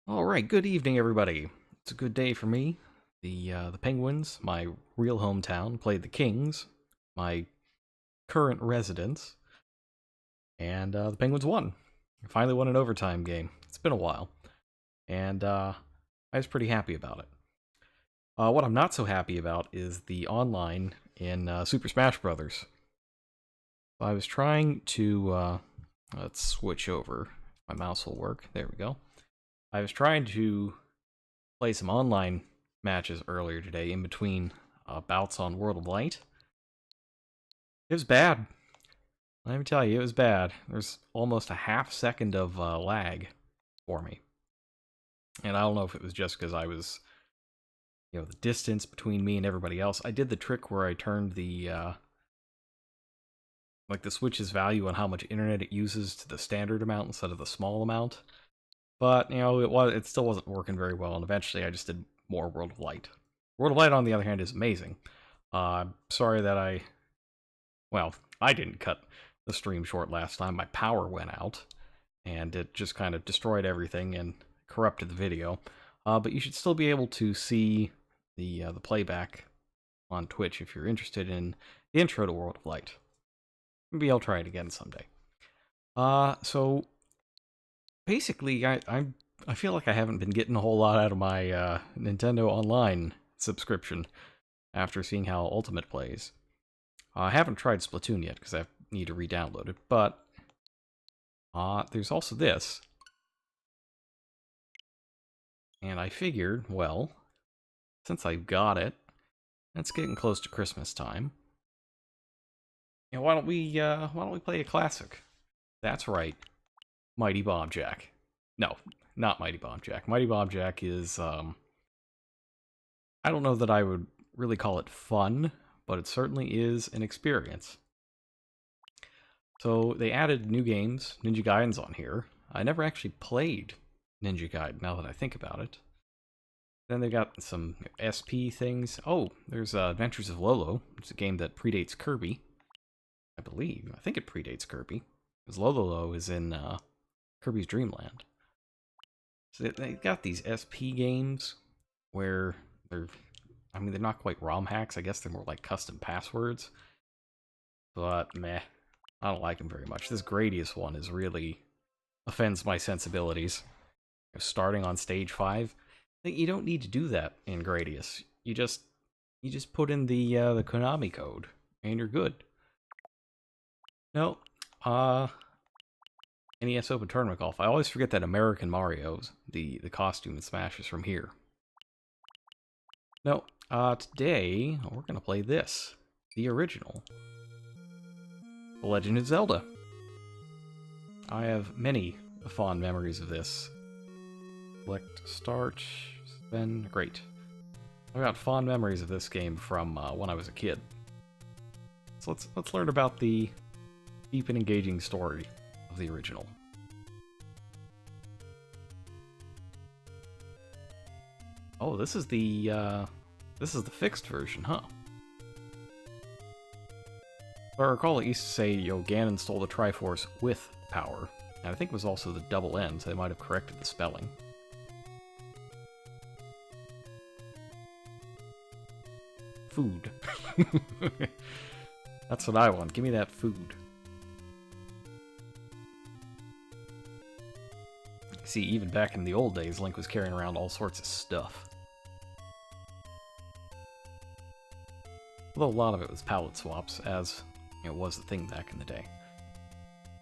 All right, good evening, everybody. It's a good day for me. The Penguins, my real hometown, played the Kings, my current residence, and the Penguins won. Finally won an overtime game. It's been a while, and I was pretty happy about it. What I'm not so happy about is the online in Super Smash Brothers. I was trying to let's switch over. My mouse will work. There we go. I was trying to play some online matches earlier today in between bouts on World of Light. It was bad. Let me tell you, it was bad. There's almost a half second of lag for me. And I don't know if it was just because I was, the distance between me and everybody else. I did the trick where I turned the, the Switch's value on how much internet it uses to the standard amount instead of the small amount. But, it still wasn't working very well, and eventually I just did more World of Light. World of Light, on the other hand, is amazing. I'm sorry that I didn't cut the stream short last time. My power went out, and it just kind of destroyed everything and corrupted the video. But you should still be able to see the playback on Twitch if you're interested in the intro to World of Light. Maybe I'll try it again someday. So basically, I feel like I haven't been getting a whole lot out of my Nintendo Online subscription after seeing how Ultimate plays. I haven't tried Splatoon yet because I need to re-download it, but there's also this. And I figured, well, since I've got it, it's getting close to Christmas time. Why don't we play a classic? That's right, Mighty Bomb Jack. No, not Mighty Bomb Jack. Mighty Bomb Jack is, I don't know that I would really call it fun, but it certainly is an experience. So they added new games, Ninja Gaiden's on here. I never actually played Ninja Gaiden, now that I think about it. Then they got some SP things. Oh, there's Adventures of Lolo. It's a game that predates Kirby, I believe. I think it predates Kirby, because Lolo is in Kirby's Dream Land. So they got these SP games where they're not quite ROM hacks. I guess they're more like custom passwords. But meh, I don't like them very much. This Gradius one is really offends my sensibilities. Starting on stage 5, you don't need to do that in Gradius. You just put in the Konami code and you're good. No, NES Open Tournament Golf. I always forget that American Mario's the costume in Smash is from here. No, today we're gonna play this, the original, The Legend of Zelda. I have many fond memories of this. Select start, spin, great. I've got fond memories of this game from when I was a kid. So let's learn about the deep and engaging story of the original. Oh, this is the fixed version, huh? If I recall, it used to say, Ganon stole the Triforce with power. And I think it was also the double N, so they might have corrected the spelling. Food. That's what I want. Give me that food. See, even back in the old days, Link was carrying around all sorts of stuff. Although a lot of it was palette swaps, as was the thing back in the day.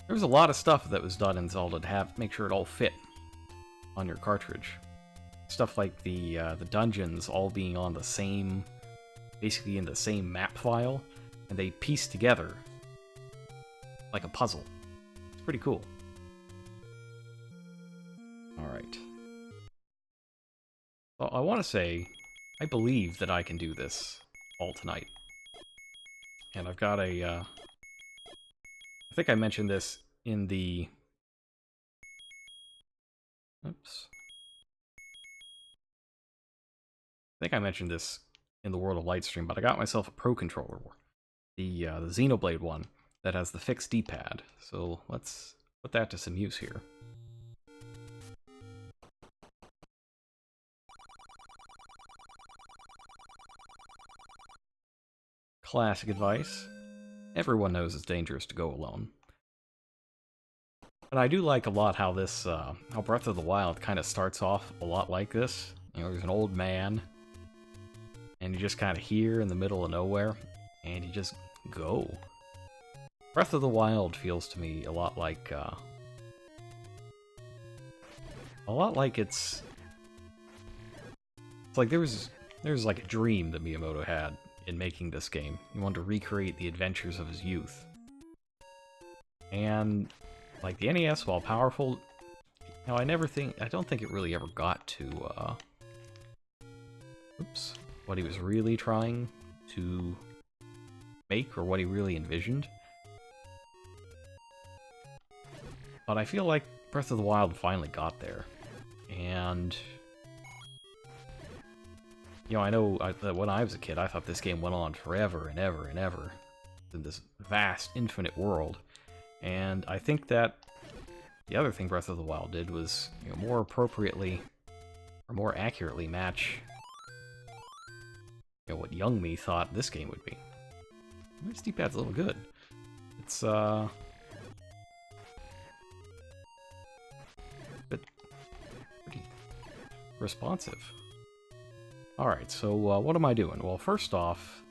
There was a lot of stuff that was done in Zelda to make sure it all fit on your cartridge. Stuff like the dungeons all being on the same, basically in the same map file, and they piece together like a puzzle. It's pretty cool. Alright. Well, I want to say, I believe that I can do this all tonight. And I've got a, I think I mentioned this in the... Oops. I think I mentioned this in the World of Light stream, but I got myself a Pro Controller. The Xenoblade one that has the fixed D-pad. So let's put that to some use here. classic advice. Everyone knows it's dangerous to go alone. But I do like a lot how this, how Breath of the Wild kind of starts off a lot like this. You know, there's an old man, and you're just kind of here in the middle of nowhere, and you just go. Breath of the Wild feels to me a lot like it's like there's like a dream that Miyamoto had in making this game. He wanted to recreate the adventures of his youth. And like the NES, while powerful, you know, I don't think it really ever got to what he was really trying to make or what he really envisioned. But I feel like Breath of the Wild finally got there. And you know, I know when I was a kid, I thought this game went on forever and ever and ever in this vast, infinite world. And I think that the other thing Breath of the Wild did was, you know, more appropriately or more accurately match, you know, what young me thought this game would be. This D-pad's a little good. It's but pretty responsive. Alright, so what am I doing? Well, first off,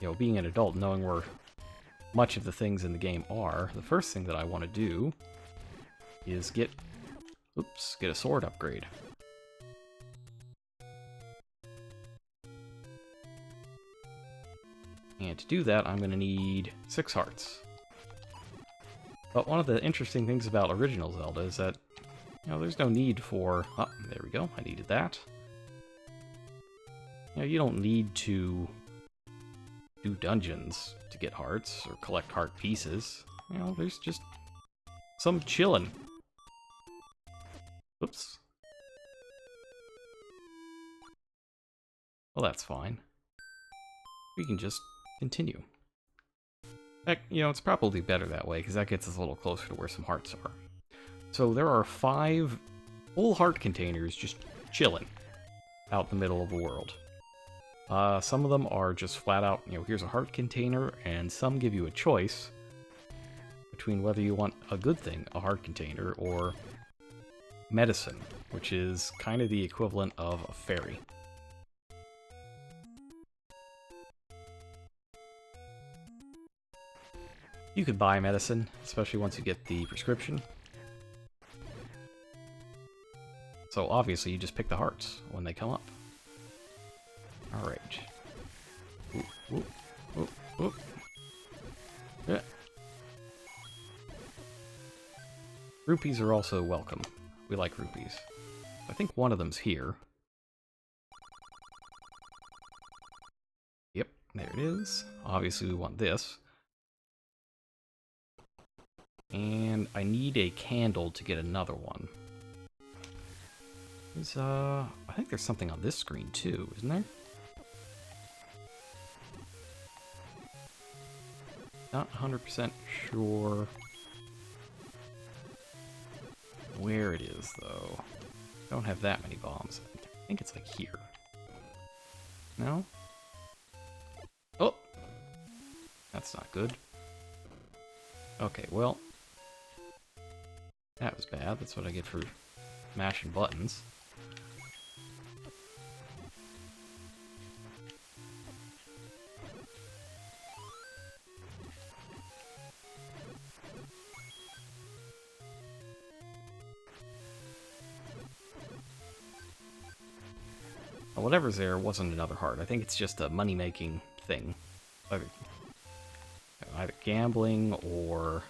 you know, being an adult, knowing where much of the things in the game are, the first thing that I want to do is get a sword upgrade. And to do that, I'm going to need 6 hearts. But one of the interesting things about original Zelda is that, you know, there's no need for... Oh, there we go, I needed that. You know, you don't need to do dungeons to get hearts or collect heart pieces. You know, there's just some chillin'. Oops. Well, that's fine. We can just continue. Heck, you know, it's probably better that way, because that gets us a little closer to where some hearts are. So there are 5 full heart containers just chilling out in the middle of the world. Some of them are just flat out, you know, here's a heart container, and some give you a choice between whether you want a good thing, a heart container, or medicine, which is kind of the equivalent of a fairy. You could buy medicine, especially once you get the prescription. So obviously you just pick the hearts when they come up. Alright. Yeah. Rupees are also welcome. We like rupees. I think one of them's here. Yep, there it is. Obviously we want this. And I need a candle to get another one. I think there's something on this screen too, isn't there? Not 100% sure where it is, though. Don't have that many bombs. I think it's like here. No? Oh! That's not good. Okay, well. That was bad. That's what I get for mashing buttons. Well, whatever's there wasn't another heart. I think it's just a money-making thing. Either gambling or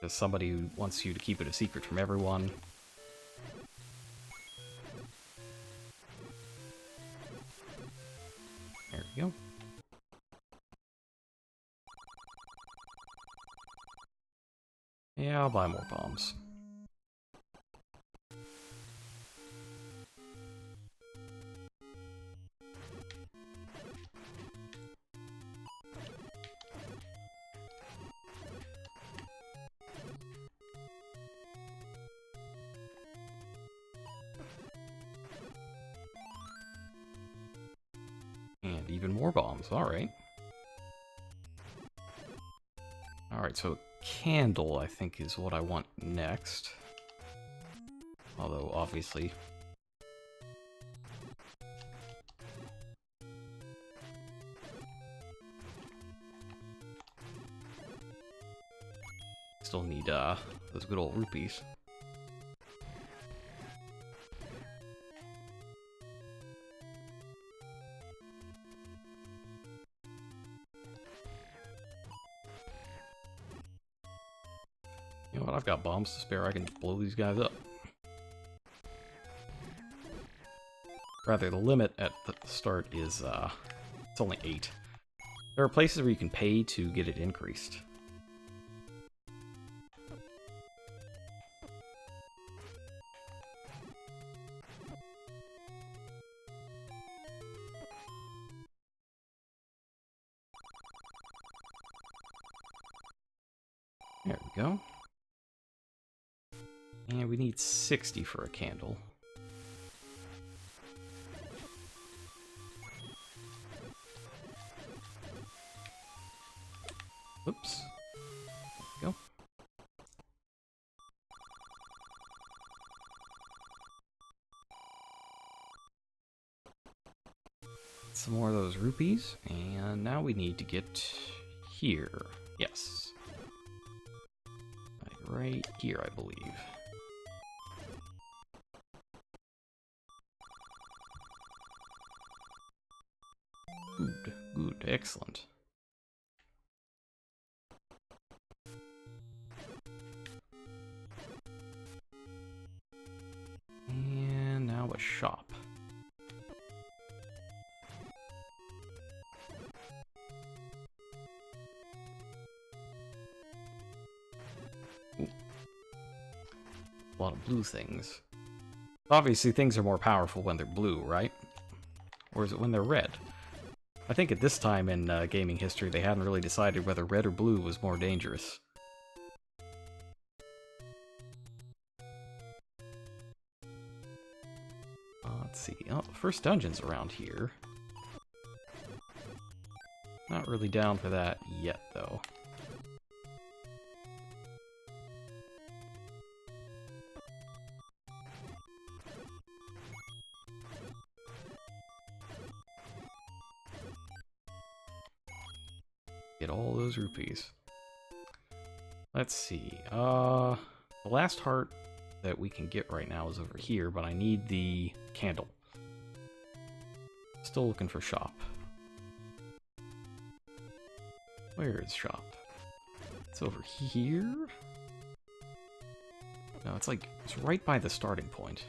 just somebody who wants you to keep it a secret from everyone. There we go. Yeah, I'll buy more bombs. even more bombs. Alright. Alright, so candle, I think, is what I want next. Although, obviously... Still need, those good old rupees. You know what, I've got bombs to spare, I can blow these guys up. Rather, the limit at the start is, it's only 8. There are places where you can pay to get it increased. There we go. And we need 60 for a candle. Oops. There we go. Some more of those rupees, and now we need to get here. Yes. Like right here, I believe. Good, good, excellent. And now a shop. Ooh. A lot of blue things. Obviously, things are more powerful when they're blue, right? Or is it when they're red? I think at this time in gaming history, they hadn't really decided whether red or blue was more dangerous. Let's see. Oh, the first dungeon's around here. Not really down for that yet, though. Get all those rupees. Let's see. The last heart that we can get right now is over here, but I need the candle. Still looking for shop. Where is shop? It's over here? No, it's like, it's right by the starting point.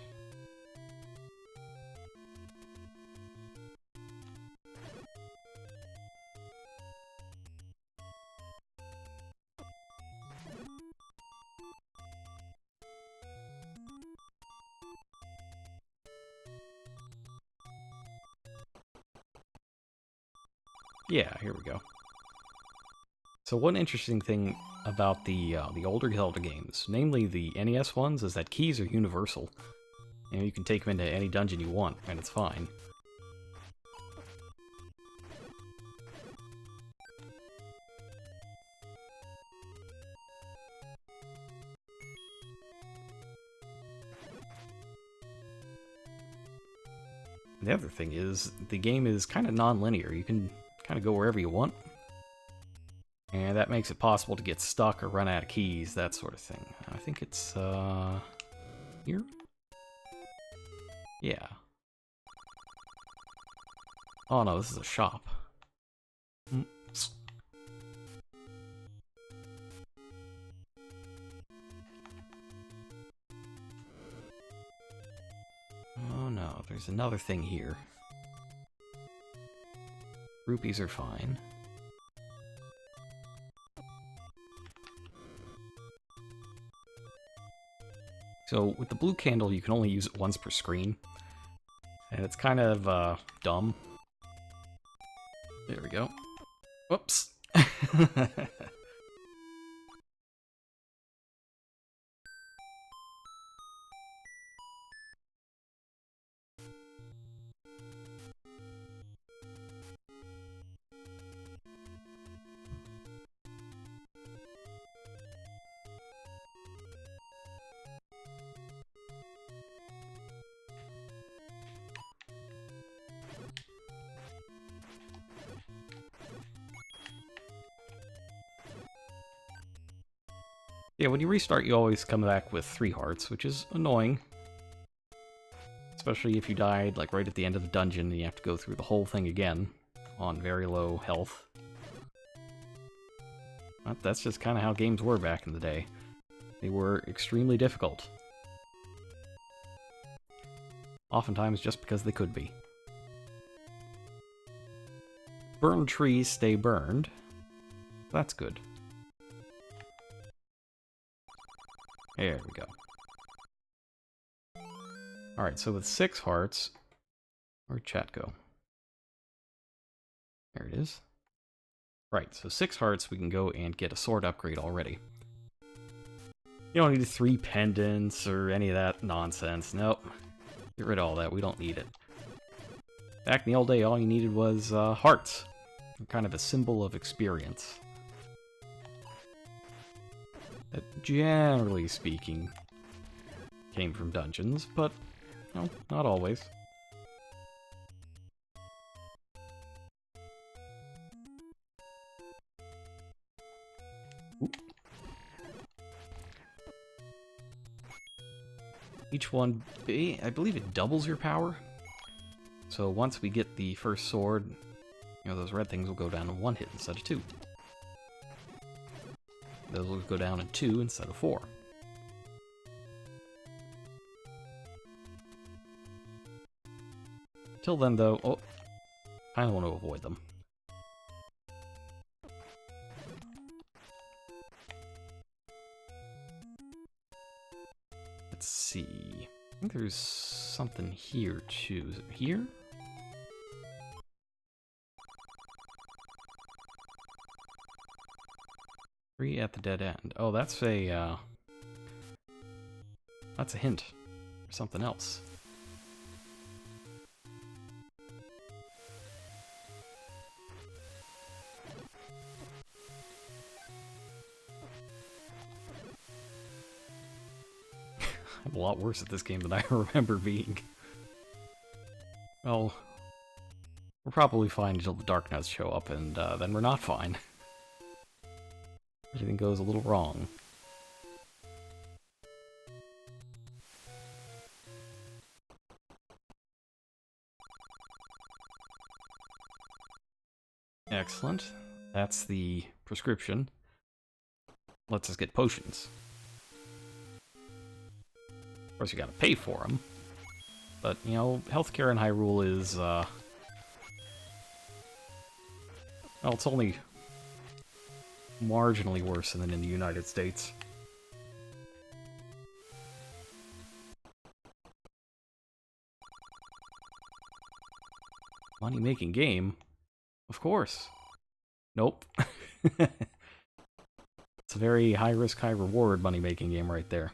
Yeah, here we go. So one interesting thing about the older Zelda games, namely the NES ones, is that keys are universal. You know, you can take them into any dungeon you want, and it's fine. The other thing is, the game is kind of non-linear. You can kind of go wherever you want. And that makes it possible to get stuck or run out of keys, that sort of thing. I think it's, here? Yeah. Oh no, this is a shop. Oops. Oh no, there's another thing here. Rupees are fine. So with the blue candle, you can only use it once per screen. And it's kind of, dumb. There we go. Whoops. Yeah, when you restart, you always come back with 3 hearts, which is annoying. Especially if you died, like, right at the end of the dungeon, and you have to go through the whole thing again on very low health. But that's just kind of how games were back in the day. They were extremely difficult. Oftentimes just because they could be. Burned trees stay burned. That's good. There we go. Alright, so with 6 hearts... Where'd chat go? There it is. Right, so 6 hearts, we can go and get a sword upgrade already. You don't need 3 pendants or any of that nonsense. Nope. Get rid of all that. We don't need it. Back in the old day, all you needed was hearts. They're kind of a symbol of experience. That, generally speaking, came from dungeons, but, you know, not always. Oop. Each one, I believe it doubles your power. So once we get the first sword, you know, those red things will go down in 1 hit instead of 2. Those will go down in 2 instead of 4. Till then, though, oh, I want to avoid them. Let's see. I think there's something here, too. Is it here? Three at the dead end. Oh, that's a hint for something else. I'm a lot worse at this game than I remember being. Well, we're probably fine until the Dark Knights show up, and then we're not fine. Everything goes a little wrong. Excellent. That's the prescription. Lets us get potions. Of course, you gotta pay for them. But, you know, healthcare in Hyrule is, well, it's only marginally worse than in the United States. Money-making game? Of course. Nope. It's a very high-risk, high-reward money-making game right there.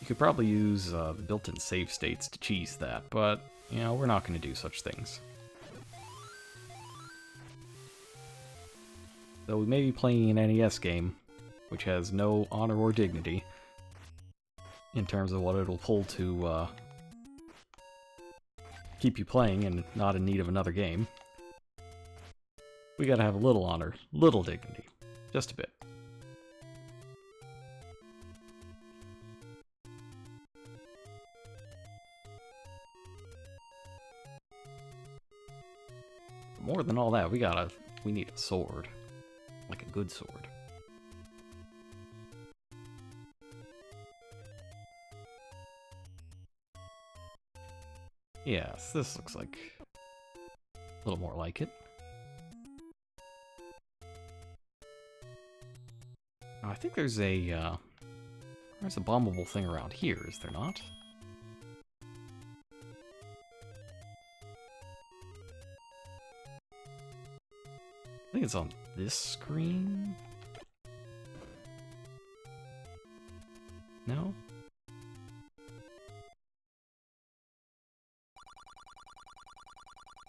You could probably use the built-in save states to cheese that, but, you know, we're not going to do such things. Though we may be playing an NES game, which has no honor or dignity, in terms of what it'll pull to keep you playing and not in need of another game. We gotta have a little honor, little dignity, just a bit. More than all that, we need a sword. Like a good sword. Yes, this looks like a little more like it. Oh, I think there's a bombable thing around here, is there not? I think it's on this screen? No?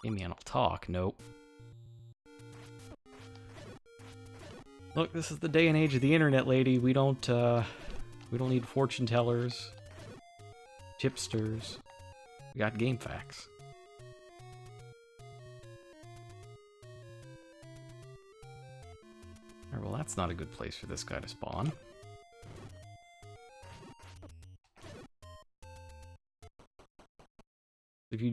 Amy, I'll talk. Nope. Look, this is the day and age of the internet, lady. We don't need fortune tellers, tipsters. We got game facts. Alright, well that's not a good place for this guy to spawn. If you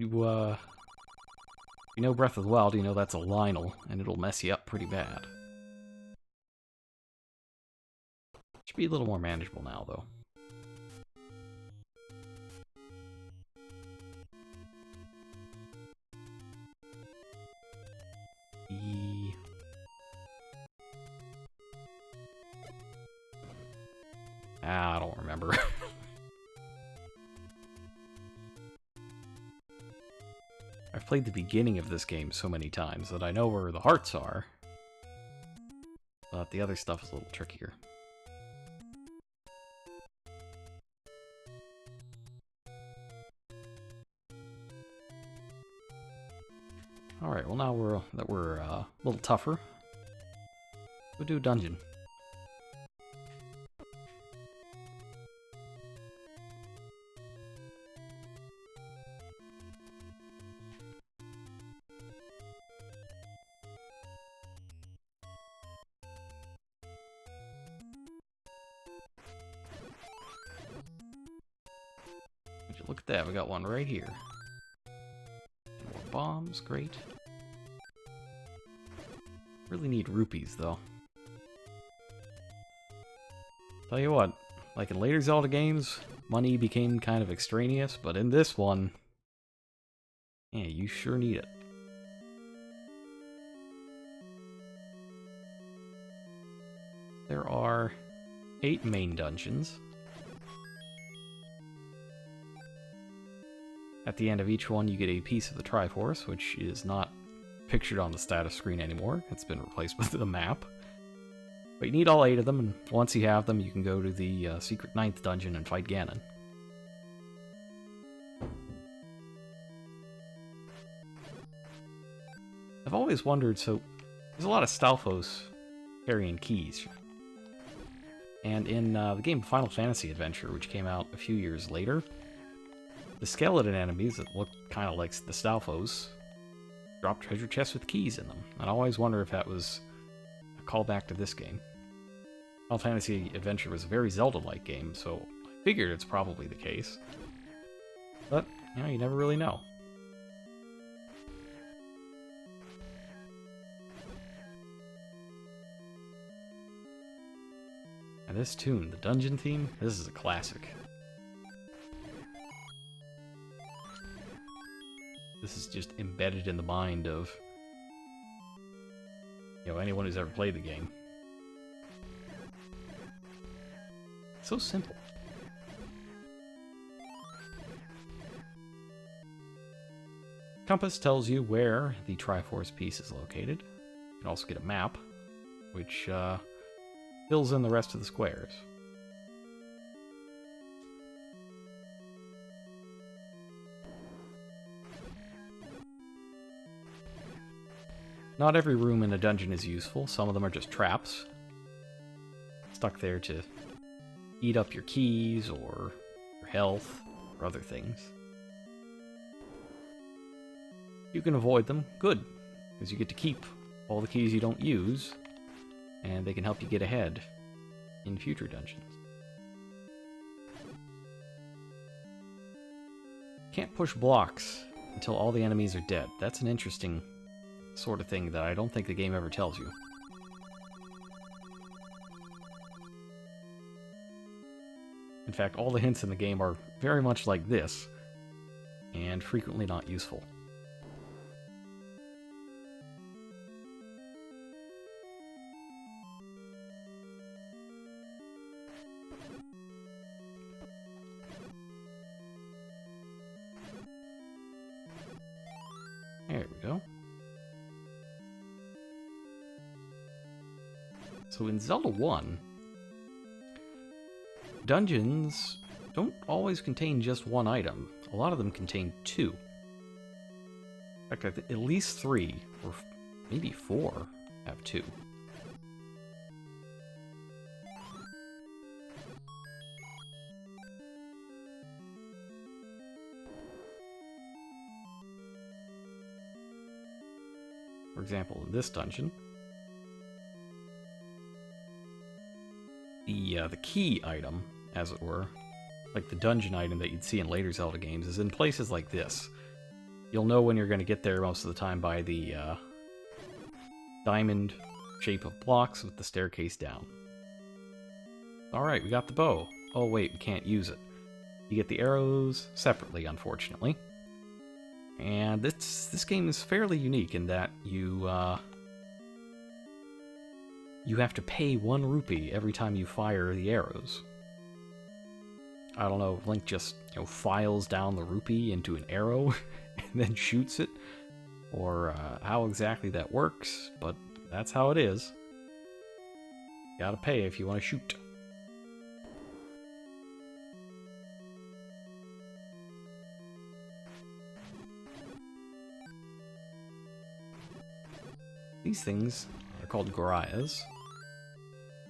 know Breath of the Wild, you know that's a Lionel, and it'll mess you up pretty bad. Should be a little more manageable now, though. I don't remember. I've played the beginning of this game so many times that I know where the hearts are. But the other stuff is a little trickier. Alright, well now we're a little tougher, we'll do a dungeon. Would you look at that, we got one right here. More bombs, great. Really need rupees, though. Tell you what, like in later Zelda games, money became kind of extraneous, but in this one, yeah, you sure need it. There are 8 main dungeons. At the end of each one, you get a piece of the Triforce, which is not pictured on the status screen anymore. It's been replaced with the map. But you need all 8 of them, and once you have them, you can go to the secret 9th dungeon and fight Ganon. I've always wondered, so there's a lot of Stalfos carrying keys. And in the game Final Fantasy Adventure, which came out a few years later, the skeleton enemies that look kind of like the Stalfos drop treasure chests with keys in them. And I always wonder if that was a callback to this game. Final Fantasy Adventure was a very Zelda-like game, so I figured it's probably the case. But, you know, you never really know. And this tune, the dungeon theme, this is a classic. This is just embedded in the mind of, you know, anyone who's ever played the game. So simple. Compass tells you where the Triforce piece is located. You can also get a map, which fills in the rest of the squares. Not every room in a dungeon is useful. Some of them are just traps, stuck there to eat up your keys or your health or other things. You can avoid them, good, because you get to keep all the keys you don't use, and they can help you get ahead in future dungeons. Can't push blocks until all the enemies are dead. That's an interesting sort of thing that I don't think the game ever tells you. In fact, all the hints in the game are very much like this, and frequently not useful. There we go. So in Zelda 1, dungeons don't always contain just one item. A lot of them contain 2. In fact, at least 3, or maybe 4, have 2. For example, in this dungeon, the key item, as it were, like the dungeon item that you'd see in later Zelda games, is in places like this. You'll know when you're going to get there most of the time by the diamond shape of blocks with the staircase down. Alright, we got the bow. Oh wait, we can't use it. You get the arrows separately, unfortunately. And this game is fairly unique in that you have to pay 1 rupee every time you fire the arrows. I don't know, Link just, files down the rupee into an arrow and then shoots it, or how exactly that works, but that's how it is. You gotta pay if you want to shoot. These things are called Gorayas.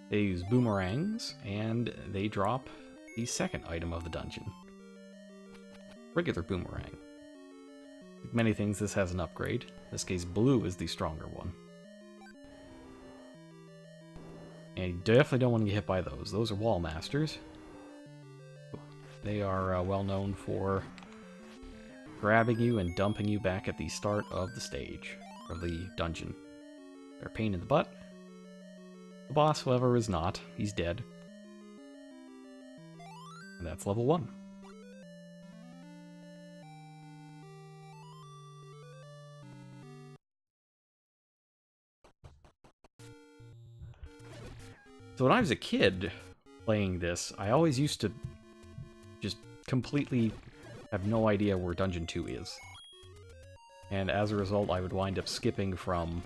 They use boomerangs, and they drop the second item of the dungeon. Regular boomerang. Like many things, this has an upgrade. In this case, blue is the stronger one. And you definitely don't want to get hit by those. Those are wall masters. They are well known for grabbing you and dumping you back at the start of the stage, or the dungeon. They're a pain in the butt. The boss, however, is not. He's dead. And that's level 1. So when I was a kid playing this, I always used to just completely have no idea where Dungeon 2 is. And as a result, I would wind up skipping from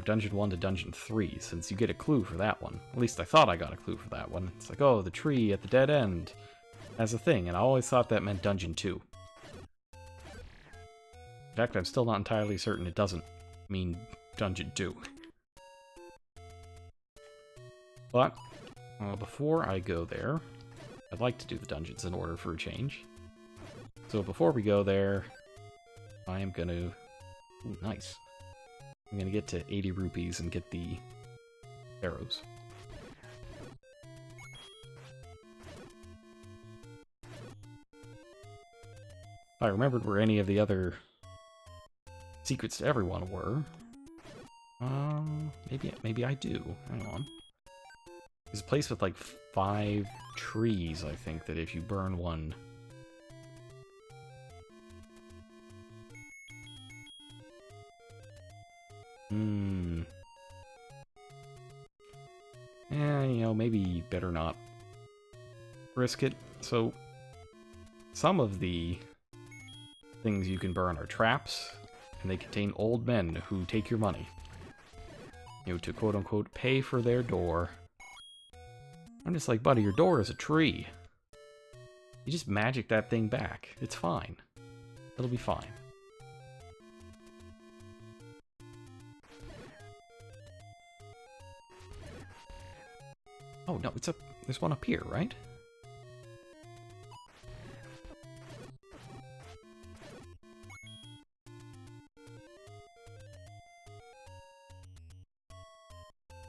Dungeon 1 to Dungeon 3, since you get a clue for that one. At least I thought I got a clue for that one. It's like, oh, the tree at the dead end has a thing, and I always thought that meant Dungeon 2. In fact, I'm still not entirely certain it doesn't mean Dungeon 2. But, before I go there, I'd like to do the dungeons in order for a change. So before we go there, I am gonna... Ooh, nice. I'm gonna get to 80 rupees and get the arrows. If I remembered where any of the other secrets to everyone were, maybe I do. Hang on. There's a place with like 5 trees, I think, that if you burn one... Yeah, maybe better not risk it. So, some of the things you can burn are traps, and they contain old men who take your money. To quote-unquote pay for their door. I'm just like, buddy, your door is a tree. You just magic that thing back. It's fine. It'll be fine. Oh, no, there's one up here, right?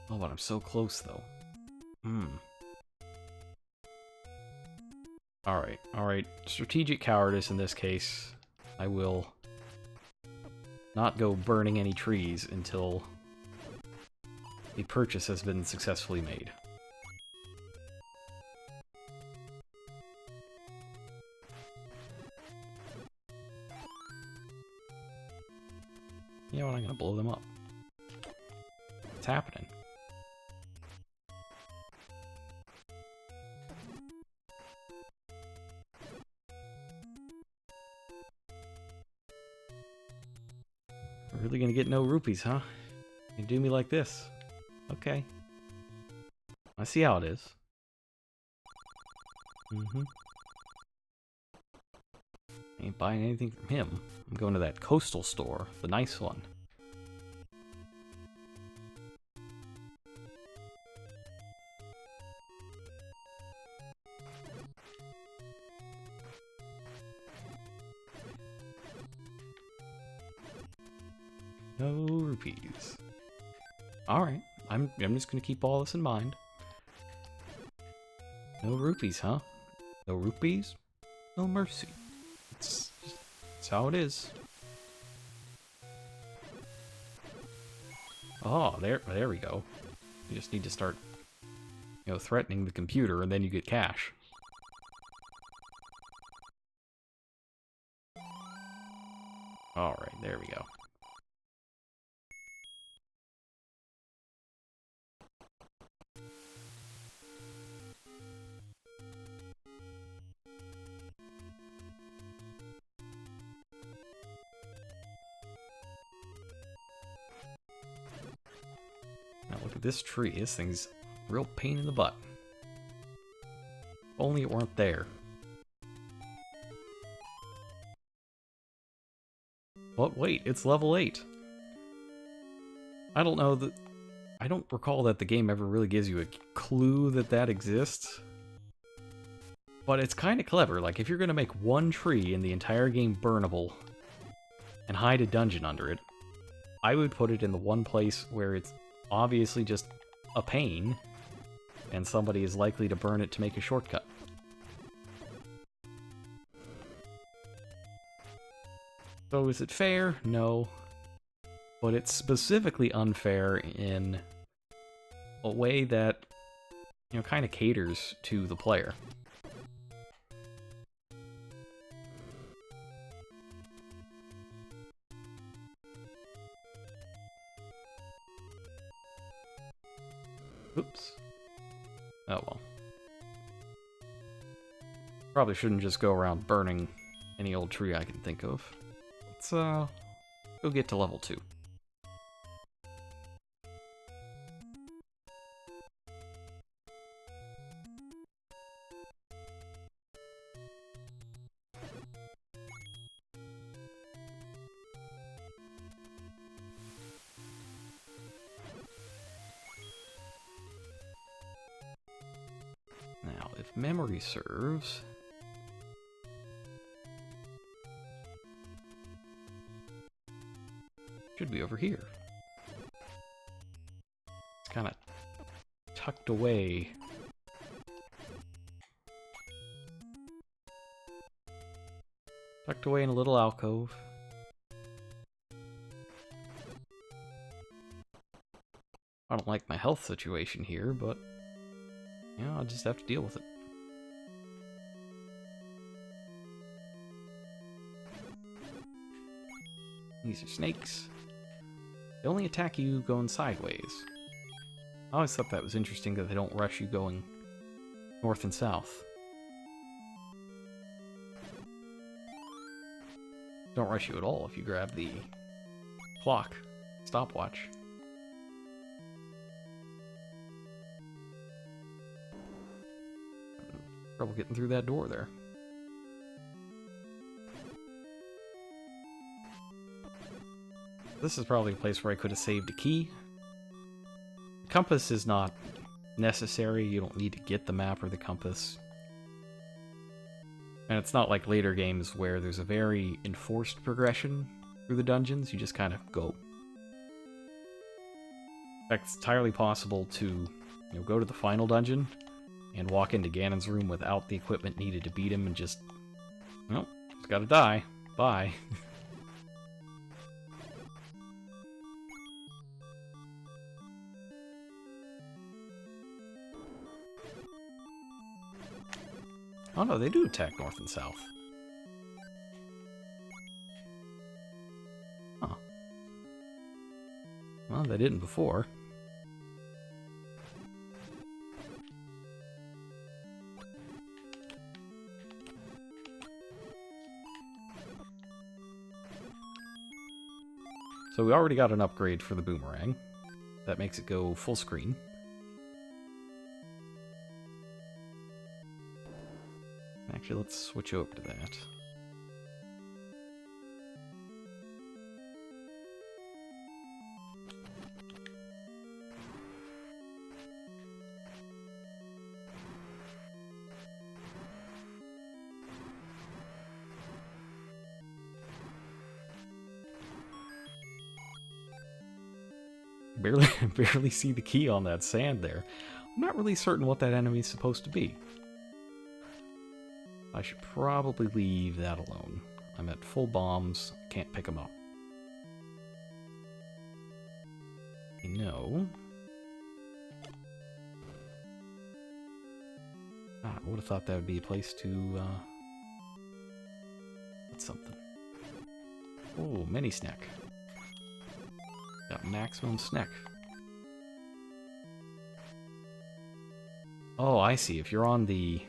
Oh, but I'm so close, though. Alright. Strategic cowardice in this case. I will not go burning any trees until the purchase has been successfully made. You know what, I'm gonna blow them up. What's happening? We're really gonna get no rupees, huh? You do me like this. Okay. I see how it is. Ain't buying anything from him. I'm going to that coastal store, the nice one. No rupees. Alright, I'm just gonna keep all this in mind. No rupees, huh? No rupees, no mercy. It's how it is. Oh, there we go. You just need to start, you know, threatening the computer, and then you get cash. Alright, there we go. Now look at this tree. This thing's a real pain in the butt. Only it weren't there. What? Wait, it's level 8. I don't know that... I don't recall that the game ever really gives you a clue that that exists. But it's kind of clever. Like, if you're going to make one tree in the entire game burnable and hide a dungeon under it, I would put it in the one place where it's obviously just a pain and somebody is likely to burn it to make a shortcut. So is it fair? No. But it's specifically unfair in a way that, you know, kind of caters to the player. Oops. Oh well. Probably shouldn't just go around burning any old tree I can think of. Let's go get to level 2. Now, if memory serves, should be over here. It's kind of tucked away. Tucked away in a little alcove. I don't like my health situation here, but yeah, I'll just have to deal with it. These are snakes. They only attack you going sideways. I always thought that was interesting that they don't rush you going north and south. Don't rush you at all if you grab the clock stopwatch. Trouble getting through that door there. This is probably a place where I could have saved a key. The compass is not necessary. You don't need to get the map or the compass. And it's not like later games where there's a very enforced progression through the dungeons. You just kind of go. In fact, it's entirely possible to, you know, go to the final dungeon and walk into Ganon's room without the equipment needed to beat him and just, well, just gotta die. Bye. Oh no, they do attack north and south. Huh. Well, they didn't before. So we already got an upgrade for the boomerang. That makes it go full screen. Actually, let's switch over to that. Barely see the key on that sand there. I'm not really certain what that enemy is supposed to be. I should probably leave that alone. I'm at full bombs, can't pick them up. You know... I would have thought that would be a place to, get something. Oh, mini snack. Got maximum snack. Oh, I see. If you're on the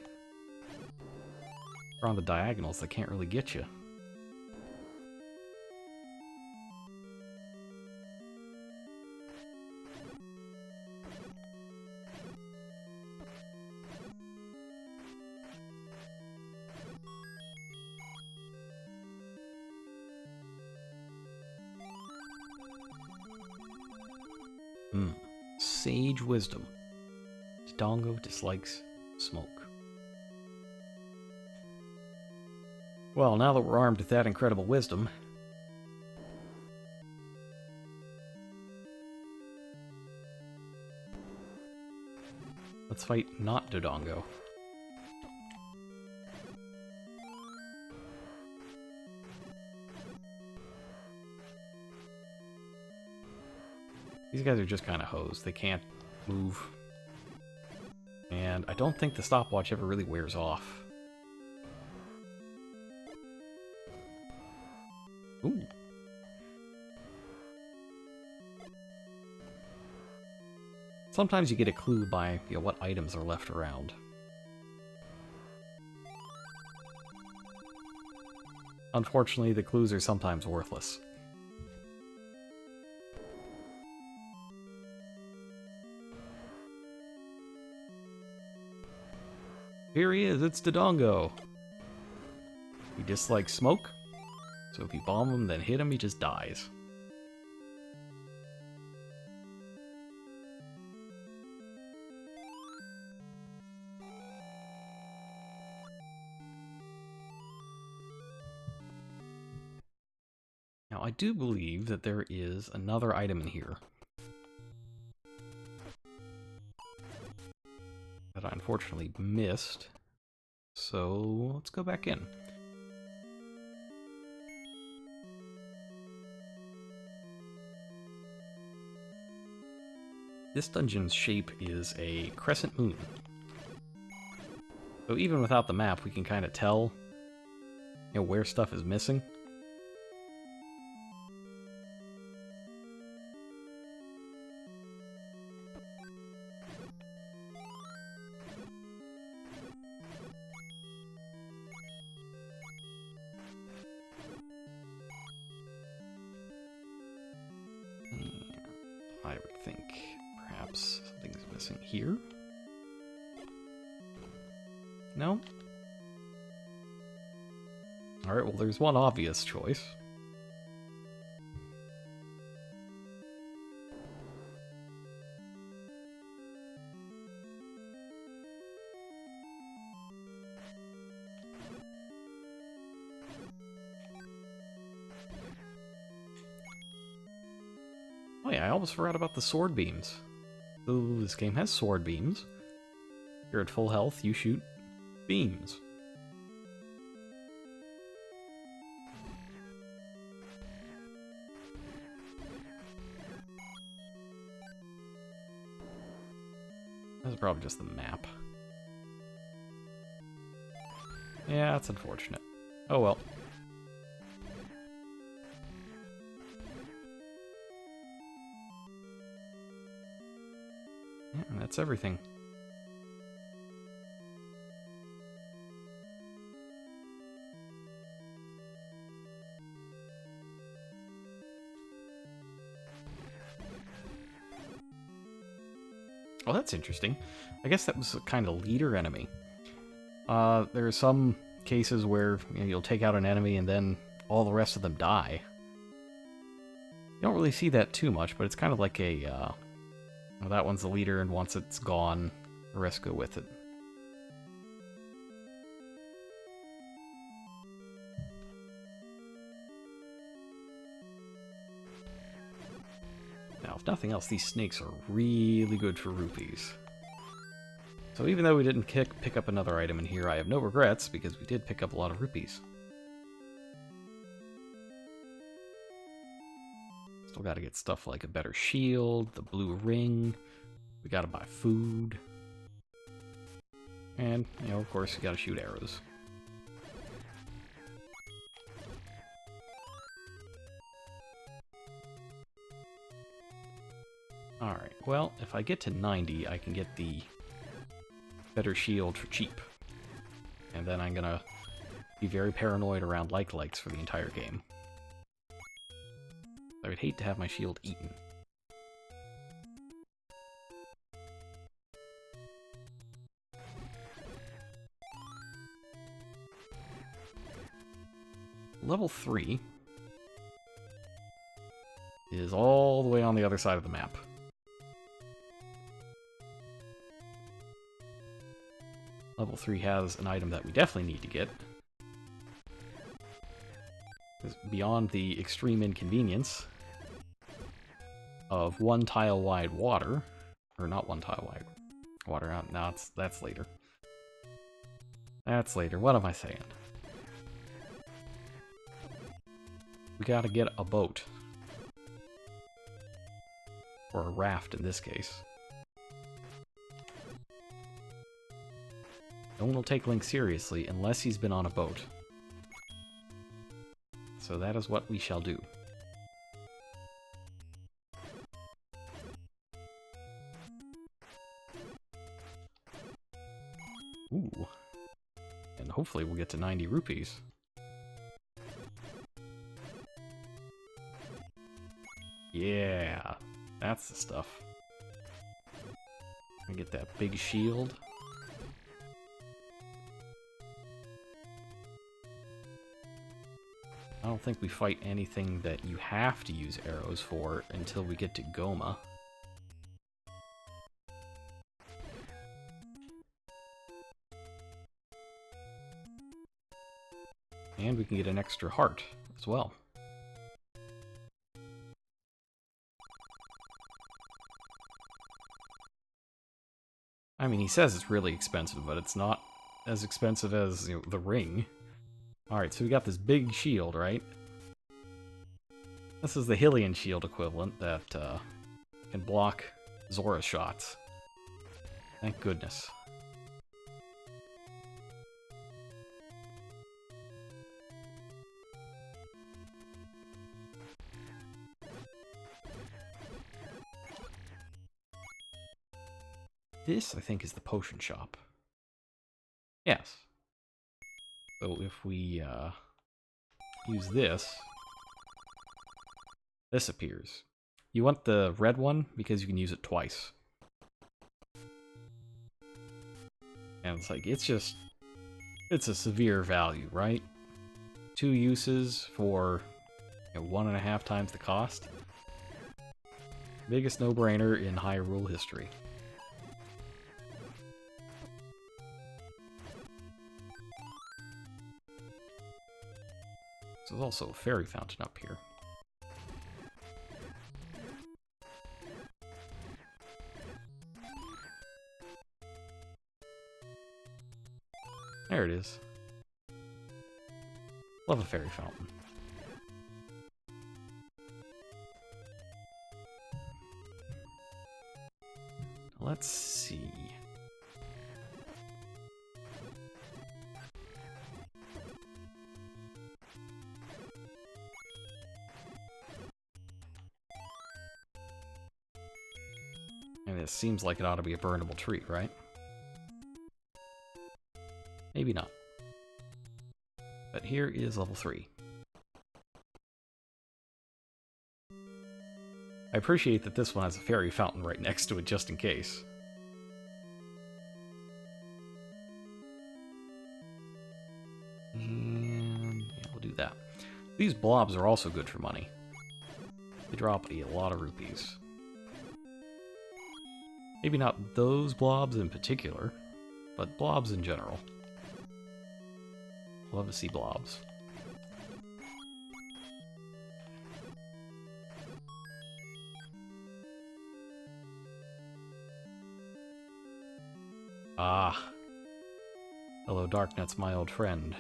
diagonals, they can't really get you. Sage wisdom. Dodongo dislikes smoke. Well, now that we're armed with that incredible wisdom, let's fight not Dodongo. These guys are just kind of hosed. They can't move. And I don't think the stopwatch ever really wears off. Ooh. Sometimes you get a clue by, you know, what items are left around. Unfortunately, the clues are sometimes worthless. Here he is, it's Dodongo. He dislikes smoke, so if you bomb him, then hit him, he just dies. Now, I do believe that there is another item in here that I unfortunately missed, so let's go back in. This dungeon's shape is a crescent moon. So even without the map, we can kind of tell, you know, where stuff is missing. I would think perhaps something's missing here. No? Alright, well there's one obvious choice. Oh yeah, I almost forgot about the sword beams. So this game has sword beams. You're at full health, you shoot beams. That's probably just the map. Yeah, that's unfortunate. Oh well. Yeah, that's everything. Oh, that's interesting. I guess that was a kind of leader enemy. There are some cases where, you know, you'll take out an enemy and then all the rest of them die. You don't really see that too much, but it's kind of like a, well, that one's the leader, and once it's gone, the rest go with it. Now, if nothing else, these snakes are really good for rupees. So even though we didn't pick up another item in here, I have no regrets, because we did pick up a lot of rupees. Still gotta get stuff like a better shield, the blue ring, we gotta buy food, and, you know, of course, you gotta shoot arrows. Alright, well, if I get to 90, I can get the better shield for cheap. And then I'm gonna be very paranoid around likes for the entire game. I would hate to have my shield eaten. Level 3 is all the way on the other side of the map. Level 3 has an item that we definitely need to get. Beyond the extreme inconvenience of one tile wide water, or not one tile wide water, no, that's later. That's later, what am I saying? We gotta get a boat. Or a raft in this case. No one will take Link seriously unless he's been on a boat. So that is what we shall do. Ooh. And hopefully we'll get to 90 rupees. Yeah, that's the stuff. I get that big shield. I don't think we fight anything that you have to use arrows for until we get to Goma. And we can get an extra heart as well. I mean, he says it's really expensive, but it's not as expensive as, you know, the ring. Alright, so we got this big shield, right? This is the Hylian shield equivalent that can block Zora's shots. Thank goodness. This, I think, is the potion shop. Yes. So if we use this, this appears. You want the red one because you can use it twice. And it's like, it's a severe value, right? 2 uses for, you know, 1.5 times the cost. Biggest no-brainer in Hyrule history. There's also a fairy fountain up here. There it is. Love a fairy fountain. Let's see. And it seems like it ought to be a burnable tree, right? Maybe not. But here is level 3. I appreciate that this one has a fairy fountain right next to it just in case. And yeah, we'll do that. These blobs are also good for money. They drop a lot of rupees. Maybe not those blobs in particular, but blobs in general. Love to see blobs. Ah. Hello, Darknuts, my old friend.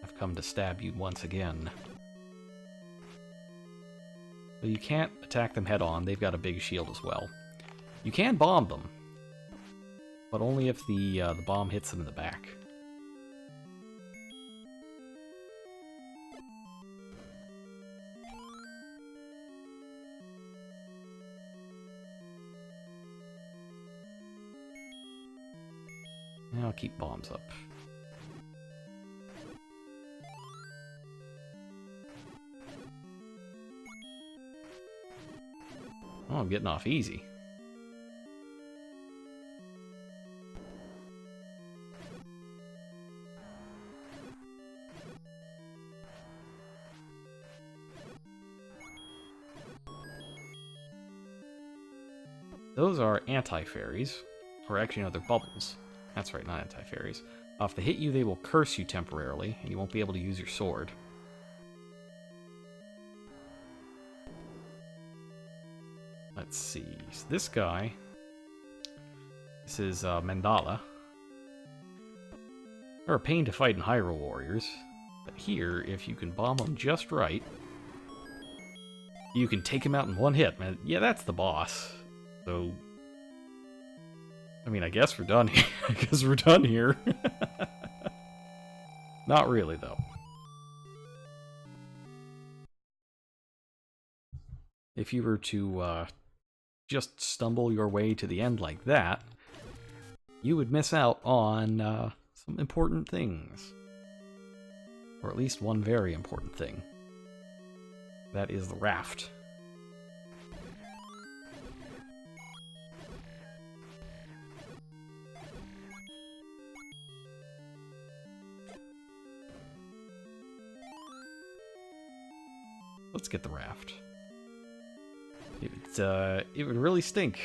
I've come to stab you once again. But you can't attack them head on, they've got a big shield as well. You can bomb them, but only if the bomb hits them in the back. I'll keep bombs up. Oh, I'm getting off easy. Those are anti-fairies. Or actually, no, they're bubbles. That's right, not anti-fairies. If they hit you, they will curse you temporarily, and you won't be able to use your sword. Let's see. So this guy... This is Mandala. They're a pain to fight in Hyrule Warriors. But here, if you can bomb them just right, you can take him out in one hit. Man, yeah, that's the boss. So... I mean, I guess we're done here. I guess we're done here. Not really, though. If you were to just stumble your way to the end like that, you would miss out on some important things. Or at least one very important thing. That is the raft. Let's get the raft. It would really stink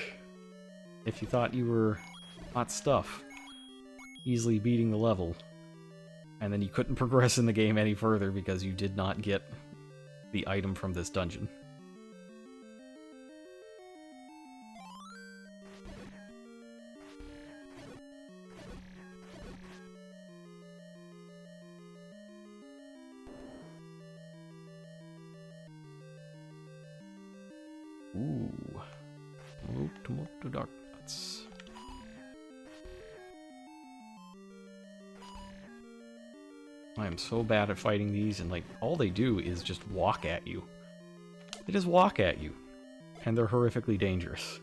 if you thought you were hot stuff, easily beating the level, and then you couldn't progress in the game any further because you did not get the item from this dungeon. Ooh. Move to Darknuts. I am so bad at fighting these, and like, all they do is just walk at you. They just walk at you. And they're horrifically dangerous.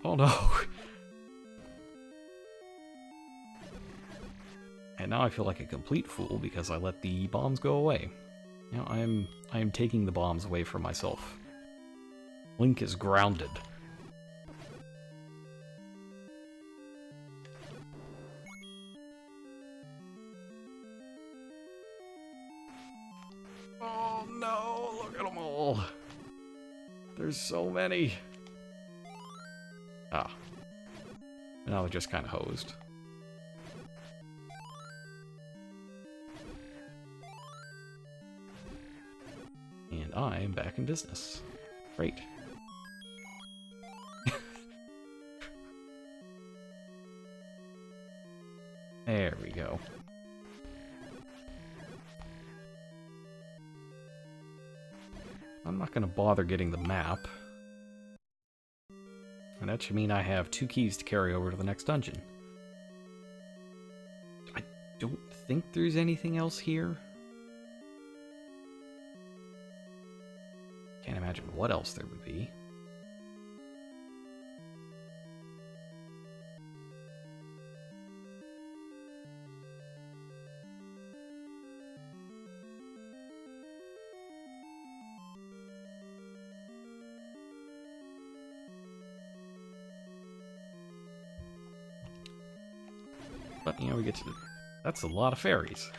Oh no! And now I feel like a complete fool because I let the bombs go away. Now I am taking the bombs away from myself. Link is grounded. Oh no, look at them all. There's so many. Ah. Now they're just kind of hosed. And I am back in business. Great. There we go. I'm not going to bother getting the map. And that should mean I have 2 keys to carry over to the next dungeon. I don't think there's anything else here. Can't imagine what else there would be. But, you know, we get to... That's a lot of fairies.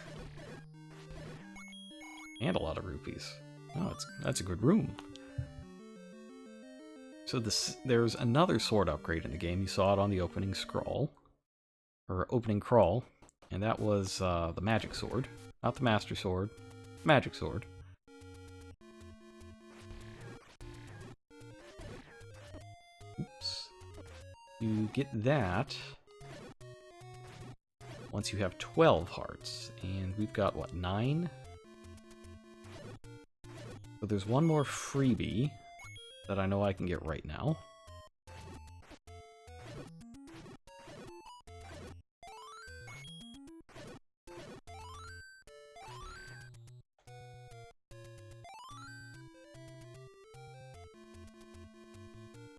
And a lot of rupees. Oh, that's a good room. So there's another sword upgrade in the game. You saw it on the opening scroll. Or opening crawl. And that was the magic sword. Not the master sword. Magic sword. You get that once you have 12 hearts, and we've got, what, 9? So there's one more freebie that I know I can get right now.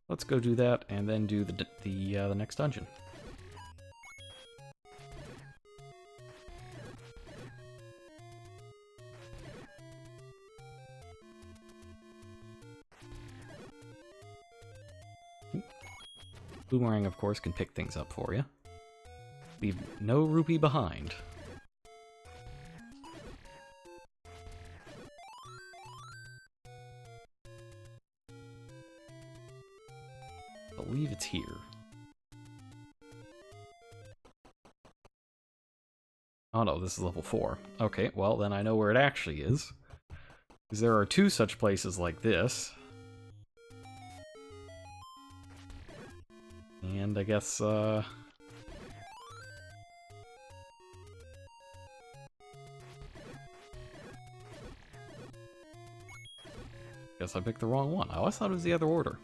Let's go do that, and then do the next dungeon. Boomerang, of course, can pick things up for you. Leave no rupee behind. I believe it's here. Oh no, this is level 4. Okay, well then I know where it actually is. Because there are 2 such places like this. And I guess, guess I picked the wrong one. I always thought it was the other order.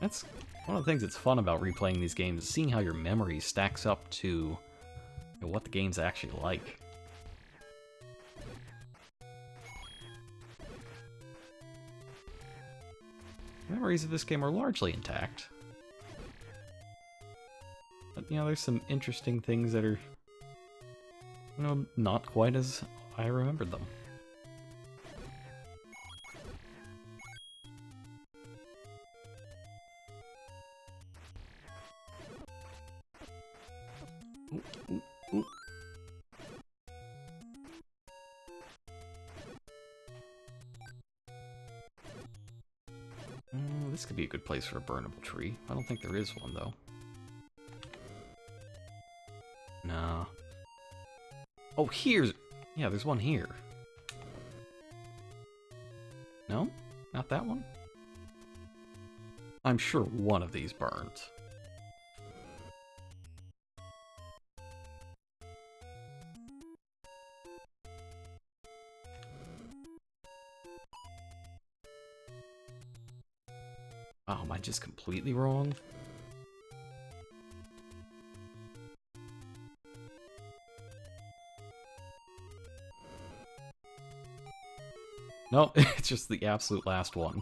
That's one of the things that's fun about replaying these games, is seeing how your memory stacks up to what the game's actually like. Memories of this game are largely intact. But, you know, there's some interesting things that are, you know, not quite as I remembered them. This could be a good place for a burnable tree. I don't think there is one, though. Nah. Oh, here's... Yeah, there's one here. No? Not that one? I'm sure one of these burns. Oh, am I just completely wrong? Nope, it's just the absolute last one.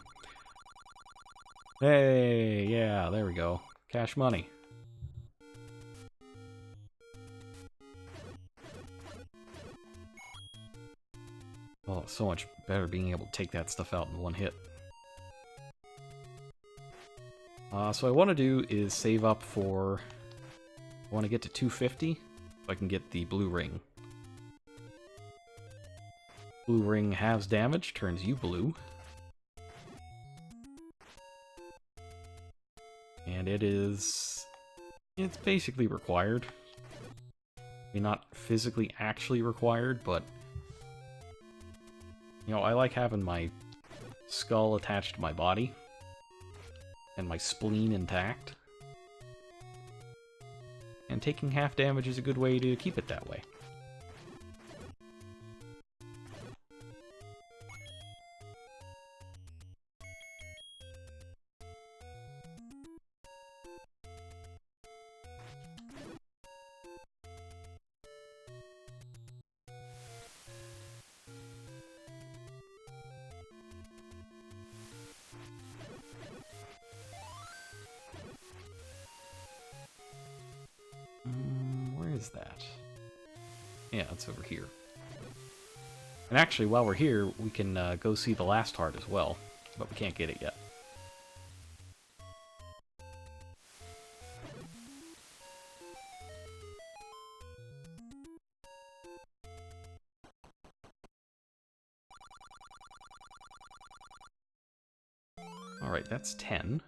Hey, yeah, there we go. Cash money. Oh, it's so much better being able to take that stuff out in one hit. So what I want to do is save up for... I want to get to 250 so I can get the blue ring. Blue ring halves damage, turns you blue. And it is... It's basically required. I mean, not physically actually required, but... You know, I like having my skull attached to my body. And my spleen intact. And taking half damage is a good way to keep it that way. That? Yeah, it's over here. And actually, while we're here, we can go see the last heart as well, but we can't get it yet. Alright, that's 10.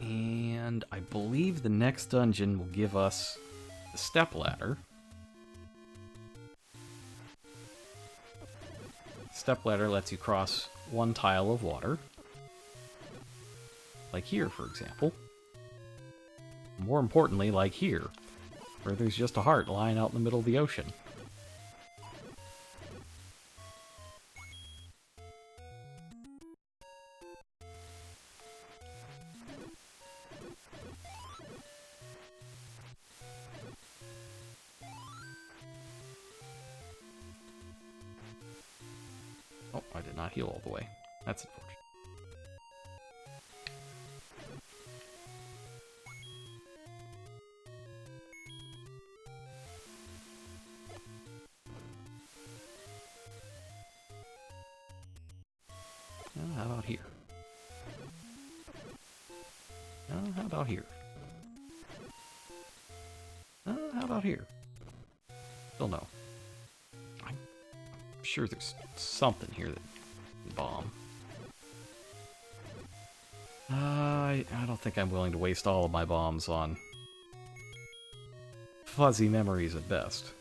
And I believe the next dungeon will give us the step ladder. Stepladder lets you cross one tile of water. Like here, for example. More importantly, like here, where there's just a heart lying out in the middle of the ocean. Oh, I did not heal all the way. That's unfortunate. How about here? How about here? How about here? Still no. I'm sure there's something here that can bomb. I don't think I'm willing to waste all of my bombs on fuzzy memories at best.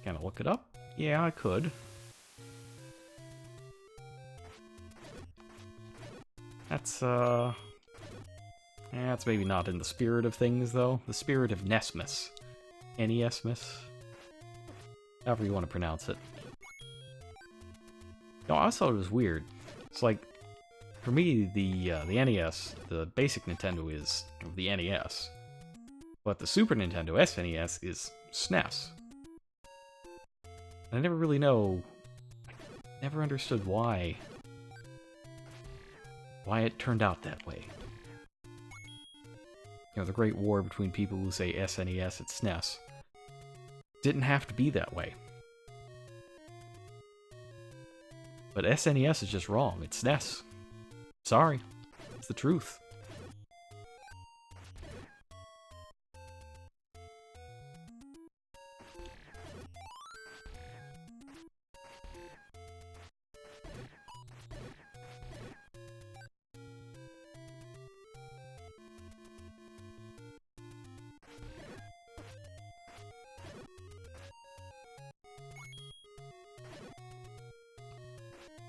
Can I look it up? Yeah, I could. That's maybe not in the spirit of things, though. The spirit of NESmas. NESmas? However you want to pronounce it. No, I always thought it was weird. It's like, for me, the NES, the basic Nintendo is the NES. But the Super Nintendo SNES is SNES. I never really know, never understood why it turned out that way. You know, the great war between people who say SNES, it's SNES. Didn't have to be that way. But SNES is just wrong, it's SNES. Sorry, it's the truth.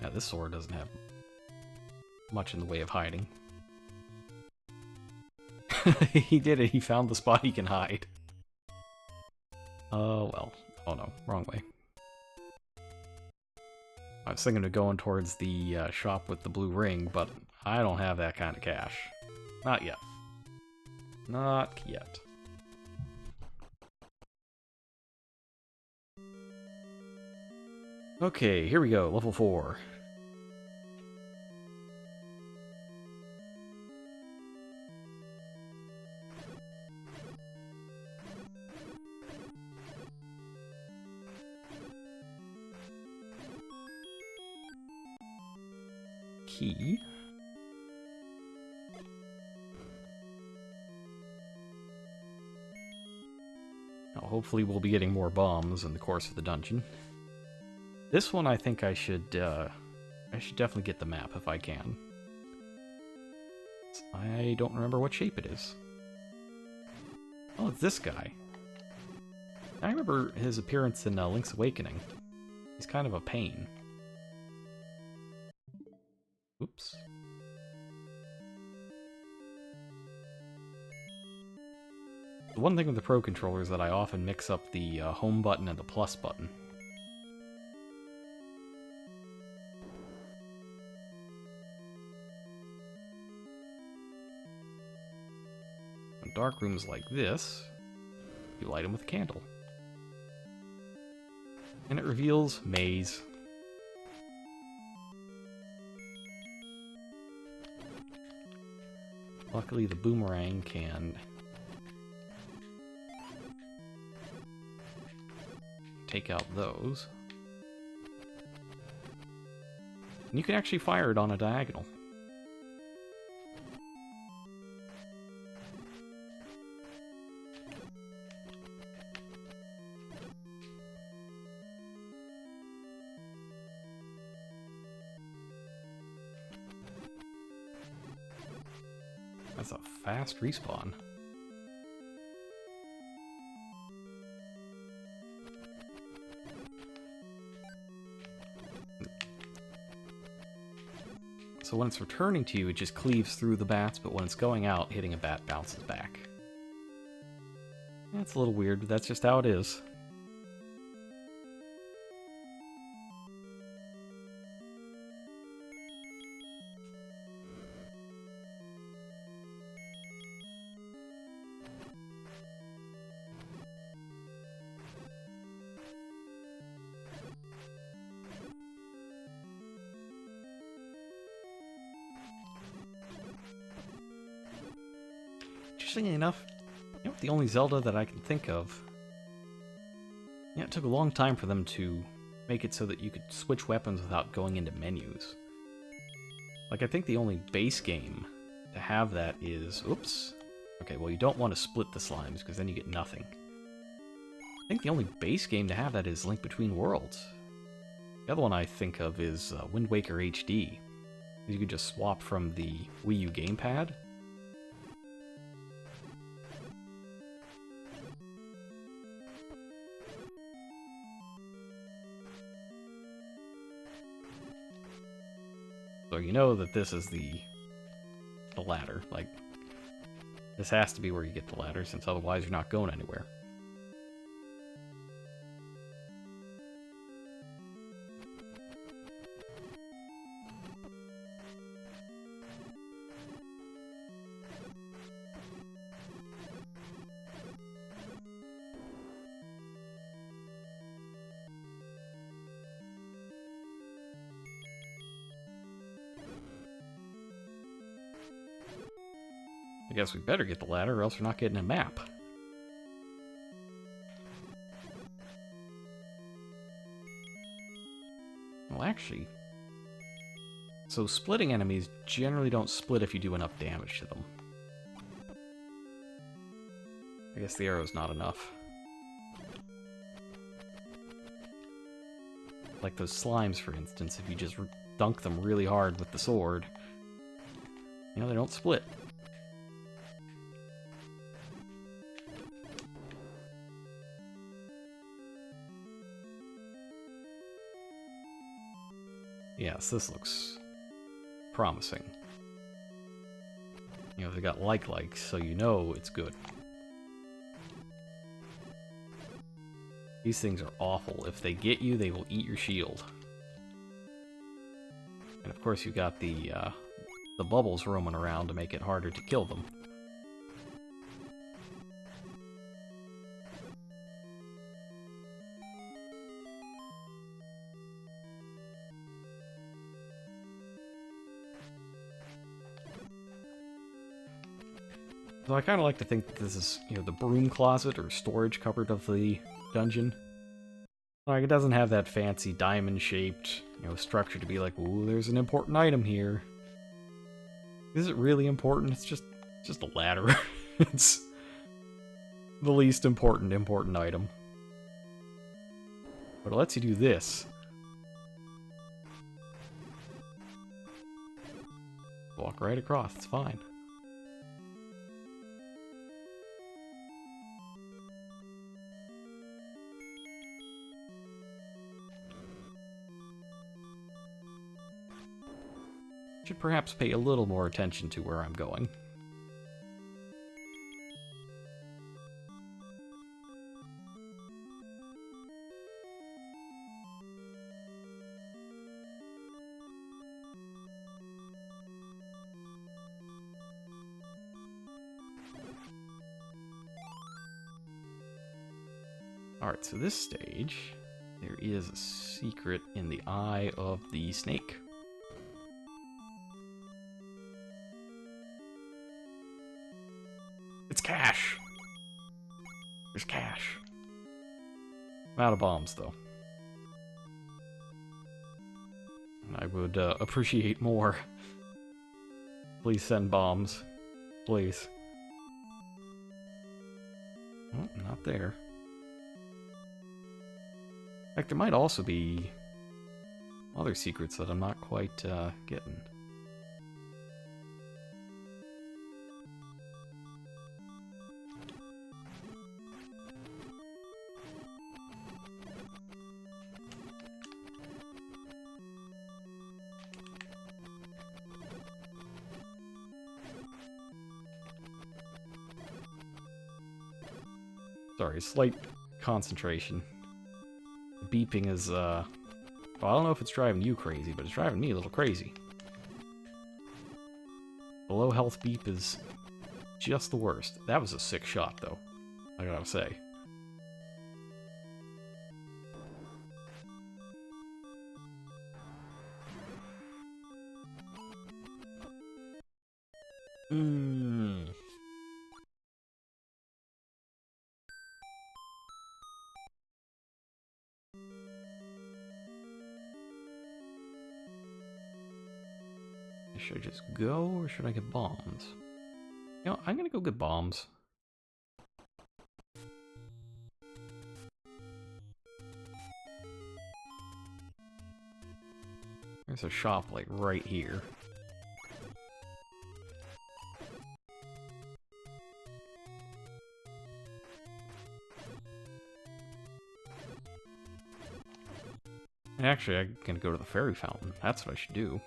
Now, this sword doesn't have much in the way of hiding. He did it, he found the spot he can hide. Oh, well. Oh no, wrong way. I was thinking of going towards the shop with the blue ring, but I don't have that kind of cash. Not yet. Not yet. Okay, here we go, level 4. Key. Now, hopefully we'll be getting more bombs in the course of the dungeon. This one I think I should definitely get the map if I can. I don't remember what shape it is. Oh, it's this guy. I remember his appearance in Link's Awakening. He's kind of a pain. Oops. The one thing with the Pro Controller is that I often mix up the home button and the plus button. In dark rooms like this, you light them with a candle. And it reveals maze. Luckily, the boomerang can take out those. And you can actually fire it on a diagonal. fast respawn. So when it's returning to you, it just cleaves through the bats, but when it's going out, hitting a bat bounces back. That's a little weird, but that's just how it is. Interestingly enough, the only Zelda that I can think of. Yeah, it took a long time for them to make it so that you could switch weapons without going into menus. Like, I think the only base game to have that is... Oops. Okay, well, you don't want to split the slimes, because then you get nothing. I think the only base game to have that is Link Between Worlds. The other one I think of is Wind Waker HD. You could just swap from the Wii U gamepad. So you know that this is the ladder. Like, this has to be where you get the ladder, since otherwise you're not going anywhere. I guess we better get the ladder, or else we're not getting a map. Well, actually... So splitting enemies generally don't split if you do enough damage to them. I guess the arrow's not enough. Like those slimes, for instance, if you just dunk them really hard with the sword, they don't split. Yes, this looks promising. They got likes, so you know it's good. These things are awful. If they get you, they will eat your shield. And of course, you've got the bubbles roaming around to make it harder to kill them. So I kind of like to think that this is, the broom closet or storage cupboard of the dungeon. Like, it doesn't have that fancy diamond-shaped, structure to be like, ooh, there's an important item here. Is it really important? It's just a ladder. It's the least important item. But it lets you do this. Walk right across, it's fine. Should perhaps pay a little more attention to where I'm going. Alright, so this stage, there is a secret in the eye of the snake. It's cash! There's cash. I'm out of bombs, though. And I would appreciate more. Please send bombs. Please. Oh, not there. In fact, there might also be other secrets that I'm not quite getting. Sorry, slight concentration. The beeping is, well, I don't know if it's driving you crazy, but it's driving me a little crazy. The low health beep is just the worst. That was a sick shot, though, I gotta say. Should I just go, or should I get bombs? You know, I'm gonna go get bombs. There's a shop, like, right here. And actually, I'm gonna go to the fairy fountain. That's what I should do.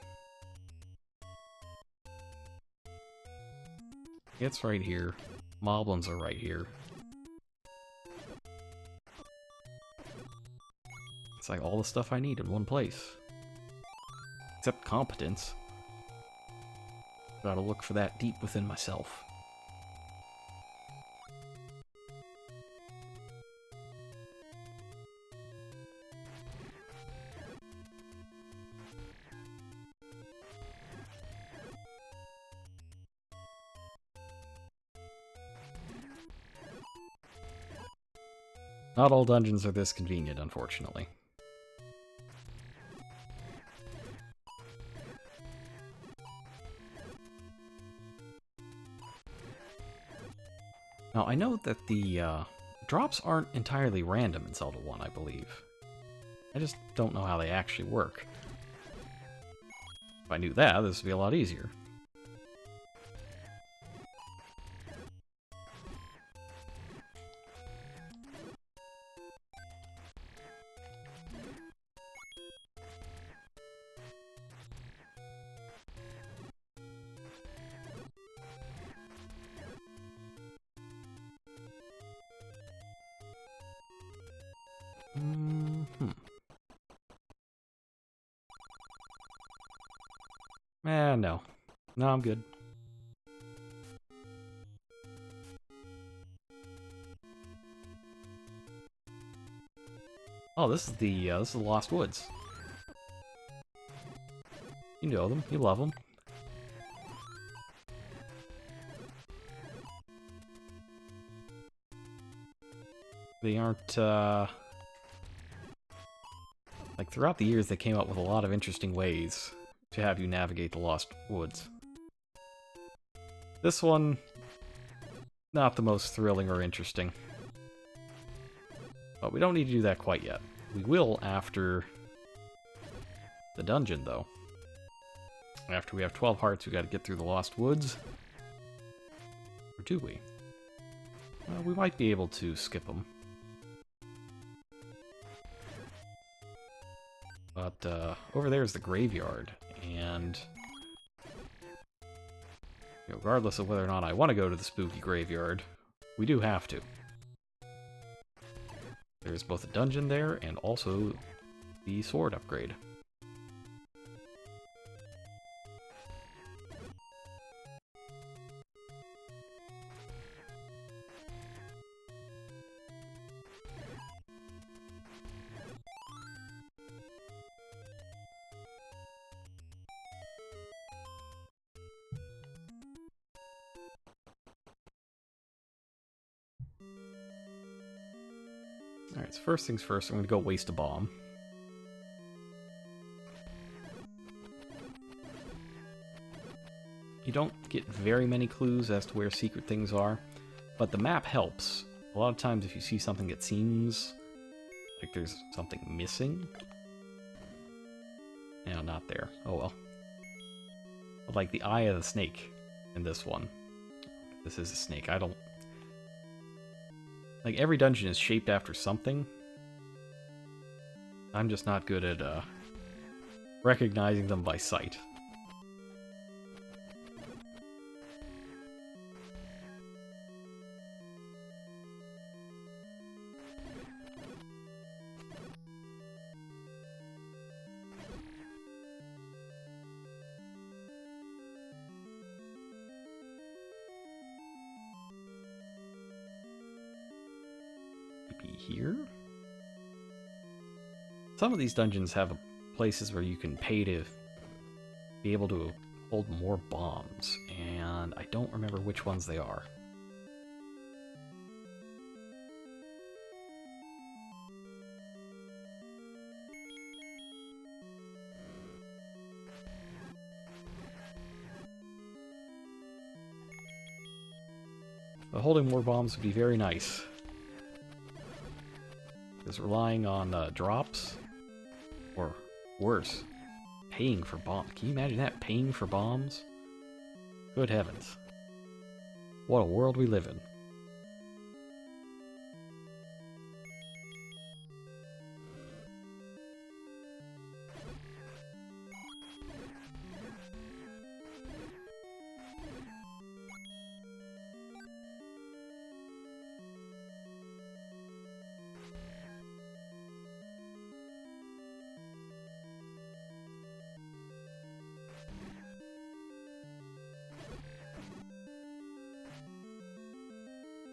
It's right here. Moblins are right here. It's like all the stuff I need in one place. Except competence. Gotta look for that deep within myself. Not all dungeons are this convenient, unfortunately. Now, I know that the drops aren't entirely random in Zelda 1, I believe. I just don't know how they actually work. If I knew that, this would be a lot easier. No. No, I'm good. Oh, this is the Lost Woods. You know them. You love them. They aren't, like, throughout the years, they came up with a lot of interesting ways to have you navigate the Lost Woods. This one, not the most thrilling or interesting. But we don't need to do that quite yet. We will after the dungeon, though. After we have 12 hearts, we gotta get through the Lost Woods. Or do we? Well, we might be able to skip them. But, over there is the graveyard, and regardless of whether or not I want to go to the spooky graveyard, we do have to. There's both a dungeon there, and also the sword upgrade. Alright, so first things first, I'm going to go waste a bomb. You don't get very many clues as to where secret things are, but the map helps. A lot of times if you see something that seems like there's something missing... No, not there. Oh well. Like the eye of the snake in this one. This is a snake. I don't... Like, every dungeon is shaped after something. I'm just not good at, recognizing them by sight. be here. Some of these dungeons have places where you can pay to be able to hold more bombs, and I don't remember which ones they are. But holding more bombs would be very nice. Because relying on drops, or worse, paying for bombs. Can you imagine that? Paying for bombs? Good heavens. What a world we live in.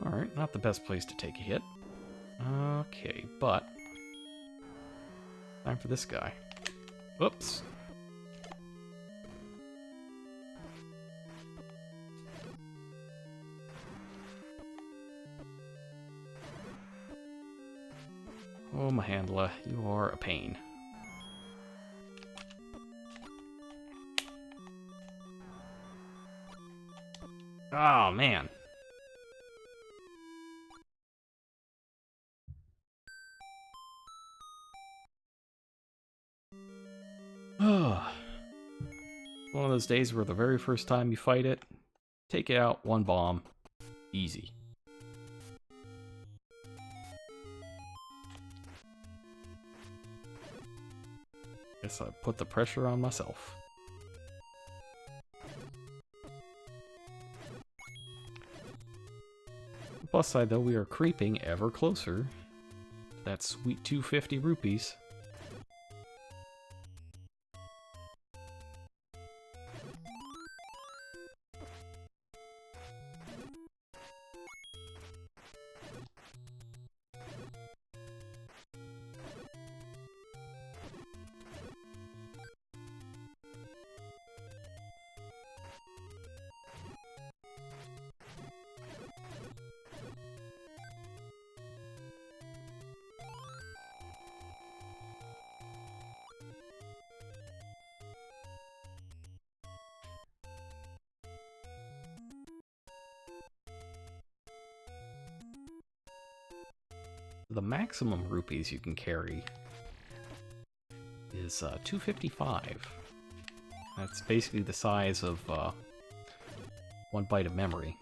Alright, not the best place to take a hit. Okay, but... time for this guy. Whoops. Oh, Mahandla, you are a pain. Oh, man. One of those days where the very first time you fight it, take it out, one bomb, easy. Guess I put the pressure on myself. The plus side though, we are creeping ever closer to that sweet 250 rupees. The maximum rupees you can carry is 255. That's basically the size of one byte of memory.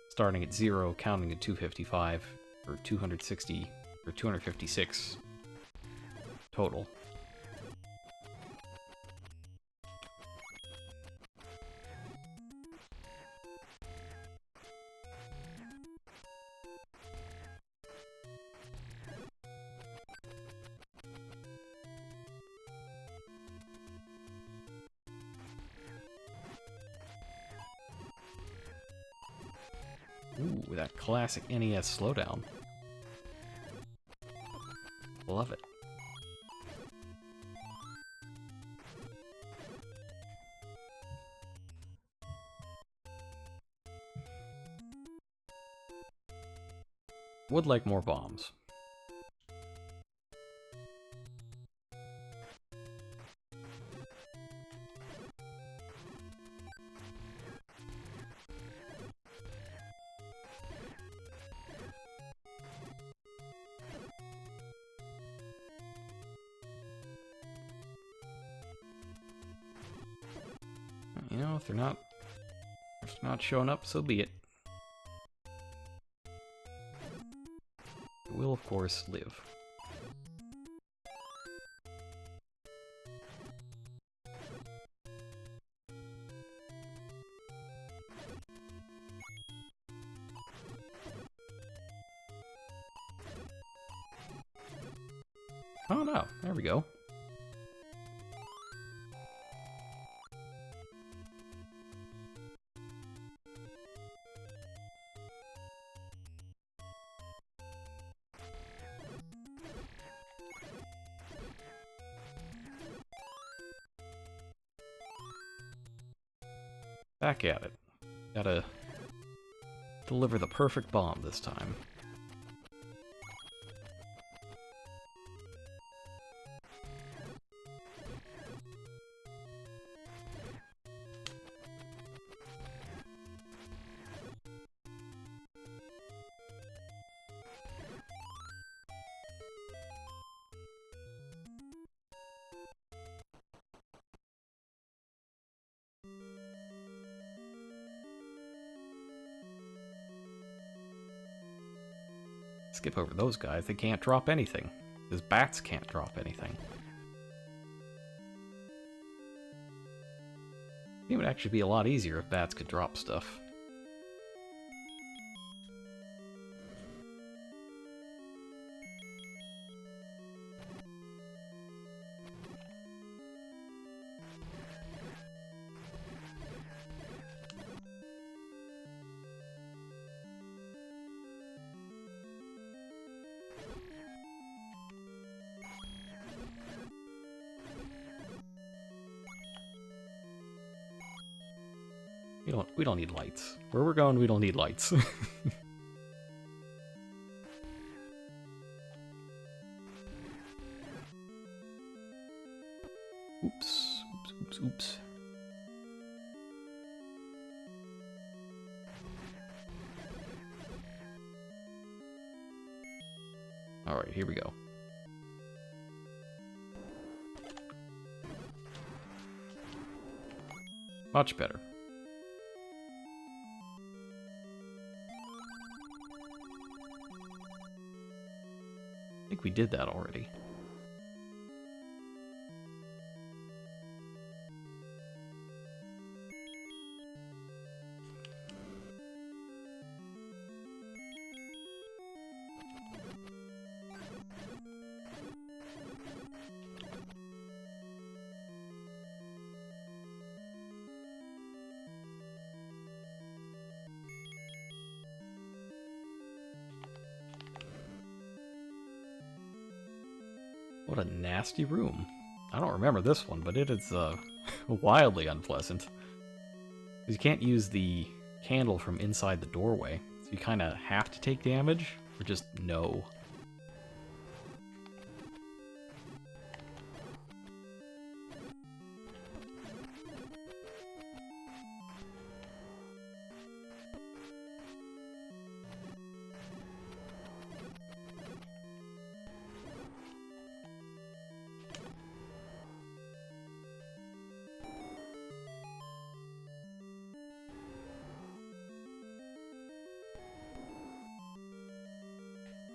Starting at 0, counting at 255, or 260, or 256 total. Ooh, that classic NES slowdown. Love it. Would like more bombs. You know, if they're not showing up, so be it. It will, of course, live. Oh no, there we go. Back at it. Gotta deliver the perfect bomb this time. Skip over those guys, they can't drop anything. Because bats can't drop anything. It would actually be a lot easier if bats could drop stuff. We don't need lights. Where we're going, we don't need lights. Oops. Oops. Alright, here we go. Much better. I think we did that already. What a nasty room. I don't remember this one, but it is wildly unpleasant. You can't use the candle from inside the doorway, so you kind of have to take damage, or just no.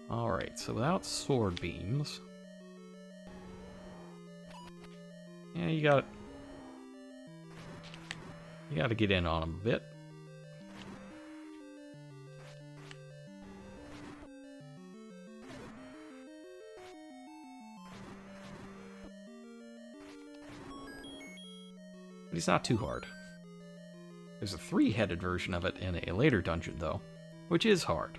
Alright, so without sword beams... Yeah, you gotta get in on them a bit. But he's not too hard. There's a three-headed version of it in a later dungeon, though, which is hard.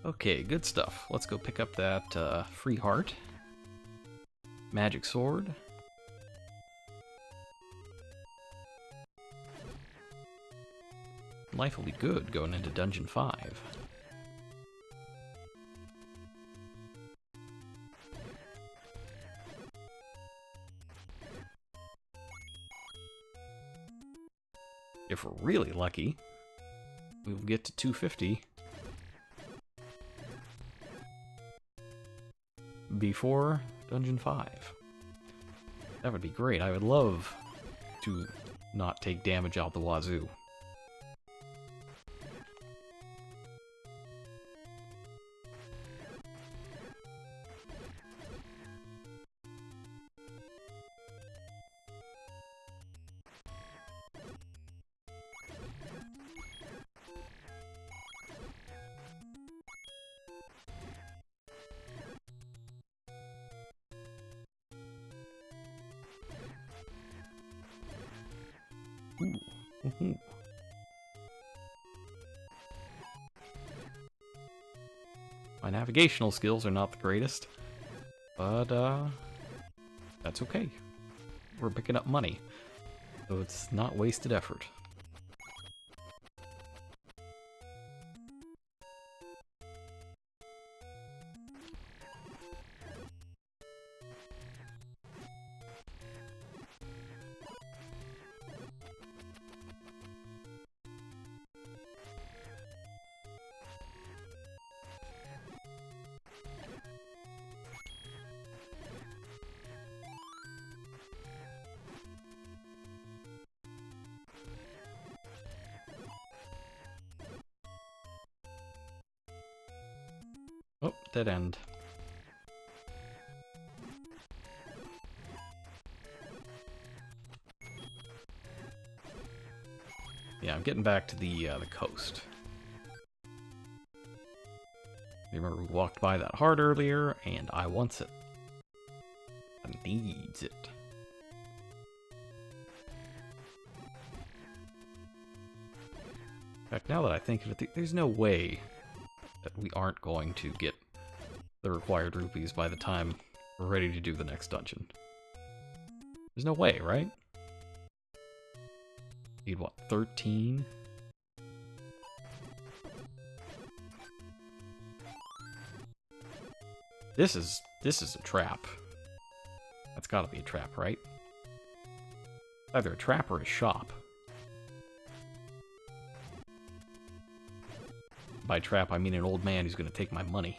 Okay, good stuff. Let's go pick up that free heart. Magic sword. Life will be good going into Dungeon 5. If we're really lucky, we'll get to 250 before Dungeon 5. That would be great. I would love to not take damage out the wazoo. Ooh. Woohoo. My navigational skills are not the greatest, but that's okay. We're picking up money, so it's not wasted effort. Oh, dead end. Yeah, I'm getting back to the coast. You remember we walked by that heart earlier, and I wants it. I needs it. In fact, now that I think of it, there's no way that we aren't going to get the required rupees by the time we're ready to do the next dungeon. There's no way, right? Need what, 13? This is a trap. That's gotta be a trap, right? Either a trap or a shop. By trap, I mean an old man who's gonna take my money.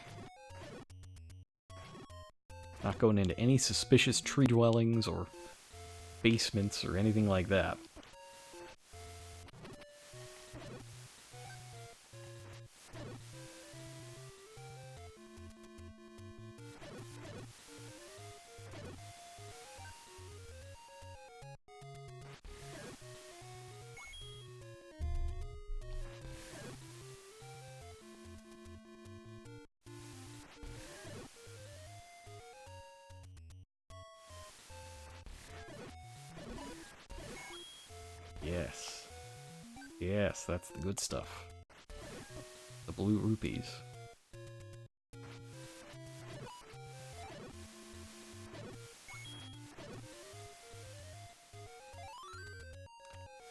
Not going into any suspicious tree dwellings or basements or anything like that. Yes. Yes, that's the good stuff. The blue rupees.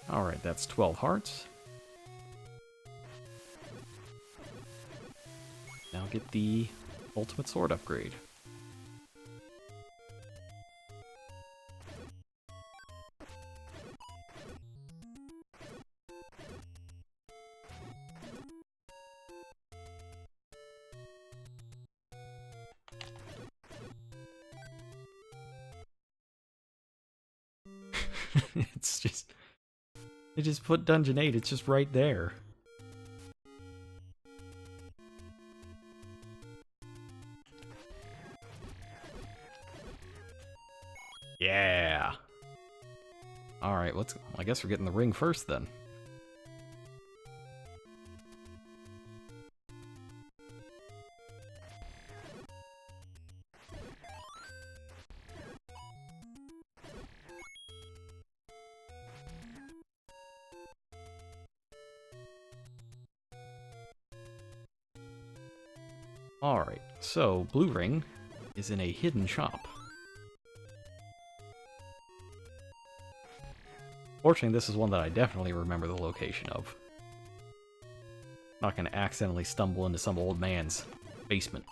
Alright, that's 12 hearts. Now get the ultimate sword upgrade. It's just... They just put Dungeon 8, it's just right there. Yeah! Alright, I guess we're getting the ring first then. Alright, so blue ring is in a hidden shop. Fortunately, this is one that I definitely remember the location of. Not gonna accidentally stumble into some old man's basement.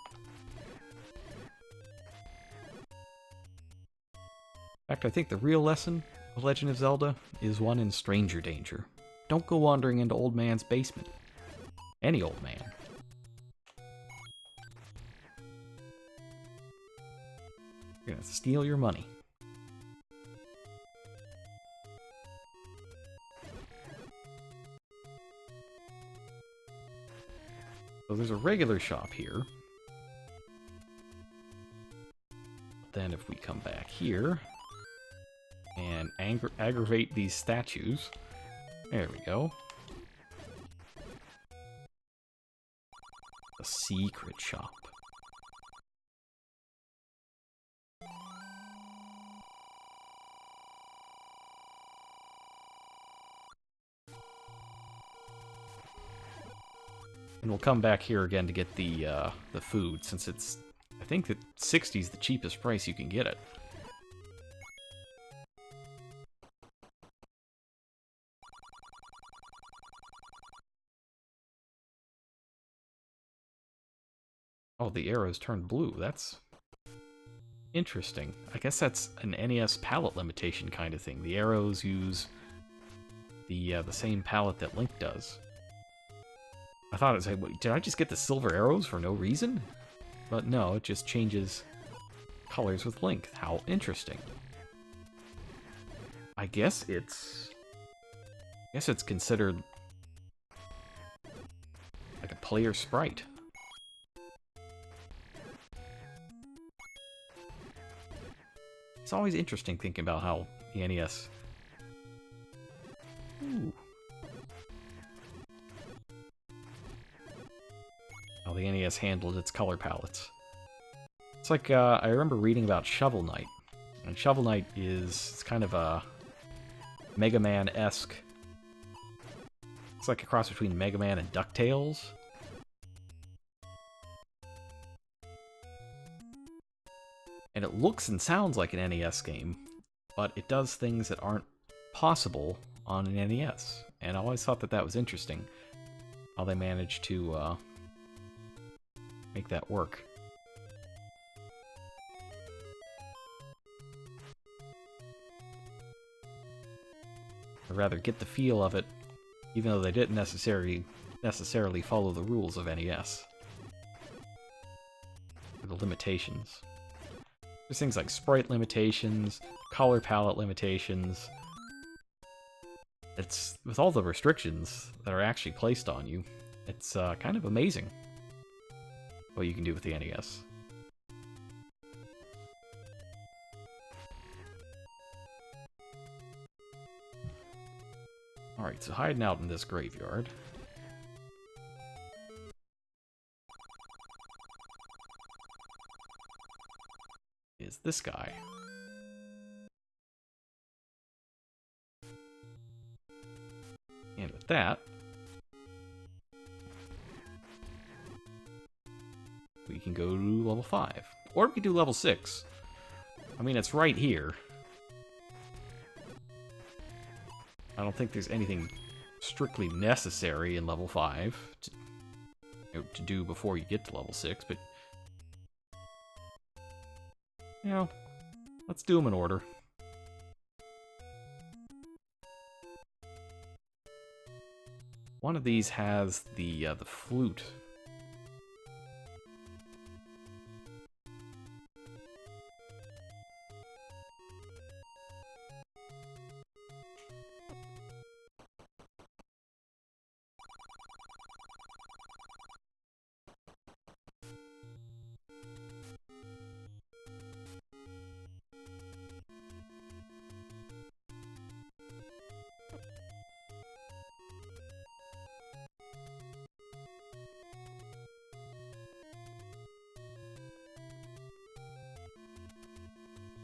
In fact, I think the real lesson of Legend of Zelda is one in stranger danger. Don't go wandering into old man's basement. Any old man. You're gonna steal your money. So there's a regular shop here. Then if we come back here and aggravate these statues, there we go. A secret shop. And we'll come back here again to get the food, since it's... I think that 60 is the cheapest price you can get it. Oh, the arrows turned blue. That's interesting. I guess that's an NES palette limitation kind of thing. The arrows use the same palette that Link does. I thought it was like, wait, did I just get the silver arrows for no reason? But no, it just changes colors with Link. How interesting. I guess it's considered like a player sprite. It's always interesting thinking about how the NES... Ooh. How the NES handled its color palettes. It's like, I remember reading about Shovel Knight. And Shovel Knight is kind of a Mega Man-esque... It's like a cross between Mega Man and DuckTales. And it looks and sounds like an NES game, but it does things that aren't possible on an NES. And I always thought that that was interesting, how they managed to make that work. Or rather, get the feel of it, even though they didn't necessarily follow the rules of NES. Or the limitations. There's things like sprite limitations, color palette limitations. It's, with all the restrictions that are actually placed on you, it's kind of amazing what you can do with the NES. Alright, so hiding out in this graveyard is this guy. And with that, we can go to level 5. Or we can do level 6. I mean, it's right here. I don't think there's anything strictly necessary in level 5 to do before you get to level 6, but... You know, let's do them in order. One of these has the flute.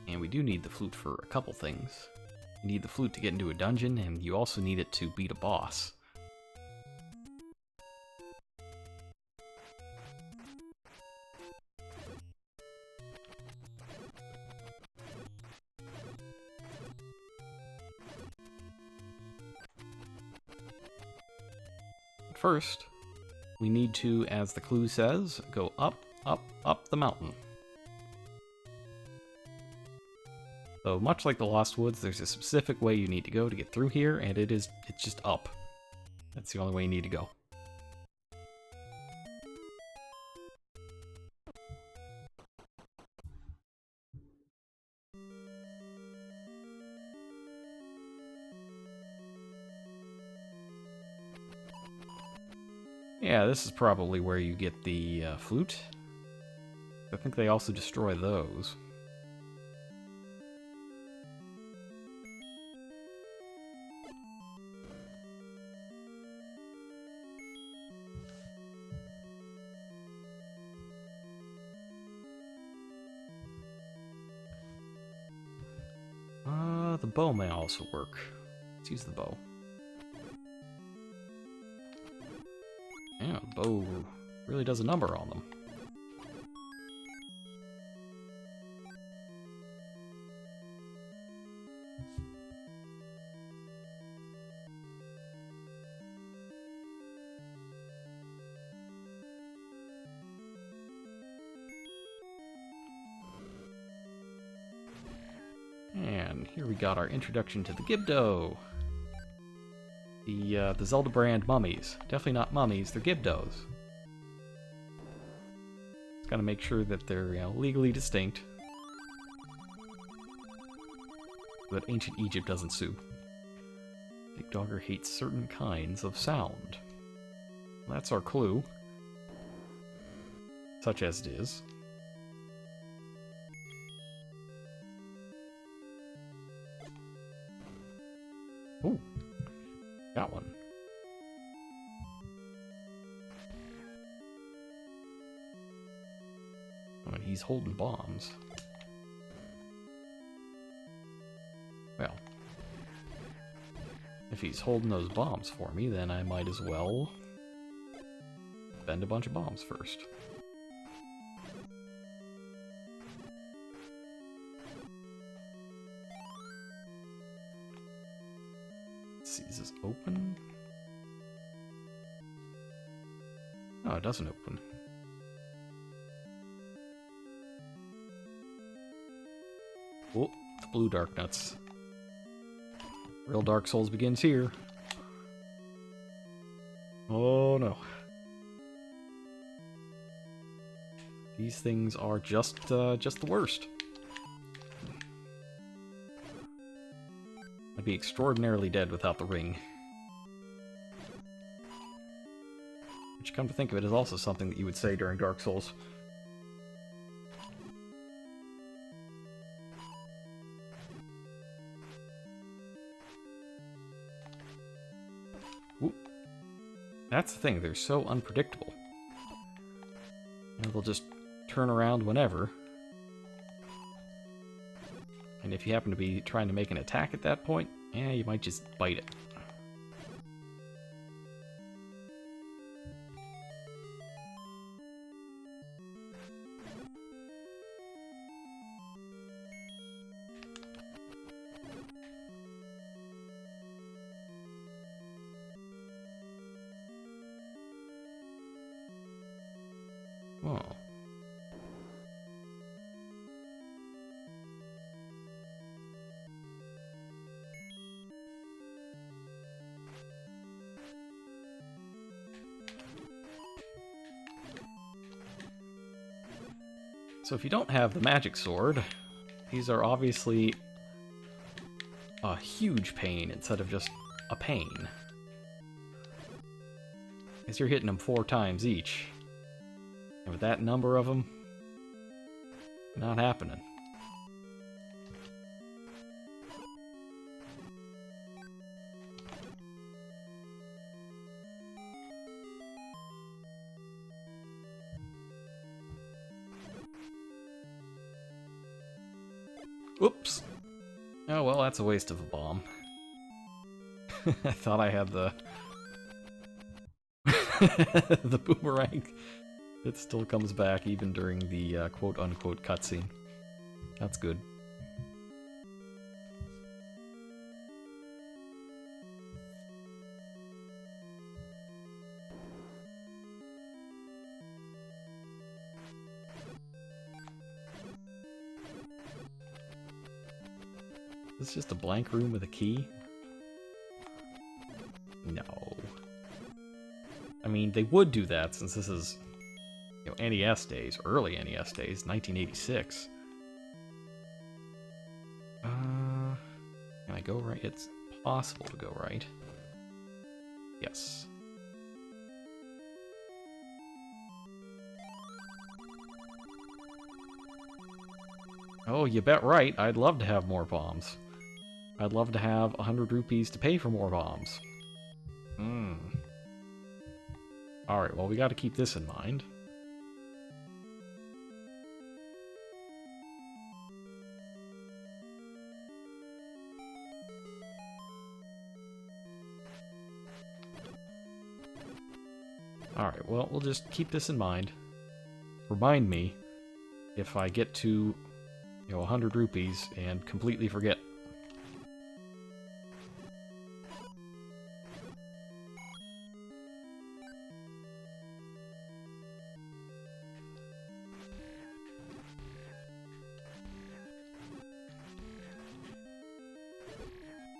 And we do need the flute for a couple things. You need the flute to get into a dungeon, and you also need it to beat a boss. But first, we need to, as the clue says, go up, up, up the mountain. So much like the Lost Woods, there's a specific way you need to go to get through here, and it's just up. That's the only way you need to go. Yeah, this is probably where you get the flute. I think they also destroy those. The bow may also work. Let's use the bow. Yeah, the bow really does a number on them. And here we got our introduction to the Gibdo. The Zelda brand mummies. Definitely not mummies, they're Gibdos. Just gotta make sure that they're, legally distinct. So that ancient Egypt doesn't sue. Big Dogger hates certain kinds of sound. Well, that's our clue. Such as it is. Ooh, got one. Oh, and he's holding bombs. Well, if he's holding those bombs for me, then I might as well spend a bunch of bombs first. Let's see, is this open? No, it doesn't open. Oh, the blue dark nuts. Real Dark Souls begins here. Oh no. These things are just the worst. I'd be extraordinarily dead without the ring. Which, come to think of it, is also something that you would say during Dark Souls. Ooh. That's the thing, they're so unpredictable. They'll just turn around whenever. And if you happen to be trying to make an attack at that point, yeah, you might just bite it. Oh. So if you don't have the magic sword, these are obviously a huge pain instead of just a pain. Because you're hitting them 4 times each. And with that number of them, not happening. Oops. Oh well, that's a waste of a bomb. I thought I had the the boomerang. It still comes back even during the quote-unquote cutscene. That's good. Is this just a blank room with a key? No. I mean, they would do that since this is, NES days, early NES days, 1986. Can I go right? It's possible to go right. Yes. Oh, you bet right. I'd love to have more bombs. I'd love to have 100 rupees to pay for more bombs. Alright, well, we gotta keep this in mind. Alright, well, we'll just keep this in mind. Remind me if I get to, 100 rupees and completely forget.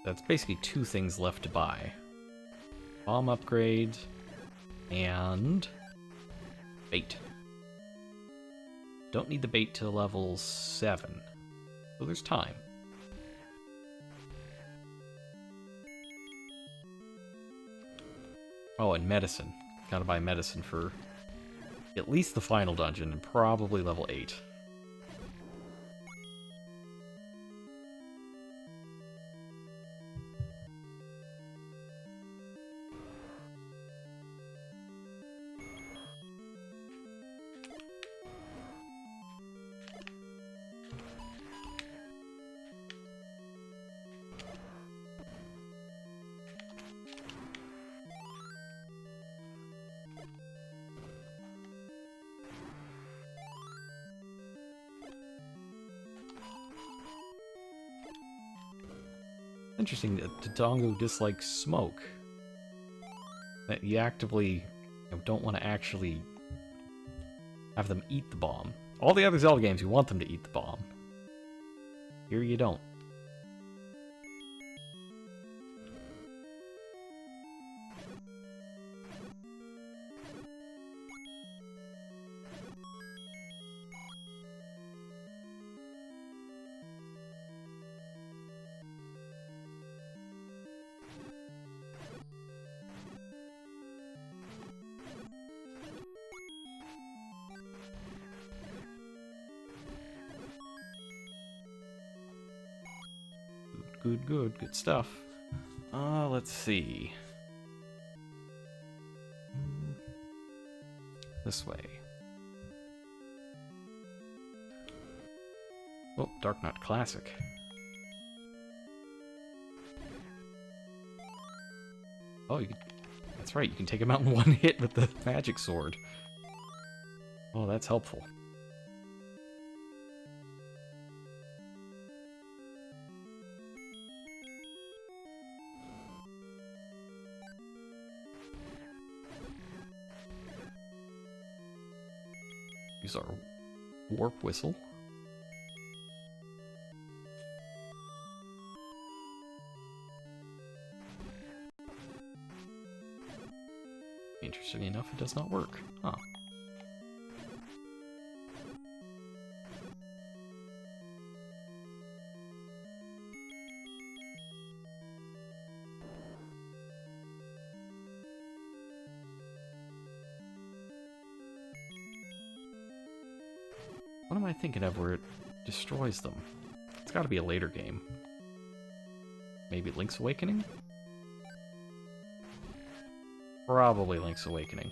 That's basically 2 things left to buy. Bomb upgrade and bait. Don't need the bait till level 7, so there's time. Oh, and medicine. Gotta buy medicine for at least the final dungeon, and probably level 8. Interesting that Dodongo dislikes smoke. That you actively don't want to actually have them eat the bomb. All the other Zelda games, you want them to eat the bomb. Here you don't. Good stuff. Let's see. This way. Oh, Dark Knight Classic. Oh, that's right, you can take him out in one hit with the magic sword. Oh, that's helpful. Use our warp whistle. Interesting enough, it does not work. Huh. What am I thinking of where it destroys them? It's gotta be a later game. Maybe Link's Awakening? Probably Link's Awakening.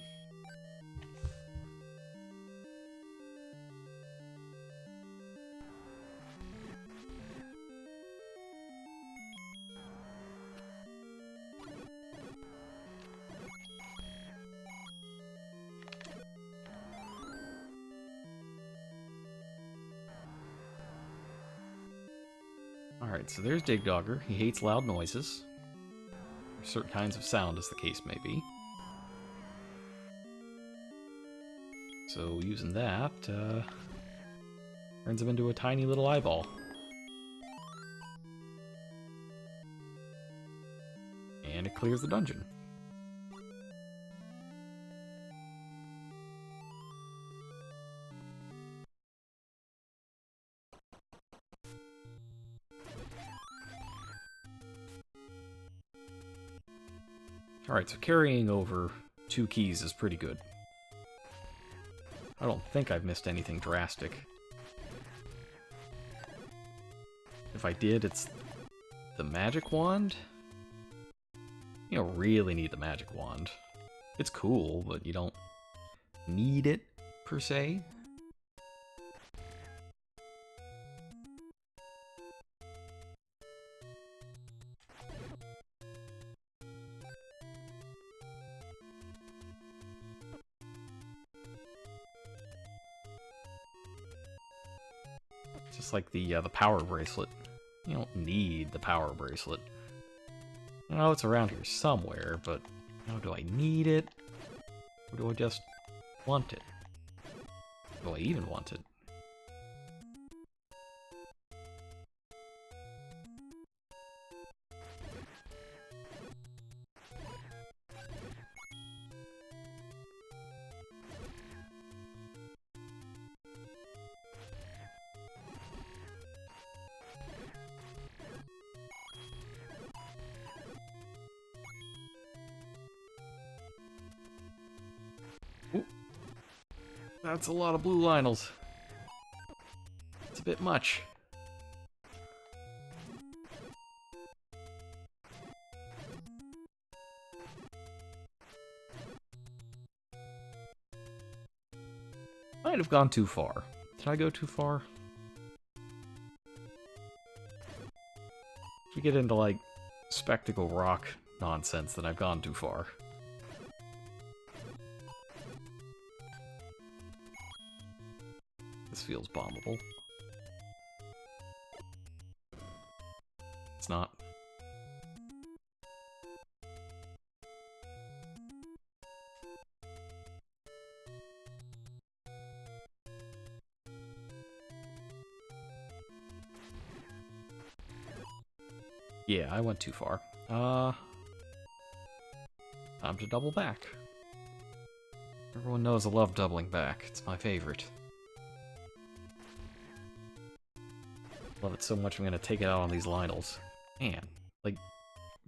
Alright, so there's Dig Dogger. He hates loud noises. Or certain kinds of sound, as the case may be. So using that, turns him into a tiny little eyeball. And it clears the dungeon. Alright, so carrying over 2 keys is pretty good. I don't think I've missed anything drastic. If I did, it's the magic wand. You don't really need the magic wand. It's cool, but you don't need it, per se. Just like the power bracelet. You don't need the power bracelet. I know it's around here somewhere, but do I need it? Or do I just want it? Do I even want it? Ooh. That's a lot of blue Lionels. It's a bit much. Might have gone too far. Did I go too far? If we get into, like, spectacle rock nonsense, then I've gone too far. This feels bombable. It's not. Yeah, I went too far. Time to double back. Everyone knows I love doubling back. It's my favorite. Love it so much I'm gonna take it out on these Lionels. Man, like,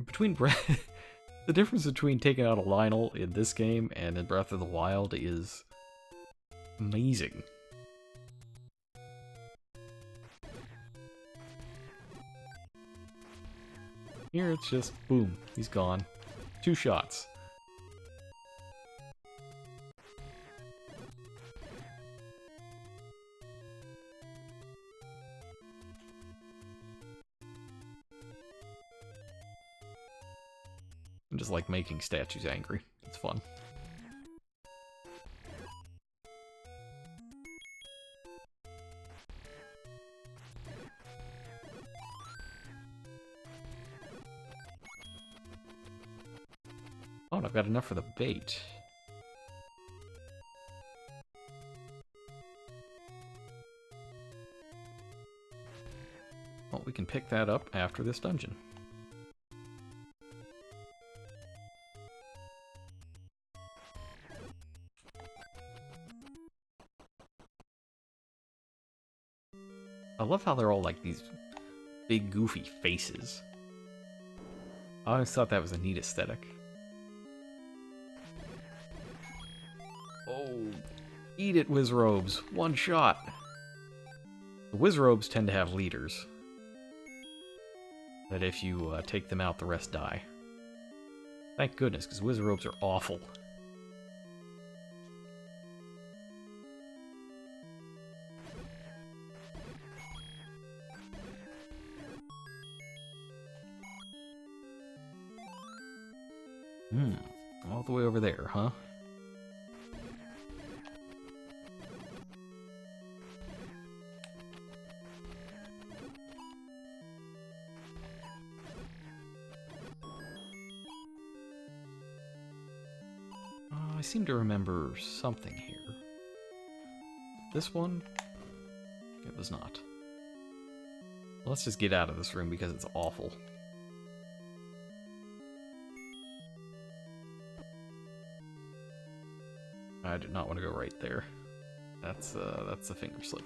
between the difference between taking out a Lionel in this game and in Breath of the Wild is amazing. Here it's just, boom, he's gone. 2 shots. I just like making statues angry. It's fun. Oh, and I've got enough for the bait. Well, we can pick that up after this dungeon. I love how they're all like these big goofy faces. I always thought that was a neat aesthetic. Oh, eat it, Wizrobes. One shot. The Wizrobes tend to have leaders. That if you take them out, the rest die. Thank goodness, because Wizrobes are awful. All the way over there, huh? I seem to remember something here. This one? It was not. Let's just get out of this room because it's awful. I did not want to go right there. That's a finger slip.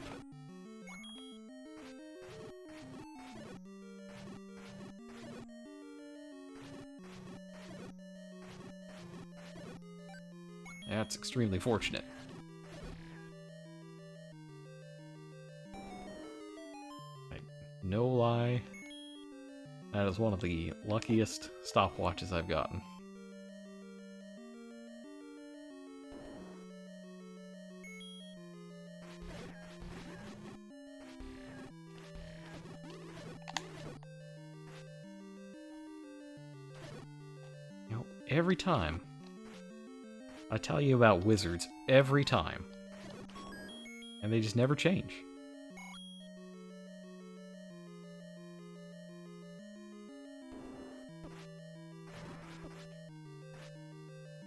That's extremely fortunate. No lie, that is one of the luckiest stopwatches I've gotten. You know, every time I tell you about wizards, every time, and they just never change.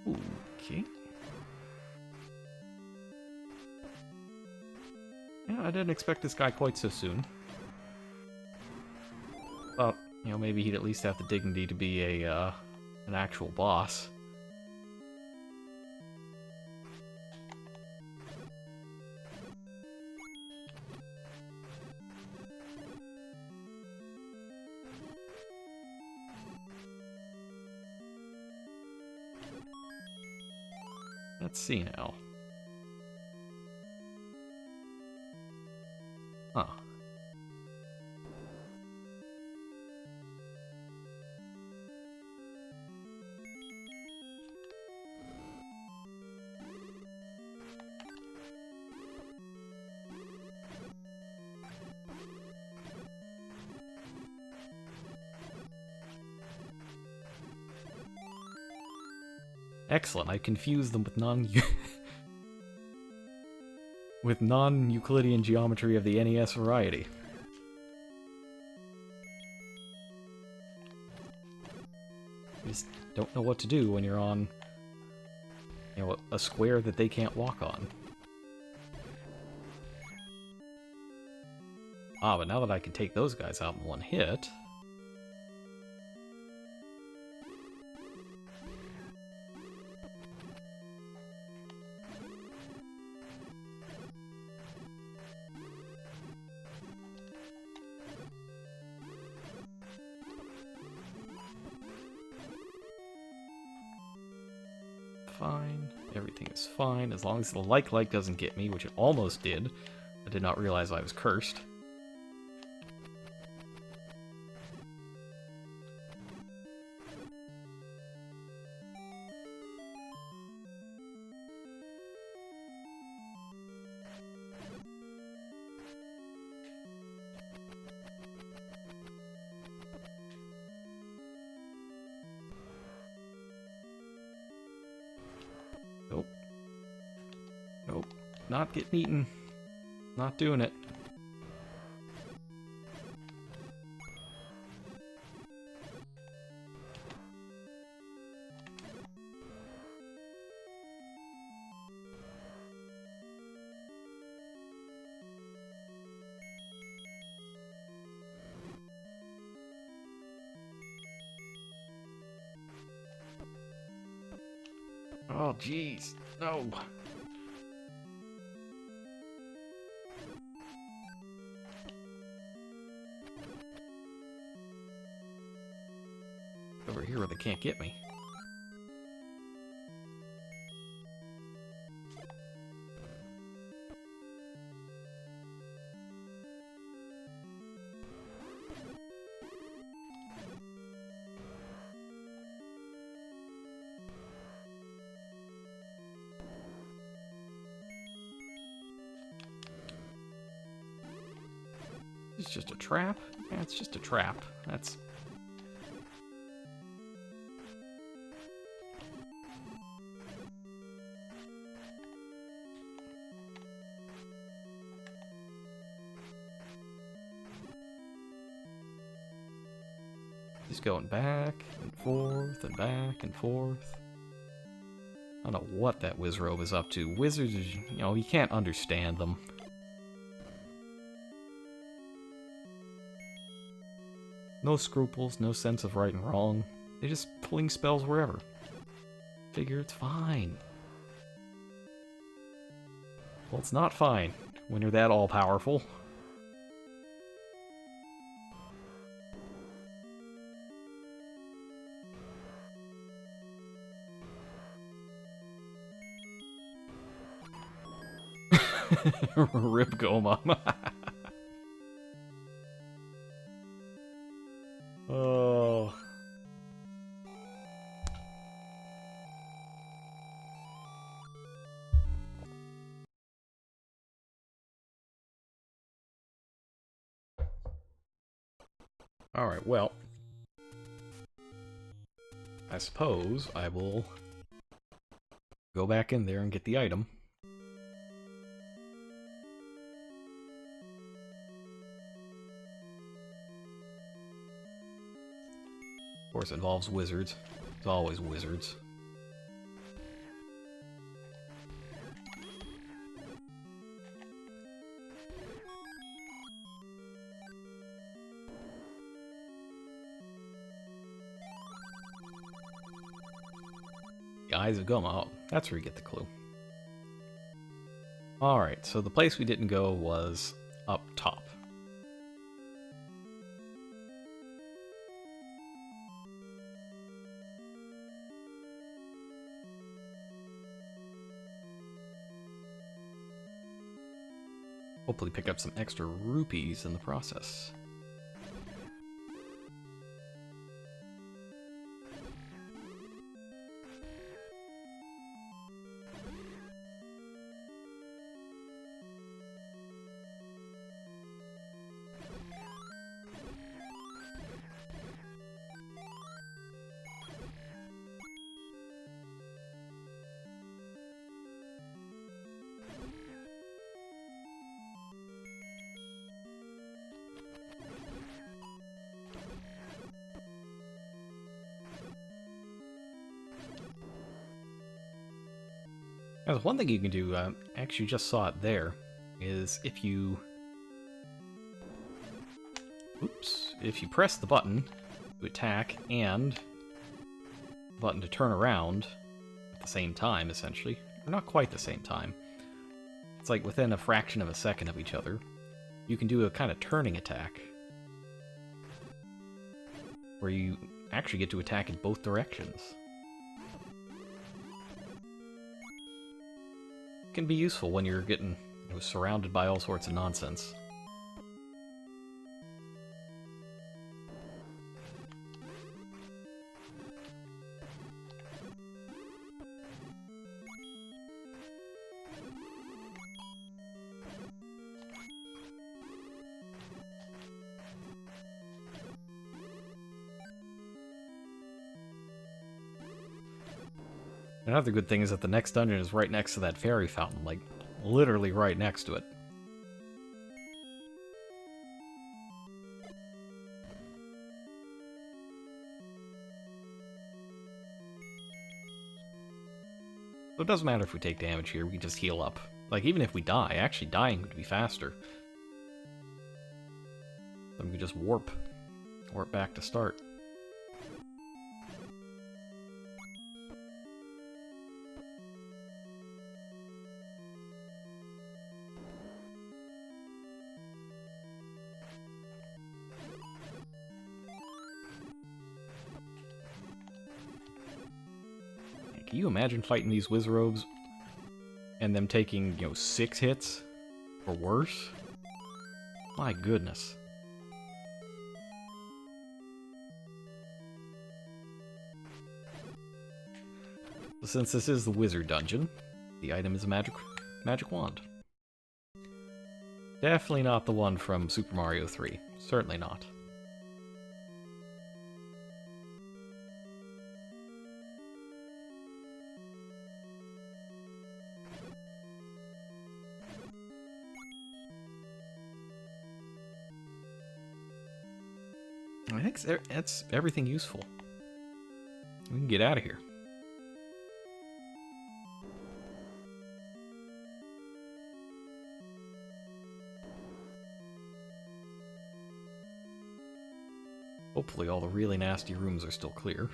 Okay. Yeah, I didn't expect this guy quite so soon. Thought, you know, maybe he'd at least have the dignity to be a, an actual boss. Let's see now. Huh. Excellent. I confused them with with non-Euclidean geometry of the NES variety. You just don't know what to do when you're on, you know, a square that they can't walk on. Ah, but now that I can take those guys out in one hit... Fine. Everything is fine, as long as the like doesn't get me, which it almost did. I did not realize I was cursed. Nope. Nope. Not getting eaten. Not doing it. Oh, jeez. No. Over here where they can't get me. It's just a trap? Yeah, it's just a trap. That's... Just going back and forth and back and forth. I don't know what that Wizrobe is up to. Wizards, you know, you can't understand them. No scruples, no sense of right and wrong. They just fling spells wherever. Figure it's fine. Well, it's not fine when you're that all-powerful. Rip Goma. Oh. Alright, well. I suppose I will go back in there and get the item. Of course, it involves wizards. It's always wizards. Eyes of Goma. Oh, that's where you get the clue. Alright, so the place we didn't go was up top. Hopefully pick up some extra rupees in the process. There's one thing you can do, actually just saw it there, is if you... Oops. If you press the button to attack and the button to turn around at the same time, essentially, or not quite the same time, it's like within a fraction of a second of each other, you can do a kind of turning attack, where you actually get to attack in both directions. Can be useful when you're getting surrounded by all sorts of nonsense. Another good thing is that the next dungeon is right next to that fairy fountain, like, literally right next to it. So it doesn't matter if we take damage here, we can just heal up. Like, even if we die, actually dying would be faster. Then we just warp back to start. Can you imagine fighting these Wizrobes and them taking, 6 hits or worse? My goodness. Since this is the wizard dungeon, the item is a magic wand. Definitely not the one from Super Mario 3. Certainly not. I think that's everything useful. We can get out of here. Hopefully all the really nasty rooms are still clear.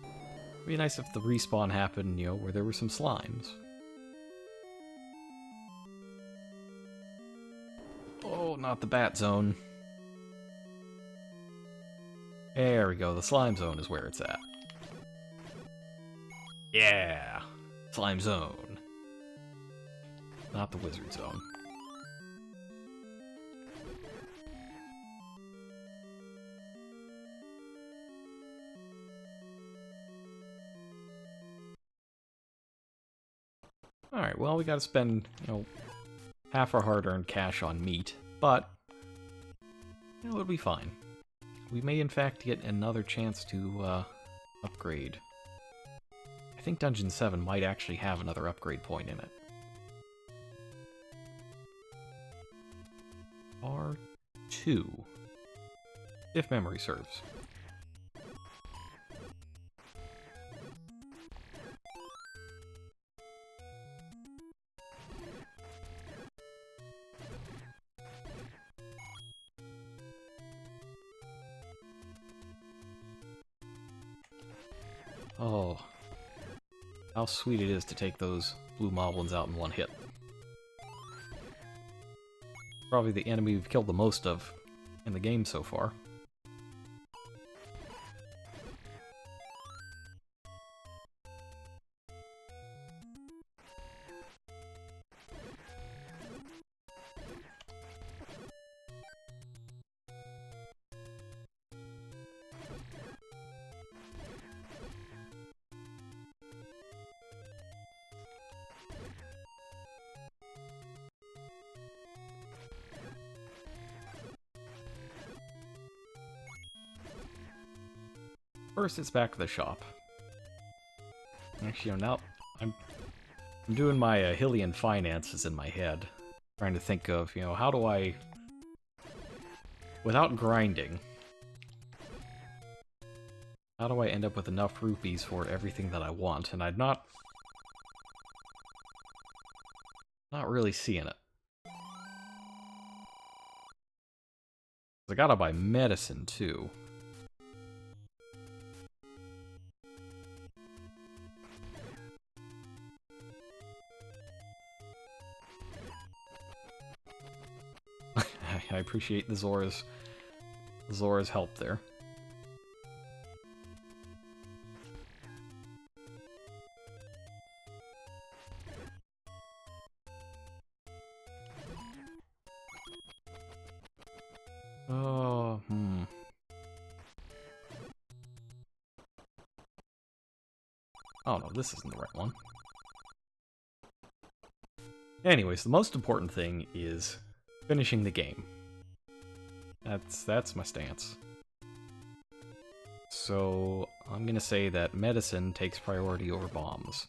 It'd be nice if the respawn happened, where there were some slimes. Oh, not the bat zone. There we go, the slime zone is where it's at. Yeah! Slime zone. Not the wizard zone. Alright, well, we gotta spend, half our hard-earned cash on meat, but it'll be fine. We may, in fact, get another chance to upgrade. I think Dungeon 7 might actually have another upgrade point in it. R2, if memory serves. Oh, how sweet it is to take those blue moblins out in one hit. Probably the enemy we've killed the most of in the game so far. First, it's back to the shop. Actually, now I'm doing my Hylian finances in my head, trying to think of, how do I, without grinding, how do I end up with enough rupees for everything that I want? And I'm not really seeing it. I gotta buy medicine too. I appreciate the Zora's help there. Oh, Oh no, this isn't the right one. Anyways, the most important thing is finishing the game. That's my stance. So I'm gonna say that medicine takes priority over bombs.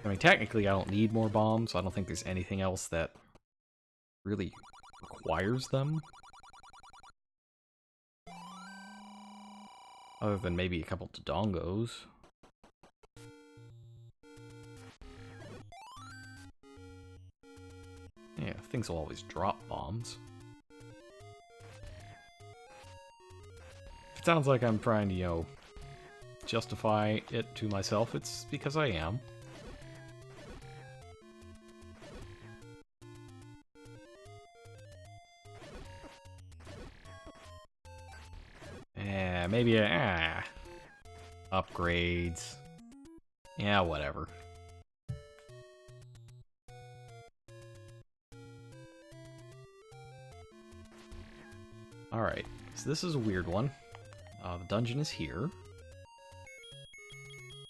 I mean, technically I don't need more bombs. I don't think there's anything else that really requires them. Other than maybe a couple Dodongos. Yeah, things will always drop bombs. It sounds like I'm trying to, justify it to myself. It's because I am. Maybe upgrades. Yeah, whatever. Alright, so this is a weird one. The dungeon is here.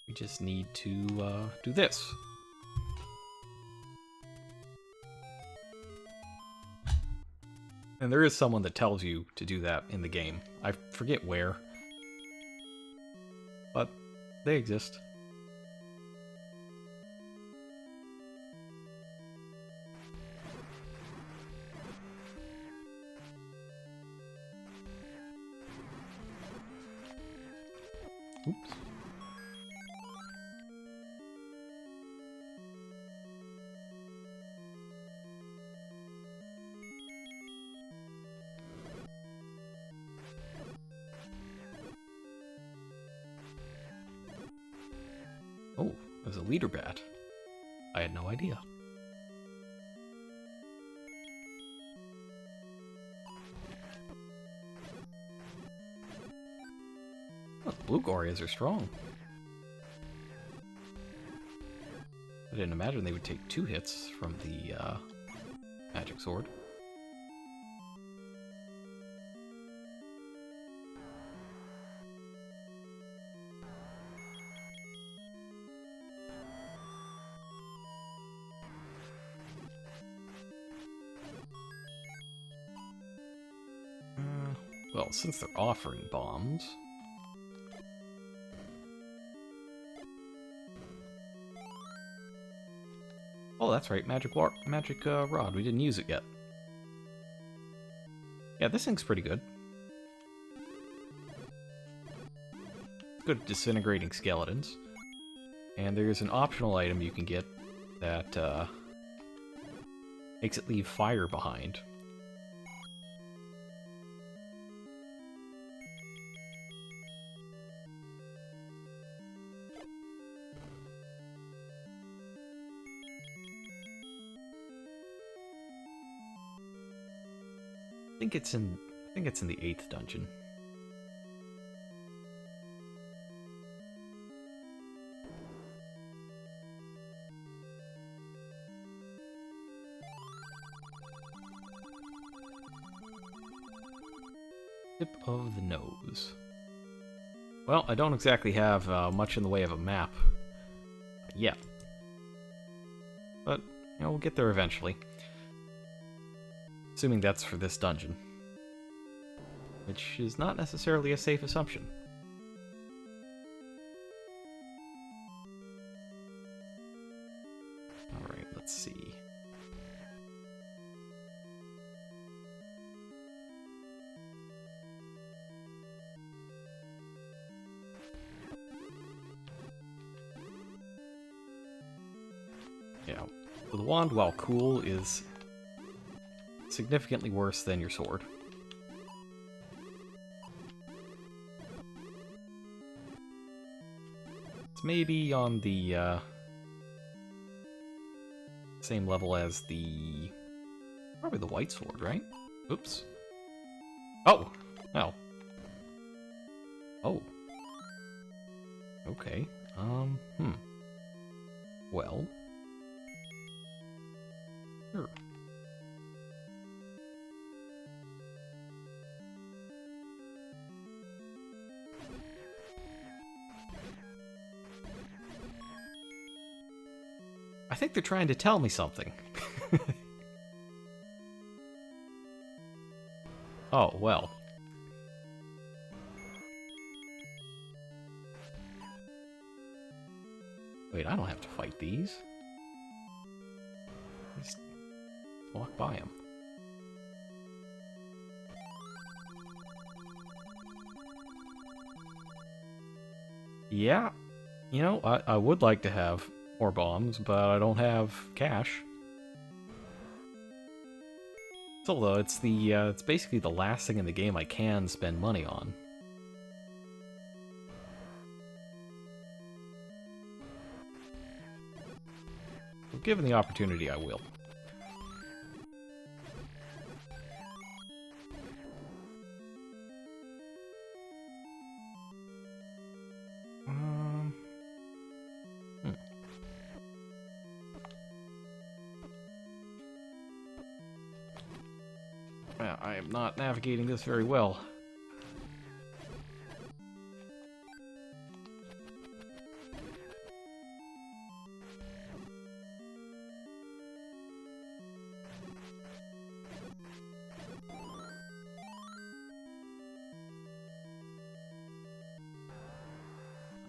We just need to do this. And there is someone that tells you to do that in the game. I forget where. But they exist. Oops. Oh, there's a leader bat. I had no idea. Oh, blue Gorias are strong. I didn't imagine they would take 2 hits from the magic sword. Well, since they're offering bombs... Oh, that's right, magic rod. We didn't use it yet. Yeah, this thing's pretty good. Good at disintegrating skeletons. And there's an optional item you can get that makes it leave fire behind. think it's in the 8th dungeon. Tip of the nose. Well, I don't exactly have much in the way of a map yet. But, you know, we'll get there eventually. Assuming that's for this dungeon. Which is not necessarily a safe assumption. Alright, let's see. Yeah, the wand, while cool, is significantly worse than your sword. It's maybe on the same level as the... probably the white sword, right? Oops. Oh! Well. Oh. Okay. Well. Sure. I think they're trying to tell me something. Oh, well. Wait, I don't have to fight these. Just walk by them. Yeah, you know, I would like to have more bombs, but I don't have cash. Still, though, it's basically the last thing in the game I can spend money on. If given the opportunity, I will. I am not navigating this very well.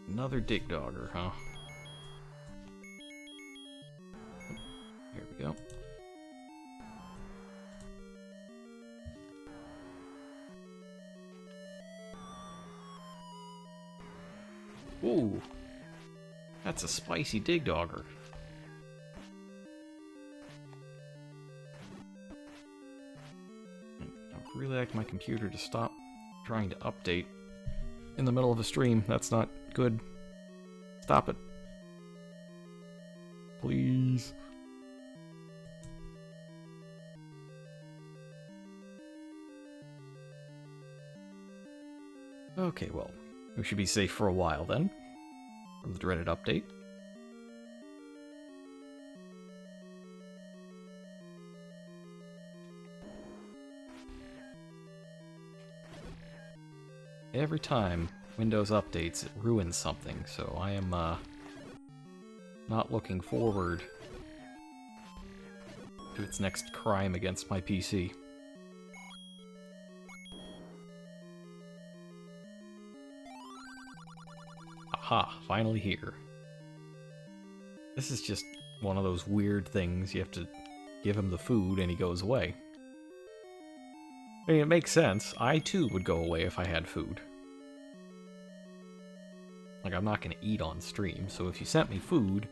Another dig dogger, huh? Here we go. Ooh, that's a spicy dig dogger. I'd really like my computer to stop trying to update in the middle of a stream. That's not good. Stop it. Please. Okay, well, we should be safe for a while then, from the dreaded update. Every time Windows updates, it ruins something, so I am not looking forward to its next crime against my PC. Aha, finally here. This is just one of those weird things. You have to give him the food and he goes away. I mean, it makes sense. I too would go away if I had food. Like, I'm not going to eat on stream, so if you sent me food,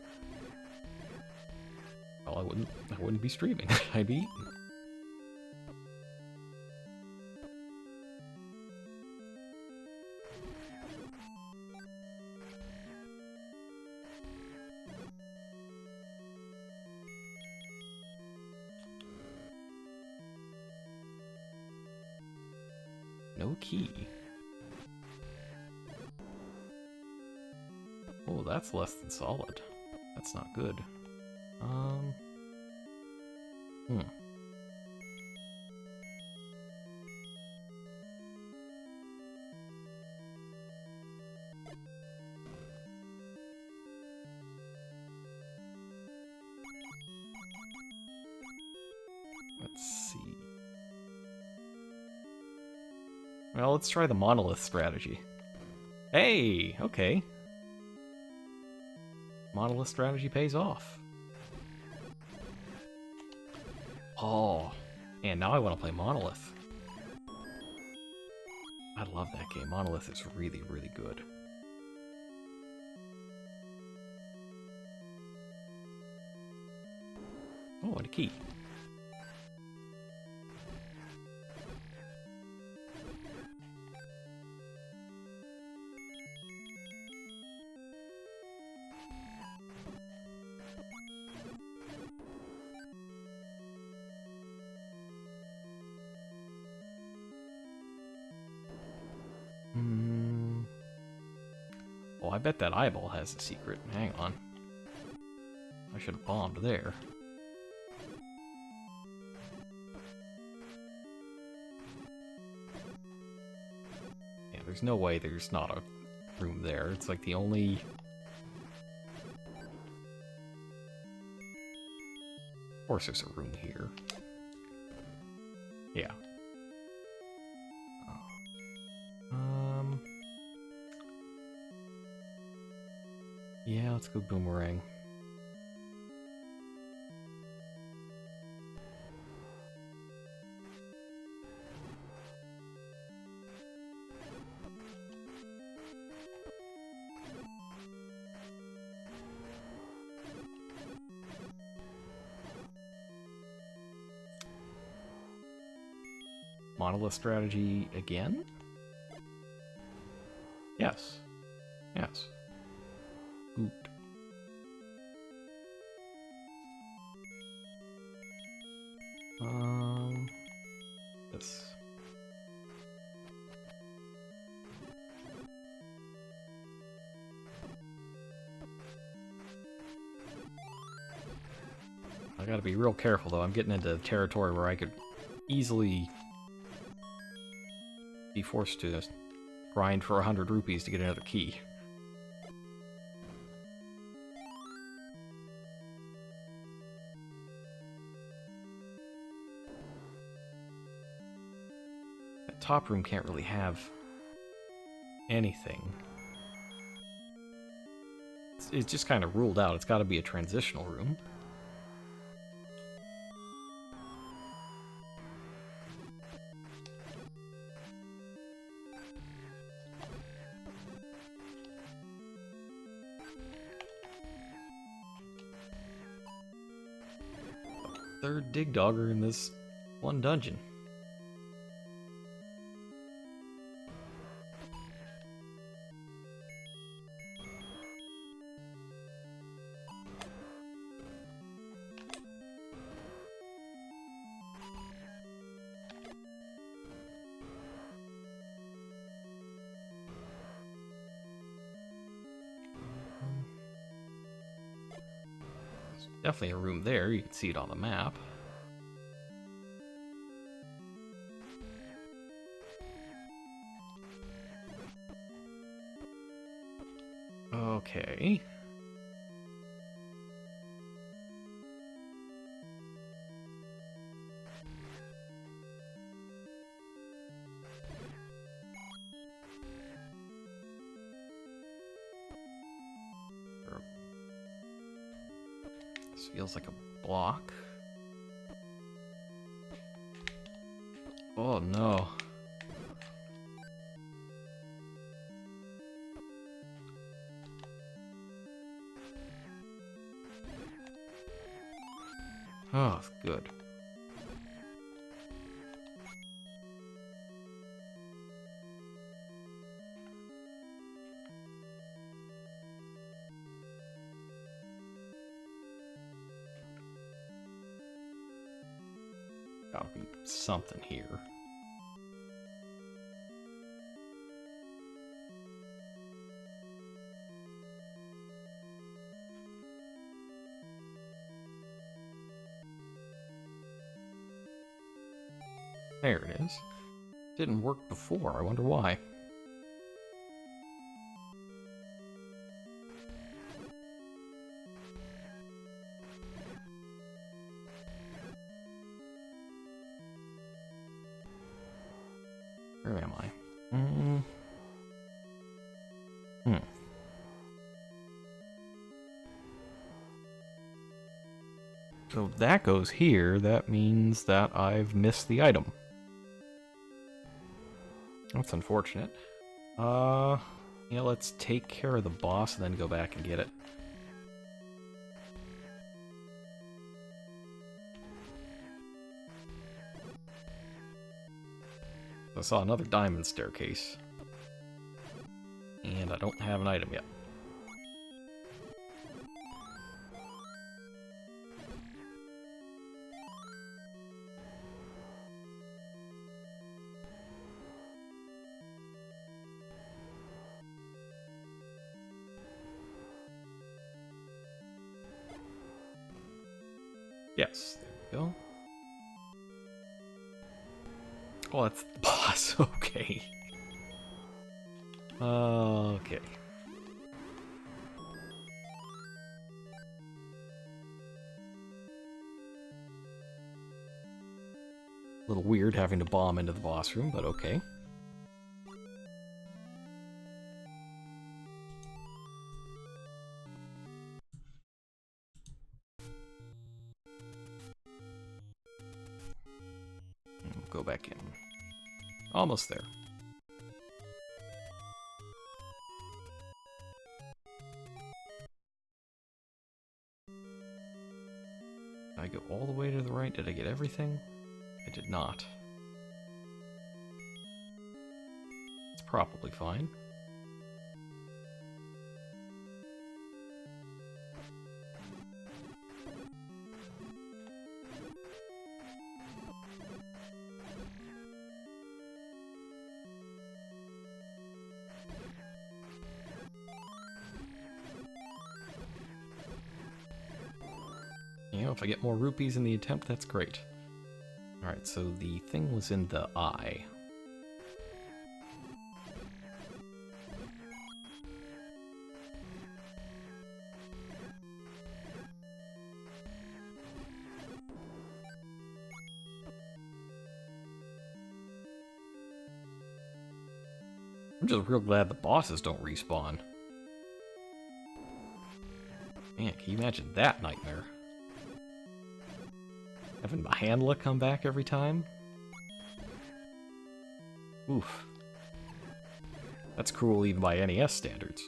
well, I wouldn't be streaming. I'd be eating. No key. Oh, that's less than solid. That's not good. Hmm. Let's see. Well, let's try the monolith strategy. Hey, okay. Monolith strategy pays off. Oh, and now I want to play Monolith. I love that game. Monolith is really, really good. Oh, and a key. Oh, I bet that eyeball has a secret. Hang on. I should have bombed there. Yeah, there's no way there's not a room there. It's like the only... Of course there's a room here. Yeah. Yeah, let's go boomerang. Monolith strategy again? Yes. Yes. Good. This. I gotta be real careful though. I'm getting into territory where I could easily be forced to grind for 100 rupees to get another key. That top room can't really have anything. It's just kind of ruled out. It's got to be a transitional room. Third dig dogger in this one dungeon. Definitely a room there. You can see it on the map. Okay. This feels like a block. Oh no. Oh, it's good. Gotta be something here. There it is. Didn't work before, I wonder why. Where am I? So if that goes here, that means that I've missed the item. That's unfortunate. Yeah, let's take care of the boss and then go back and get it. I saw another diamond staircase. And I don't have an item yet. Yes, there we go. Oh, that's the boss. Okay. Okay. A little weird having to bomb into the boss room, but okay. Go back in. Almost there. Did I go all the way to the right? Did I get everything? I did not. It's probably fine. You know, if I get more rupees in the attempt, that's great. Alright, so the thing was in the eye. I'm just real glad the bosses don't respawn. Man, can you imagine that nightmare? Having my handler come back every time? Oof. That's cruel even by NES standards.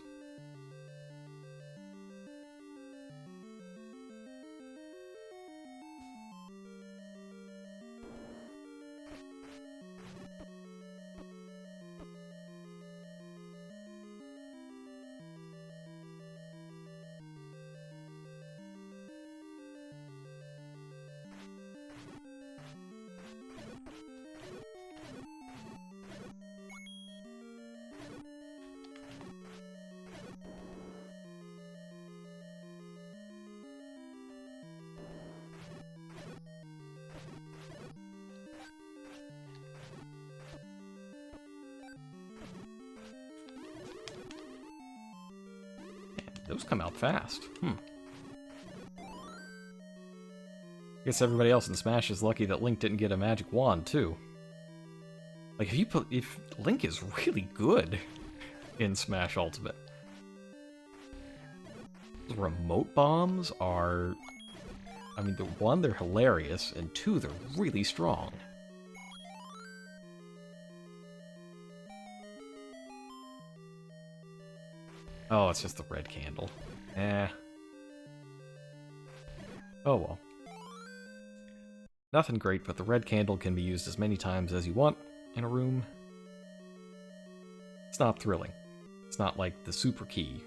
Those come out fast. Guess everybody else in Smash is lucky that Link didn't get a magic wand too. Like if Link is really good in Smash Ultimate. The remote bombs are, I mean, one, they're hilarious, and two, they're really strong. Oh, it's just the red candle. Eh. Oh well. Nothing great, but the red candle can be used as many times as you want in a room. It's not thrilling. It's not like the super key.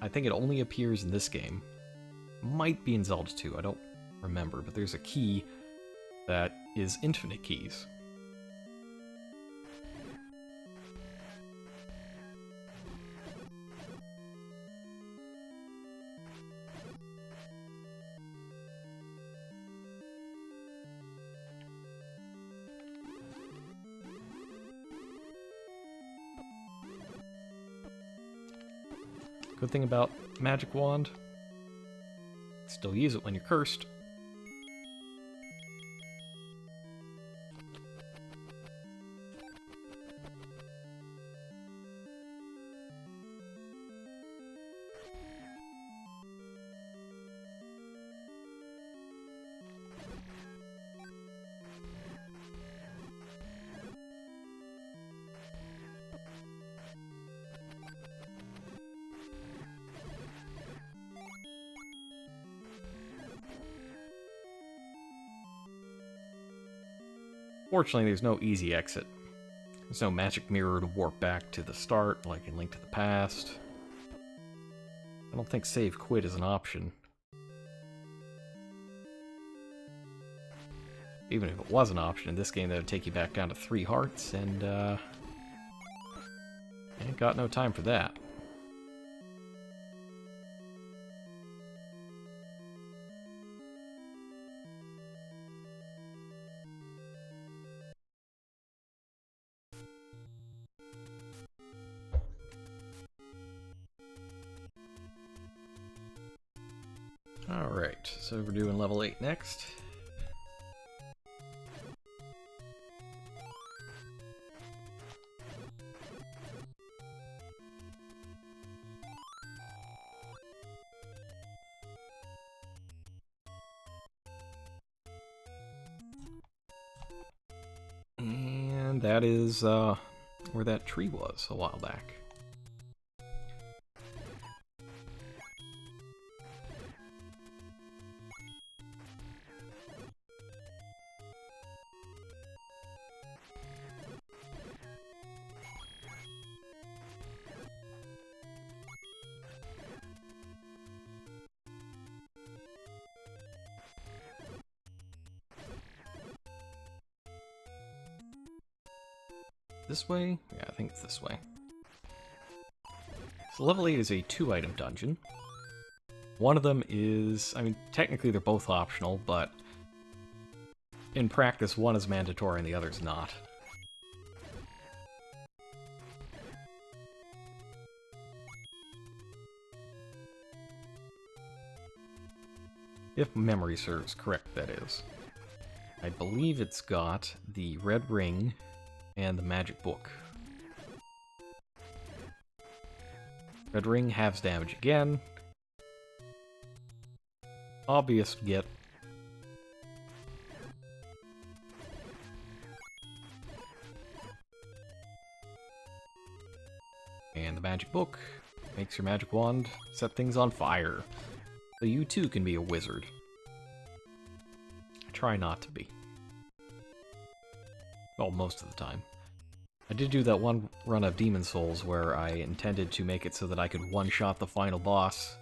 I think it only appears in this game. Might be in Zelda 2, I don't remember, but there's a key that is infinite keys. Good thing about Magic Wand, still use it when you're cursed. Fortunately, there's no easy exit. There's no magic mirror to warp back to the start, like in Link to the Past. I don't think save quit is an option. Even if it was an option, in this game that would take you back down to 3 hearts, and ain't got no time for that. Alright, so we're doing level 8 next. And that is where that tree was a while back. This way? Yeah, I think it's this way. So level 8 is a 2-item dungeon. One of them is, I mean, technically they're both optional, but in practice one is mandatory and the other's not. If memory serves correct, that is. I believe it's got the red ring and the magic book. Red ring halves damage again. Obvious get. And the magic book makes your magic wand set things on fire. So you too can be a wizard. I try not to be. Well, most of the time. I did do that one run of Demon Souls where I intended to make it so that I could one-shot the final boss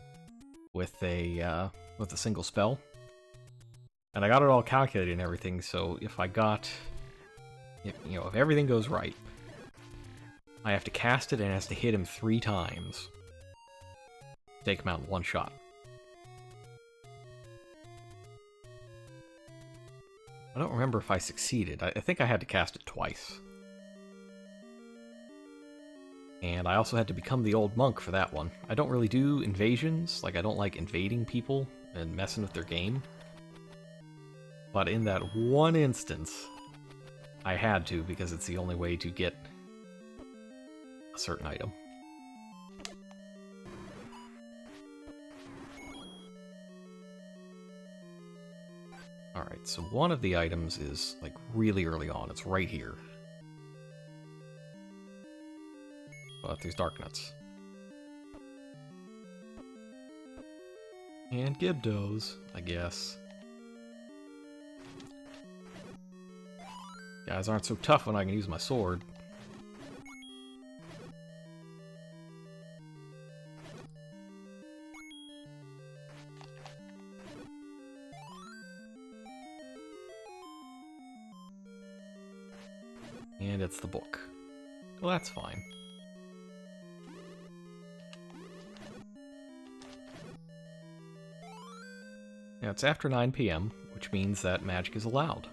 with a single spell. And I got it all calculated and everything, so if I got... if everything goes right, I have to cast it and it has to hit him 3 times. Take him out in one shot. I don't remember if I succeeded. I think I had to cast it twice. And I also had to become the old monk for that one. I don't really do invasions, like I don't like invading people and messing with their game. But in that one instance, I had to because it's the only way to get a certain item. Alright, so one of the items is, like, really early on. It's right here. But there's dark nuts. And Gibdos, I guess. Guys aren't so tough when I can use my sword. And it's the book. Well, that's fine. Now, it's after 9 p.m., which means that magic is allowed.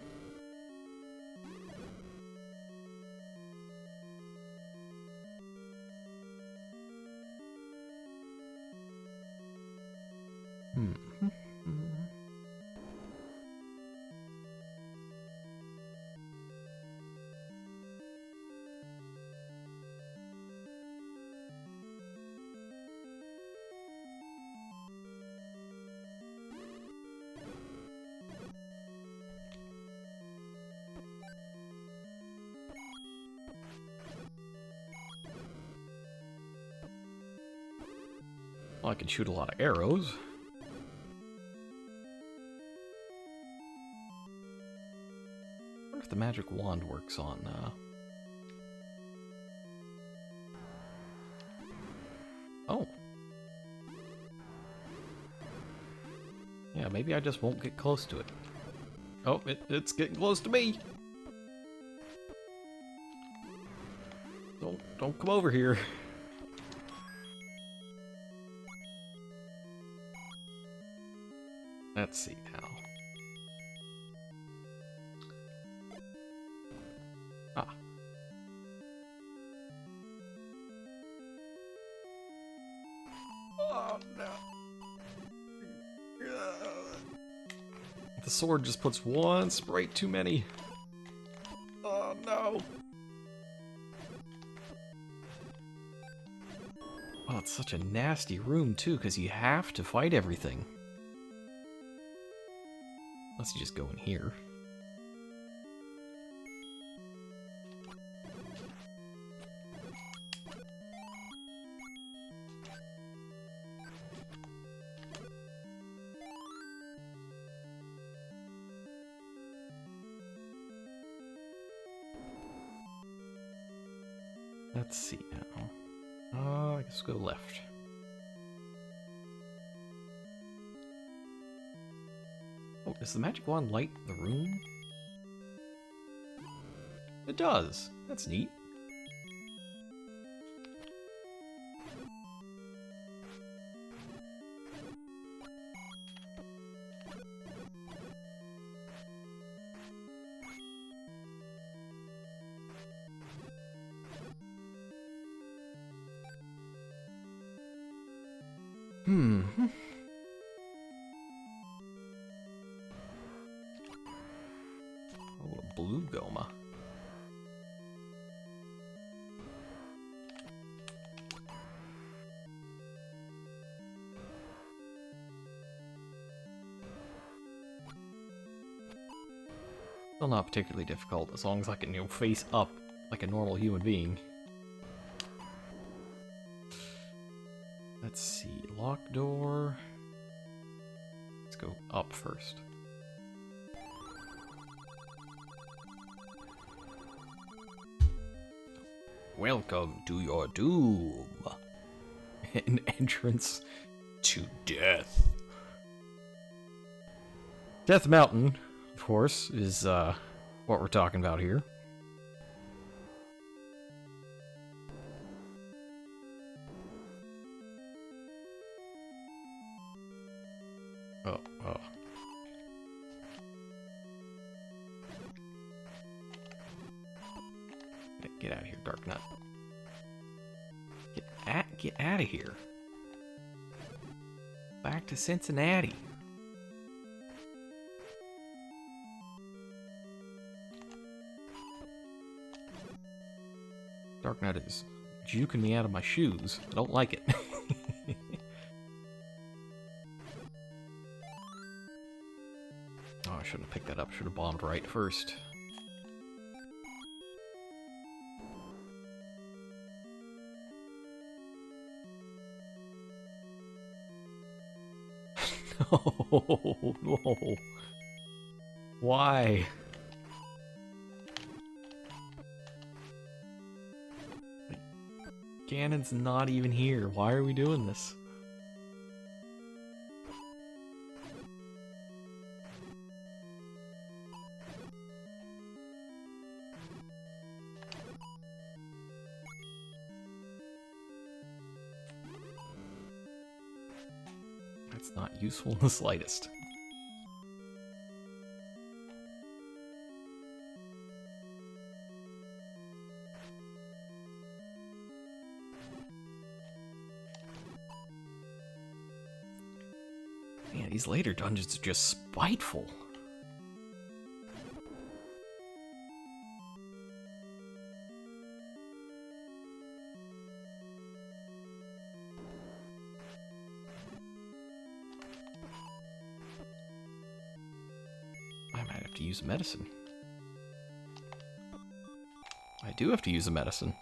I can shoot a lot of arrows. I wonder if the magic wand works on, Oh. Yeah, maybe I just won't get close to it. Oh, it's getting close to me! Don't come over here. Let's see now. Ah. Oh no. The sword just puts one sprite too many. Oh no. Oh, it's such a nasty room too, because you have to fight everything. Unless you just go in here. Let's see now. I guess go left. Oh, does the magic wand light the room? It does. That's neat. Oh, a blue goma. Still not particularly difficult, as long as I can, face up like a normal human being. Let's see, lock door. Let's go up first. Welcome to your doom. An entrance to death. Death Mountain, of course, is what we're talking about here. Oh. Get out of here, Dark Nut. Get out of here. Back to Cincinnati. Dark Knight is juking me out of my shoes. I don't like it. Oh, I shouldn't have picked that up. Should have bombed right first. No, no. Why? Ganon's not even here. Why are we doing this? That's not useful in the slightest. Man, these later dungeons are just spiteful. I might have to use medicine. I do have to use a medicine.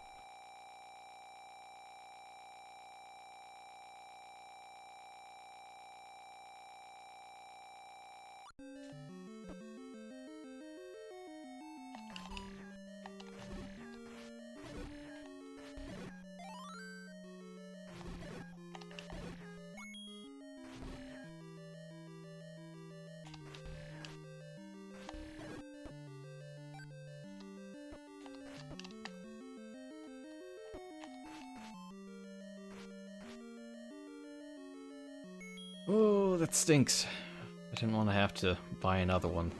Oh, that stinks. I didn't want to have to buy another one.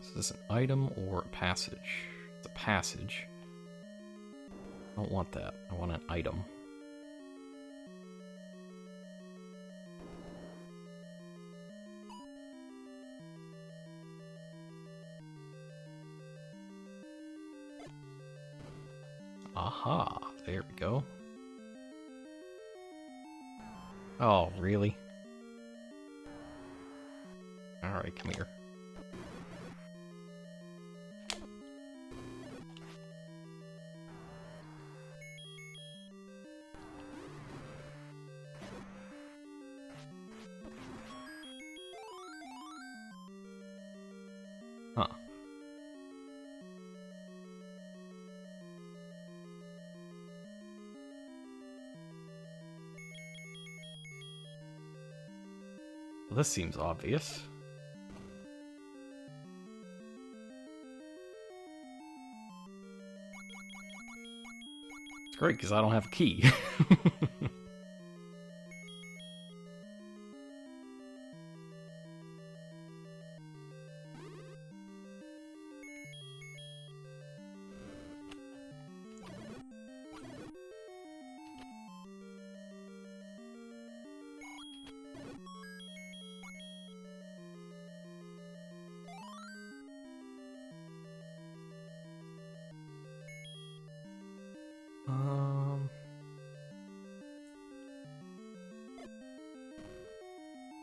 Is this an item or a passage? It's a passage. I don't want that. I want an item. Aha, there we go. Oh, really? Alright, come here. Huh. Well, this seems obvious. It's great because I don't have a key.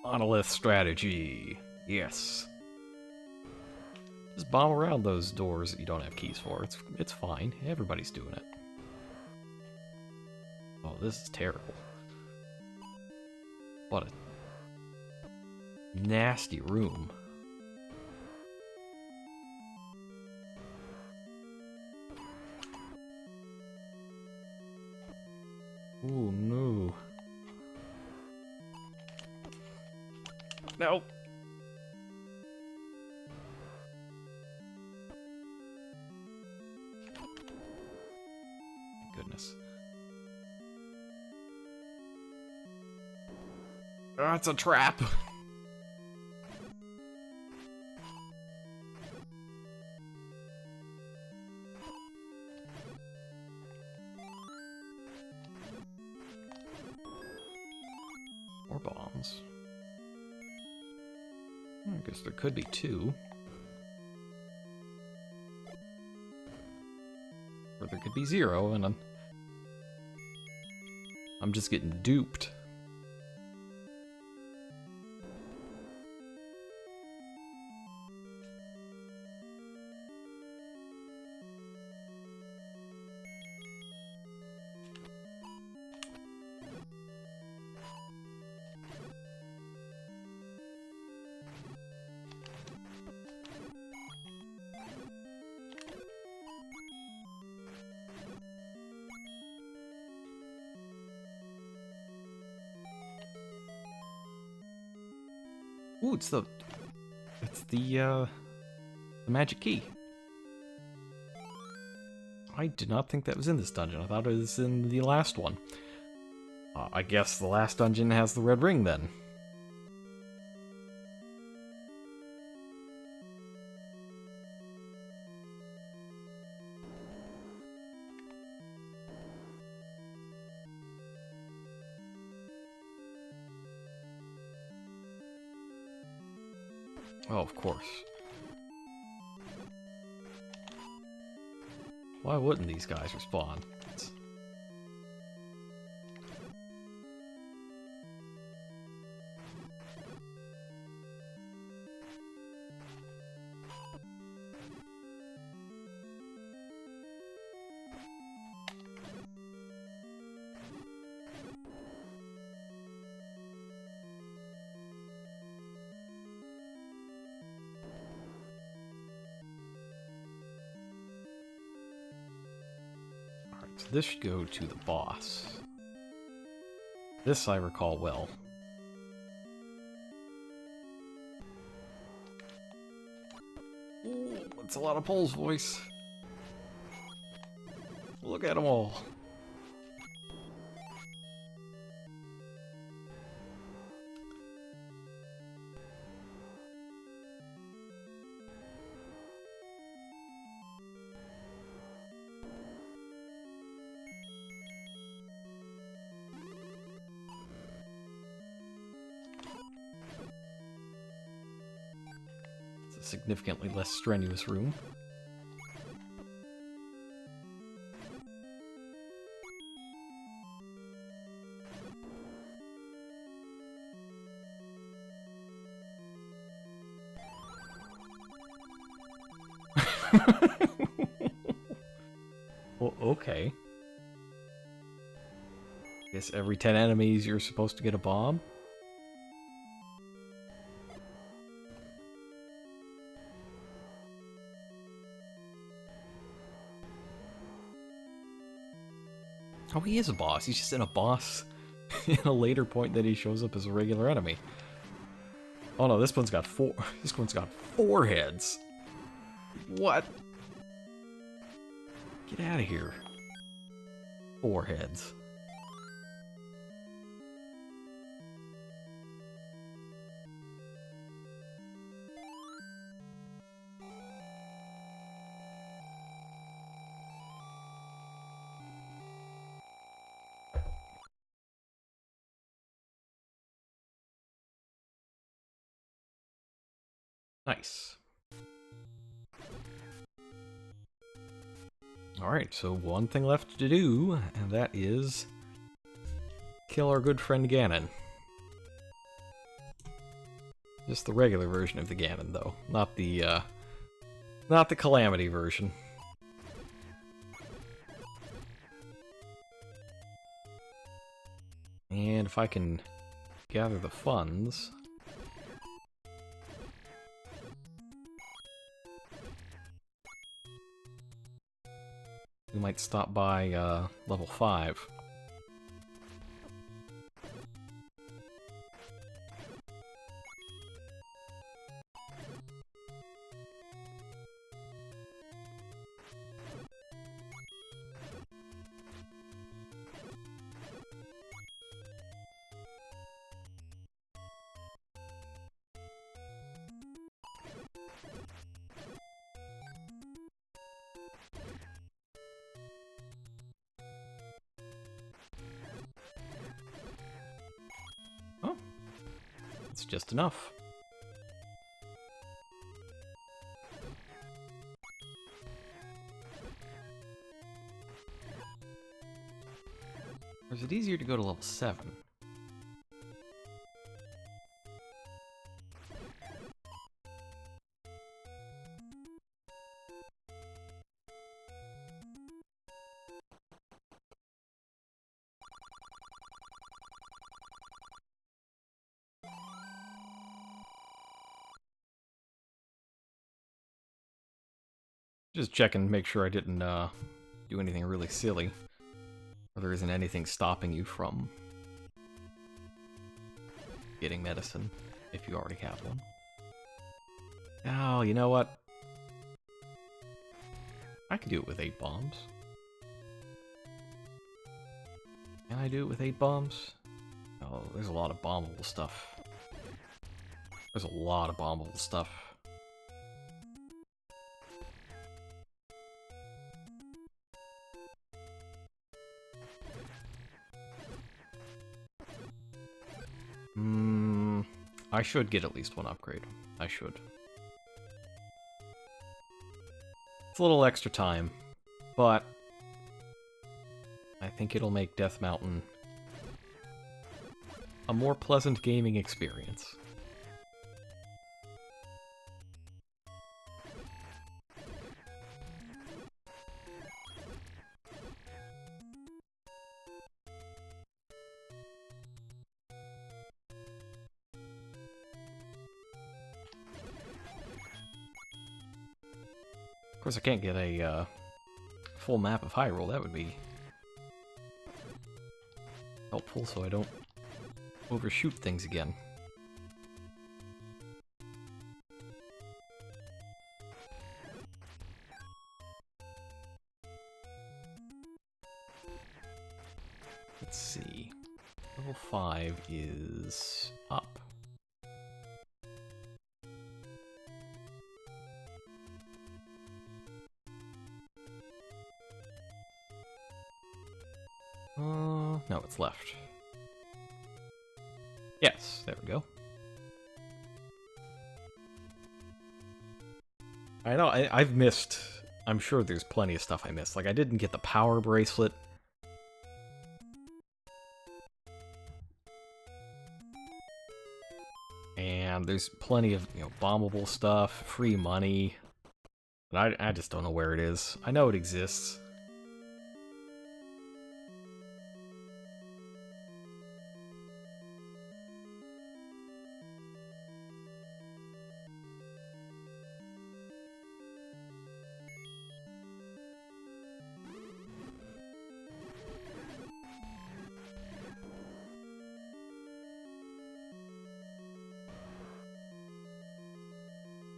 Monolith strategy. Yes. Just bomb around those doors that you don't have keys for. It's fine. Everybody's doing it. Oh, this is terrible. What a nasty room. Ooh, no. No. Goodness. Oh, it's a trap. More bombs. I guess there could be two. Or there could be zero, and I'm just getting duped. Ooh, it's the magic key. I did not think that was in this dungeon. I thought it was in the last one. I guess the last dungeon has the red ring then. Oh, of course. Why wouldn't these guys respawn? So this should go to the boss. This I recall well. That's a lot of Pole's voice. Look at them all. It's a significantly less strenuous room. Well, okay. Guess every 10 enemies you're supposed to get a bomb? Oh, he is a boss. He's just in a boss in a later point that he shows up as a regular enemy. Oh no, this one's got four. This one's got 4 heads. What? Get out of here. 4 heads. Nice. Alright, so one thing left to do, and that is kill our good friend Ganon. Just the regular version of the Ganon, though. Not the Calamity version. And if I can gather the funds... we might stop by level 5. Oh, it's just enough. Or is it easier to go to level 7? Just check and make sure I didn't do anything really silly. Or there isn't anything stopping you from getting medicine, if you already have one. Oh, you know what? I can do it with 8 bombs. Can I do it with 8 bombs? Oh, there's a lot of bombable stuff. There's a lot of bombable stuff. I should get at least 1 upgrade. I should. It's a little extra time, but I think it'll make Death Mountain a more pleasant gaming experience. Of course, I can't get a full map of Hyrule. That would be helpful so I don't overshoot things again. Let's see. Level 5 is up. No, it's left. Yes, there we go. I know, I've missed... I'm sure there's plenty of stuff I missed. Like, I didn't get the power bracelet. And there's plenty of, you know, bombable stuff, free money. And I just don't know where it is. I know it exists.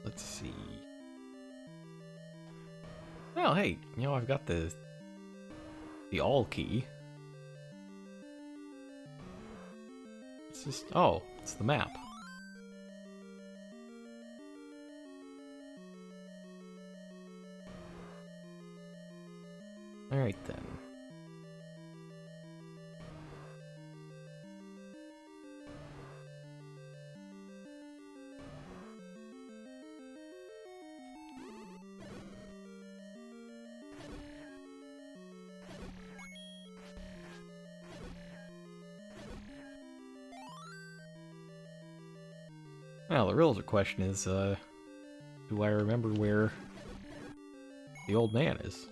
Let's see. Well, hey, you know, I've got the all key. It's just, oh, it's the map. Alright then. Well, the real question is, do I remember where the old man is?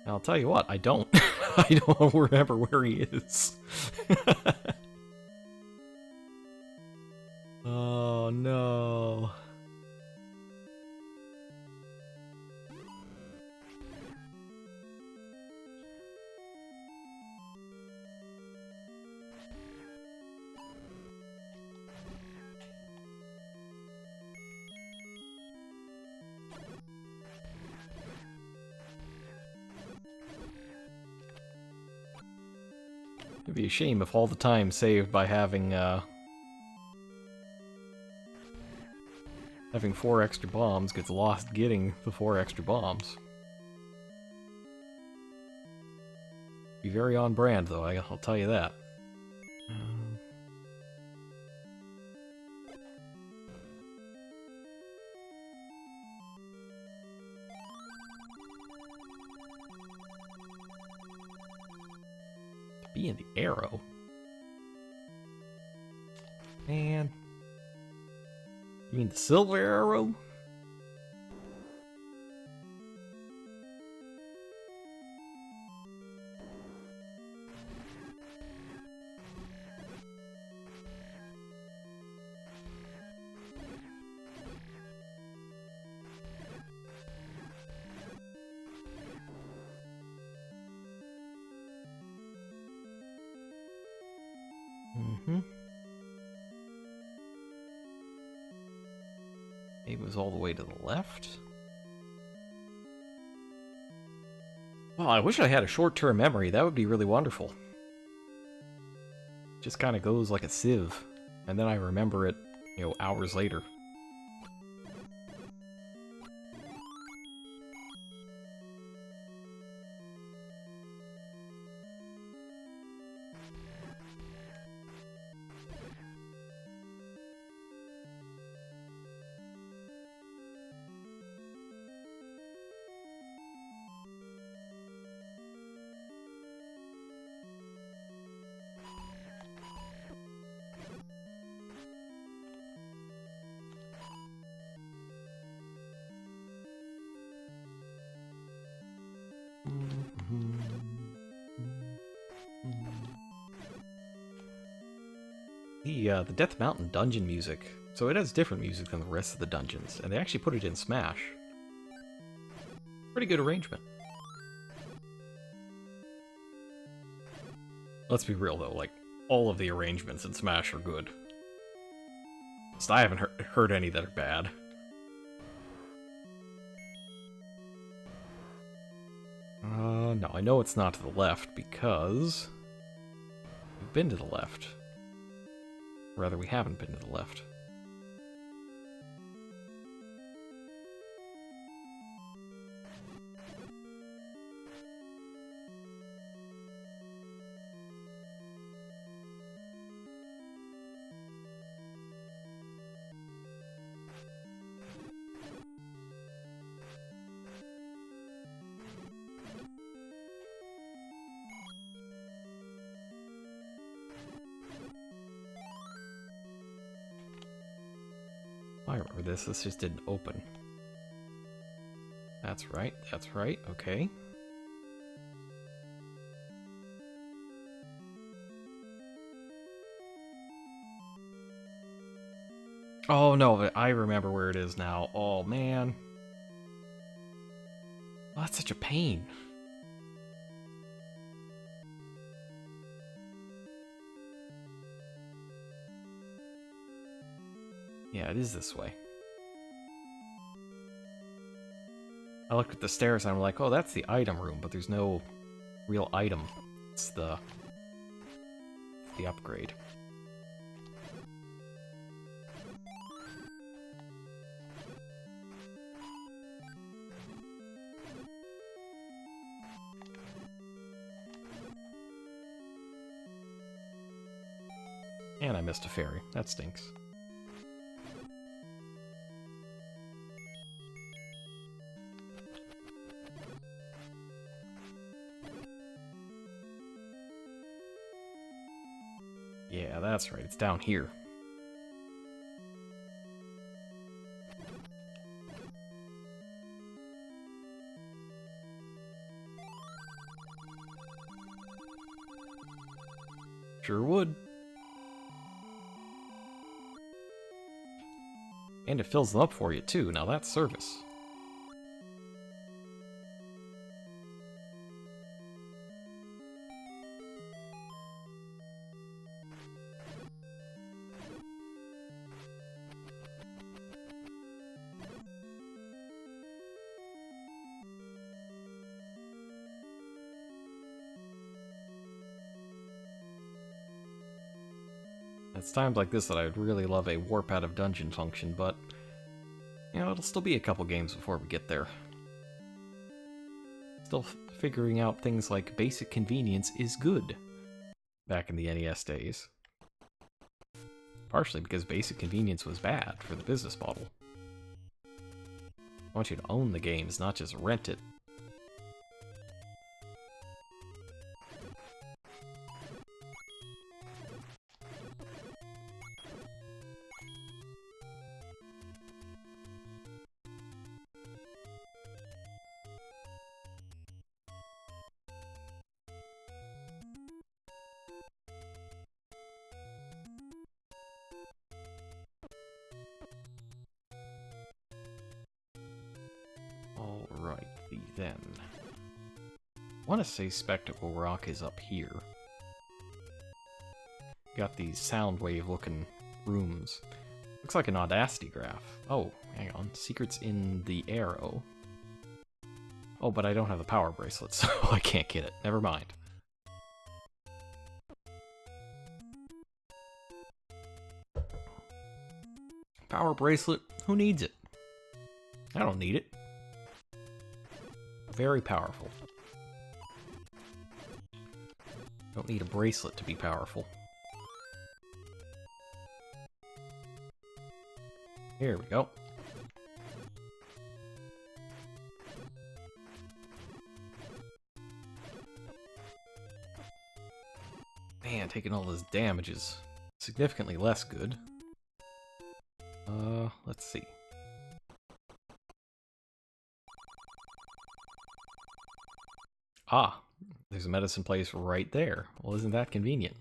I'll tell you what, I don't. I don't remember where he is. Oh, no. It'd be a shame if all the time saved by having 4 extra bombs gets lost getting the 4 extra bombs. Be very on brand, though, I'll tell you that. Be in the arrow? Man. You mean the silver arrow? Maybe it was all the way to the left? Well, I wish I had a short-term memory. That would be really wonderful. Just kind of goes like a sieve, and then I remember it, you know, hours later. The Death Mountain dungeon music. So it has different music than the rest of the dungeons, and they actually put it in Smash. Pretty good arrangement. Let's be real though, like, all of the arrangements in Smash are good. So I haven't heard any that are bad. No, I know it's not to the left because we've been to the left. Rather, we haven't been to the left. I remember this. This just didn't open. That's right. That's right. Okay. Oh no, I remember where it is now. Oh man. Oh, that's such a pain. Yeah, it is this way. I looked at the stairs and I'm like, oh, that's the item room, but there's no real item. It's the upgrade. And I missed a fairy. That stinks. Yeah, that's right. It's down here. Sure would. And it fills them up for you, too. Now that's service. It's times like this that I would really love a warp out of dungeon function, but, you know, it'll still be a couple games before we get there. Still figuring out things like basic convenience is good back in the NES days. Partially because basic convenience was bad for the business model. I want you to own the games, not just rent it. Alrighty then. I want to say Spectacle Rock is up here. Got these sound wave looking rooms. Looks like an Audacity graph. Oh, hang on. Secrets in the arrow. Oh, but I don't have the power bracelet, so I can't get it. Never mind. Power bracelet? Who needs it? I don't need it. Very powerful. Don't need a bracelet to be powerful. Here we go. Man, taking all this damage is significantly less good. Let's see. Ah, there's a medicine place right there. Well, isn't that convenient?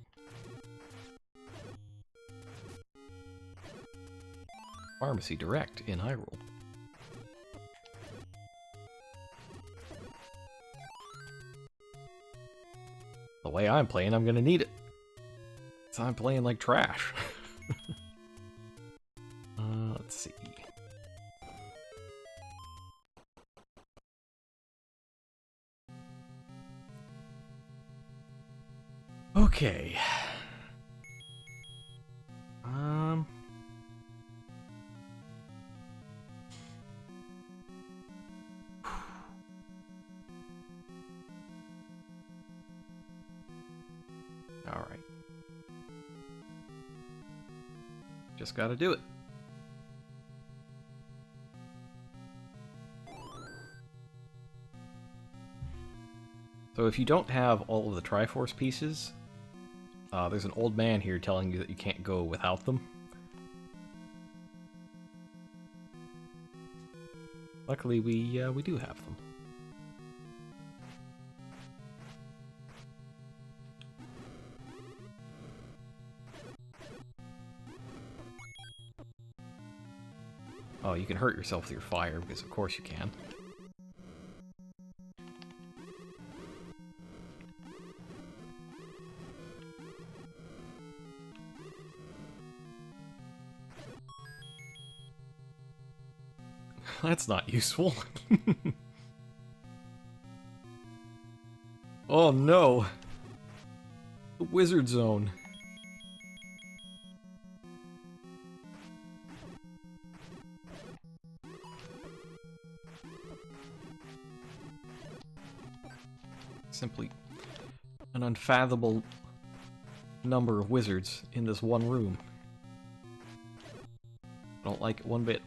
Pharmacy Direct in Hyrule. The way I'm playing, I'm gonna need it. So I'm playing like trash. Let's see. Okay. All right. Just gotta do it. So if you don't have all of the Triforce pieces, there's an old man here telling you that you can't go without them. Luckily, we do have them. Oh, you can hurt yourself with your fire, because of course you can. That's not useful. Oh no! The wizard zone. Simply an unfathomable number of wizards in this one room. I don't like it one bit.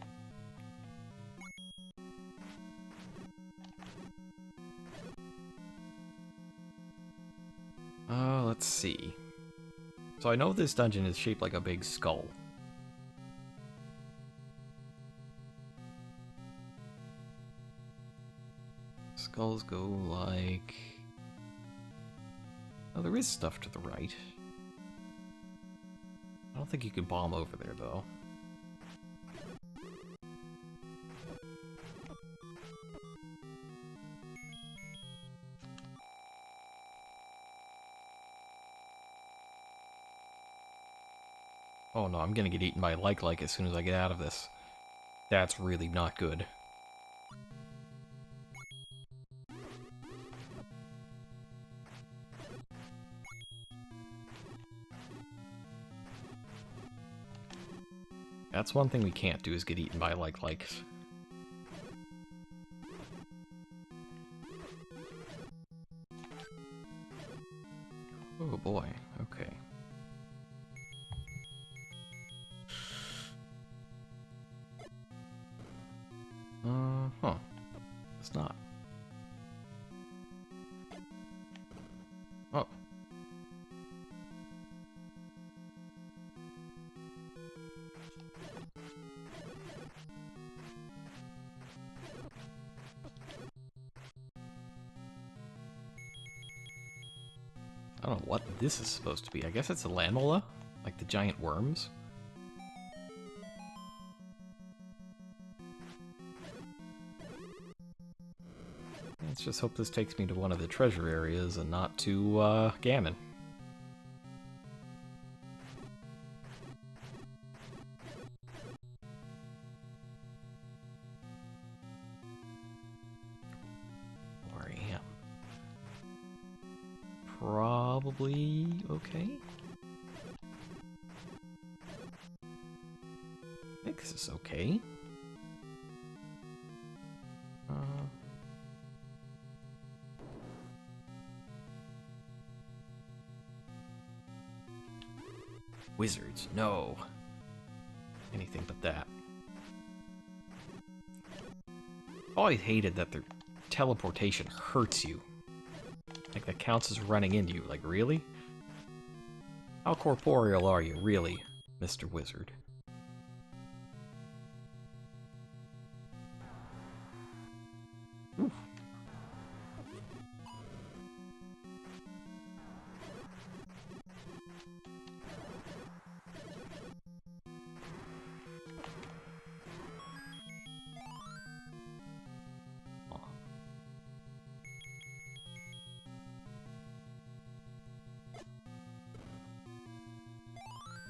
Let's see. So I know this dungeon is shaped like a big skull. Skulls go like... Oh, there is stuff to the right. I don't think you can bomb over there, though. Oh no, I'm gonna get eaten by like as soon as I get out of this. That's really not good. That's one thing we can't do, is get eaten by likes. Oh boy, okay. Huh. It's not. Oh. I don't know what this is supposed to be. I guess it's a Lamella? Like the giant worms? Let's just hope this takes me to one of the treasure areas and not to, Gammon. Where I am. Probably okay. I think this is okay. Wizards, no. Anything but that. I've always hated that their teleportation hurts you. Like, that counts as running into you. Like, really? How corporeal are you, really, Mr. Wizard? Oof.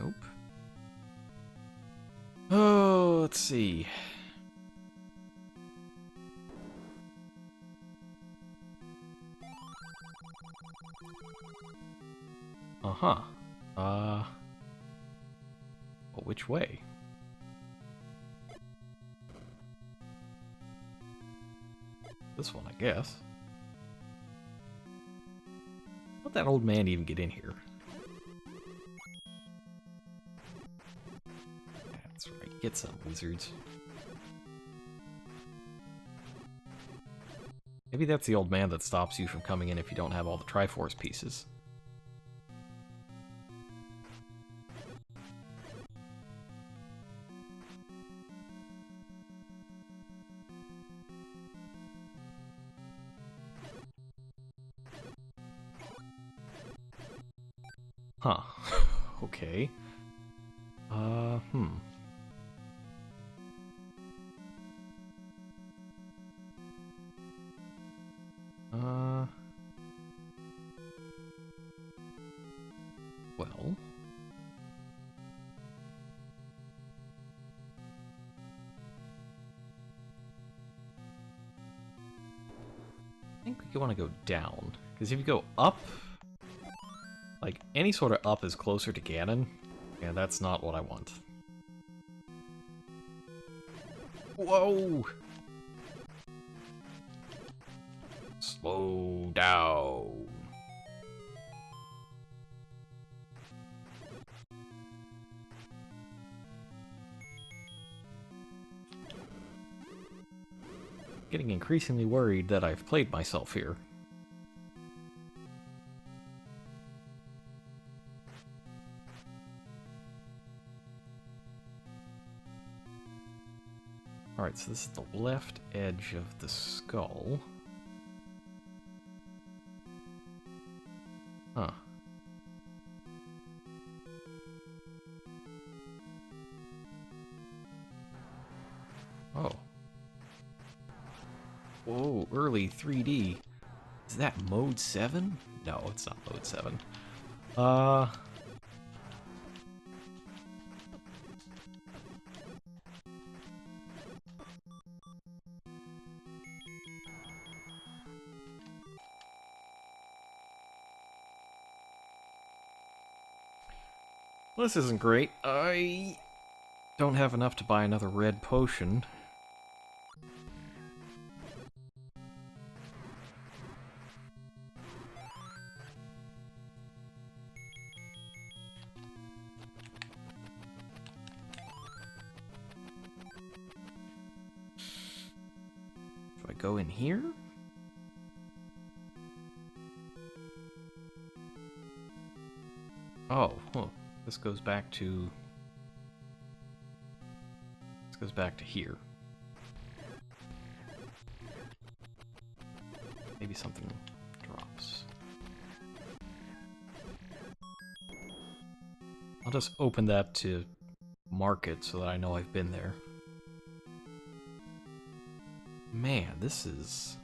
Nope. Oh, let's see. Uh-huh. Well, which way? This one, I guess. How'd that old man even get in here? That's right, get some, wizards. Maybe that's the old man that stops you from coming in if you don't have all the Triforce pieces. Huh. Okay. Well. I think we want to go down. Because if you go up, like, any sort of up is closer to Ganon, and that's not what I want. Whoa! Slow down. Getting increasingly worried that I've played myself here. Alright, so this is the left edge of the skull. Huh. Oh. Whoa, early 3D. Is that mode 7? No, it's not mode 7. Well, this isn't great. I don't have enough to buy another red potion. Do I go in here? Oh, huh. This goes back to... This goes back to here. Maybe something drops. I'll just open that to mark it so that I know I've been there. Man, this is...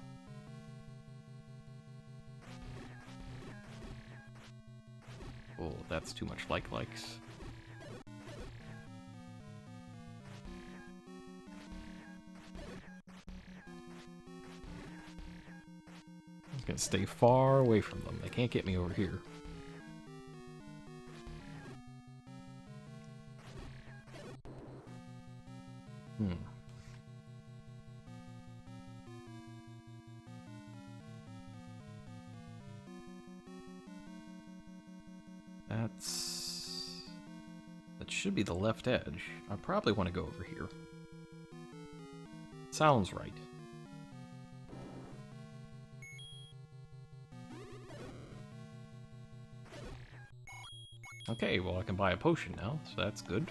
Oh, that's too much likes. I'm gonna stay far away from them. They can't get me over here. That should be the left edge. I probably want to go over here. Sounds right. Okay, well I can buy a potion now, so that's good.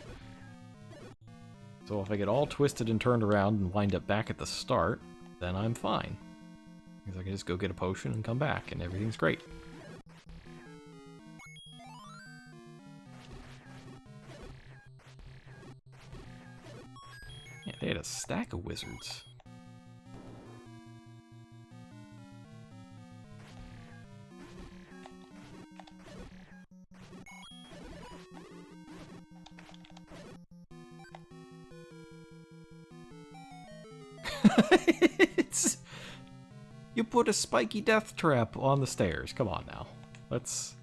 So if I get all twisted and turned around and wind up back at the start, then I'm fine. Because I can just go get a potion and come back, and everything's great. Yeah, they had a stack of wizards. You put a spiky death trap on the stairs. Come on now. Let's...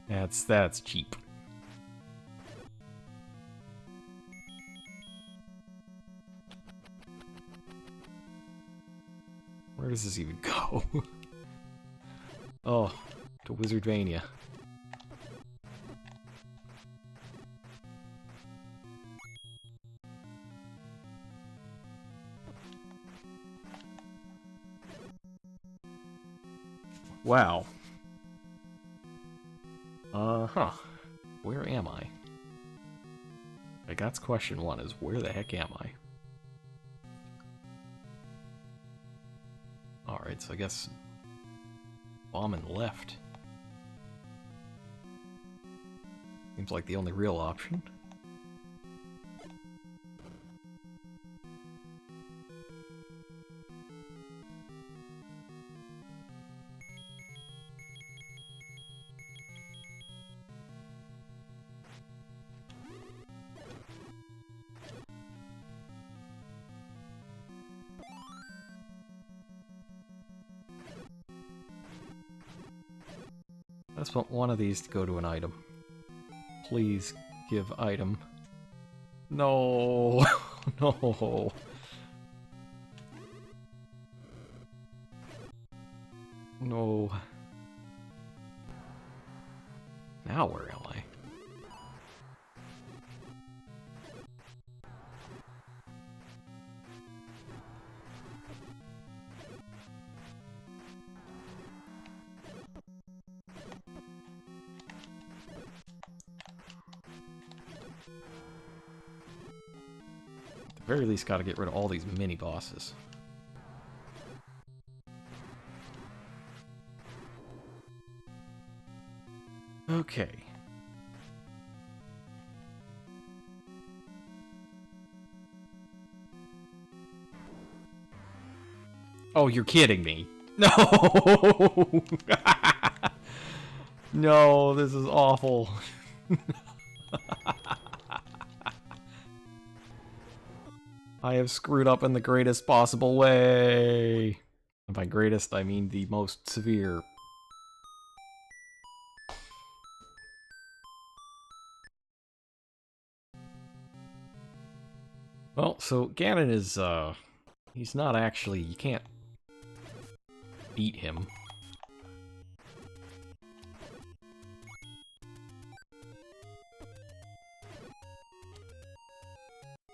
That's cheap. Where does this even go? Oh, to Wizardvania. Wow. Huh. Where am I? Like, that's question one, is where the heck am I? Alright, so I guess bomb and left. Seems like the only real option. I just want one of these to go to an item. Please give item. No! No! No. Now where am I? At the very least, gotta get rid of all these mini-bosses. Okay. Oh, you're kidding me. No! No, this is awful. I have screwed up in the greatest possible way. And by greatest, I mean the most severe. Well, so Ganon is, he's not actually, you can't beat him.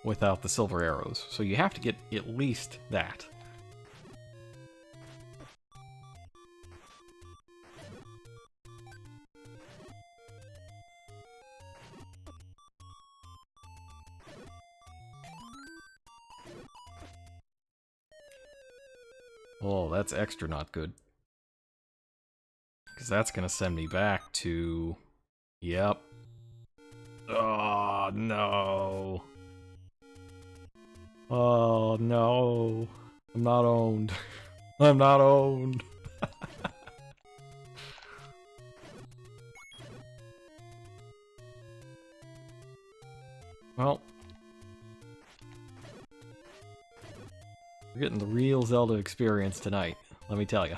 Without the silver arrows, so you have to get at least that. Oh, that's extra not good. Because that's gonna send me back to... Yep. Oh, no. Oh, no. I'm not owned. I'm not owned. Well. We're getting the real Zelda experience tonight, let me tell you.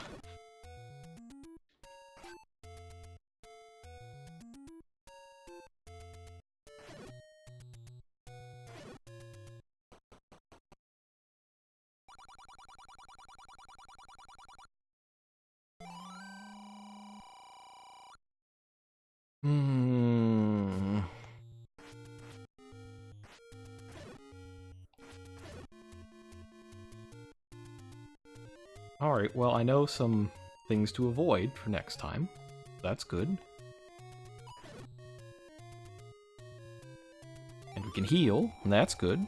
Alright, well, I know some things to avoid for next time. That's good. And we can heal, and that's good.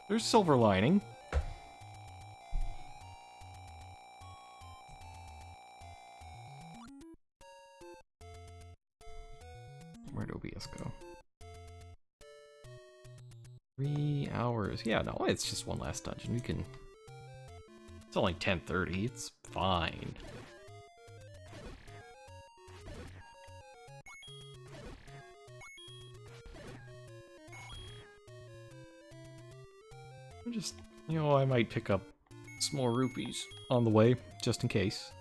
There's silver lining. Where do OBS go? 3 hours. Yeah, no, it's just one last dungeon. We can... It's only 10:30. It's fine. I'm just, you know, I might pick up some more rupees on the way, just in case.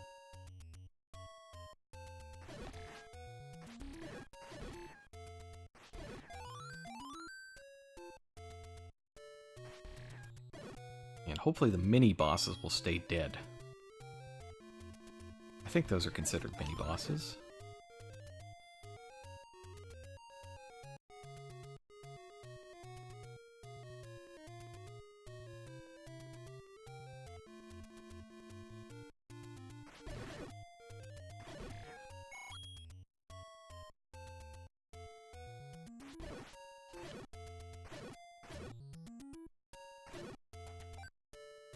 And hopefully the mini-bosses will stay dead. I think those are considered mini-bosses.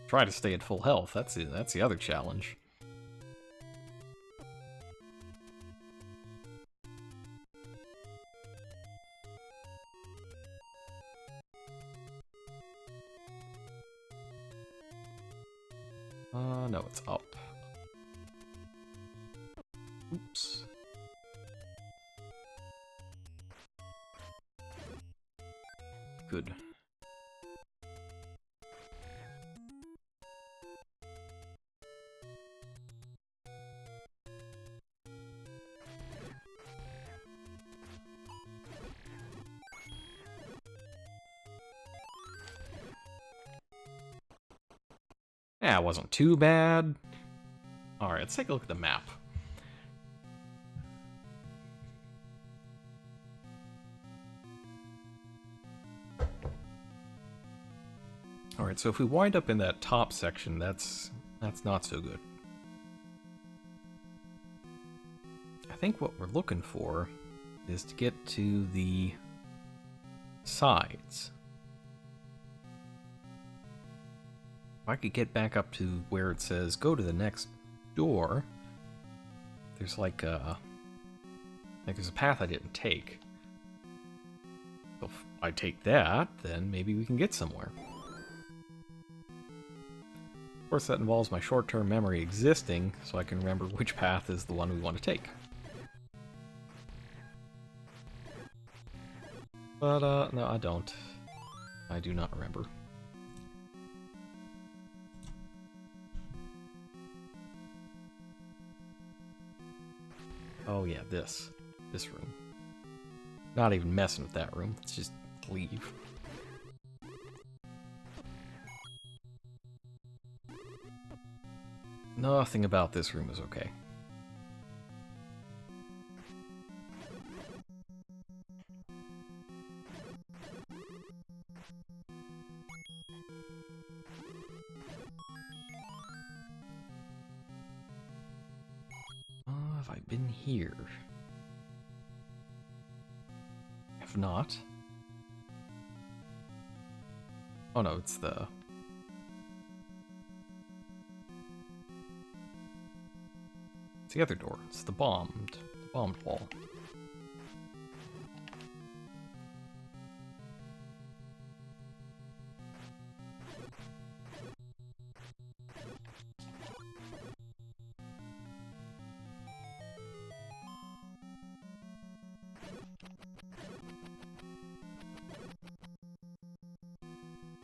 Try to stay at full health. That's the other challenge. No, it's up. Oops. Good. Yeah, it wasn't too bad. Alright, let's take a look at the map. Alright, so if we wind up in that top section, that's not so good. I think what we're looking for is to get to the sides. If I could get back up to where it says go to the next door, there's like there's a path I didn't take. So if I take that, then maybe we can get somewhere. Of course, that involves my short-term memory existing, so I can remember which path is the one we want to take. But, no, I don't. I do not remember. Oh yeah, this room. Not even messing with that room. Let's just leave. Nothing about this room is okay. Have I been here? If not... Oh no, it's the... It's the other door. It's the bombed wall.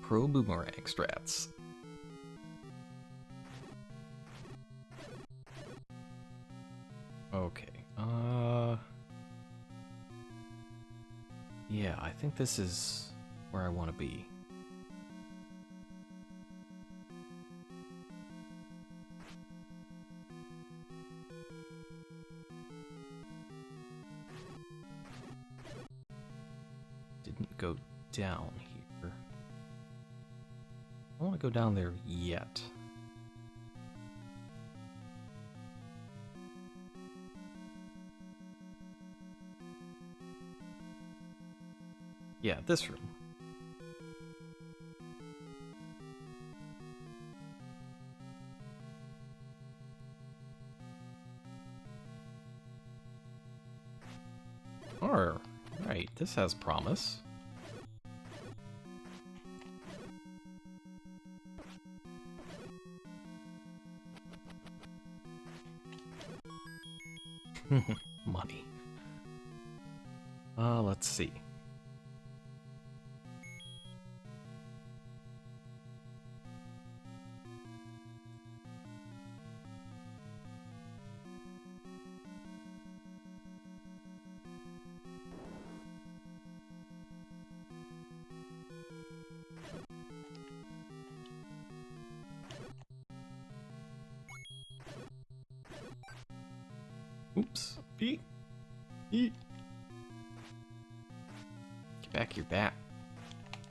Pro boomerang strats. Okay, yeah, I think this is where I want to be. Didn't go down here. I don't want to go down there yet. Yeah, this room. Alright, this has promise. Money. Let's see. Oops. Eat. Eat. Get back here, bat.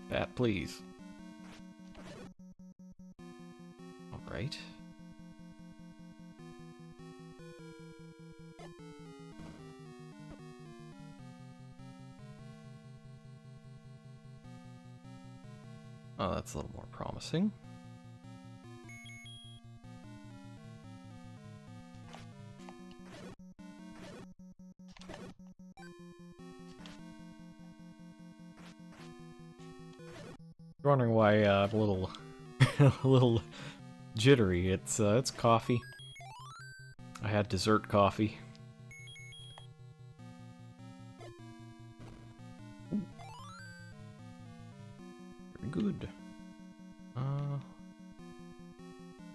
Bat, please. Alright. Oh, that's a little more promising. You're wondering why I'm a little, a little jittery. It's coffee. I had dessert coffee. Very good.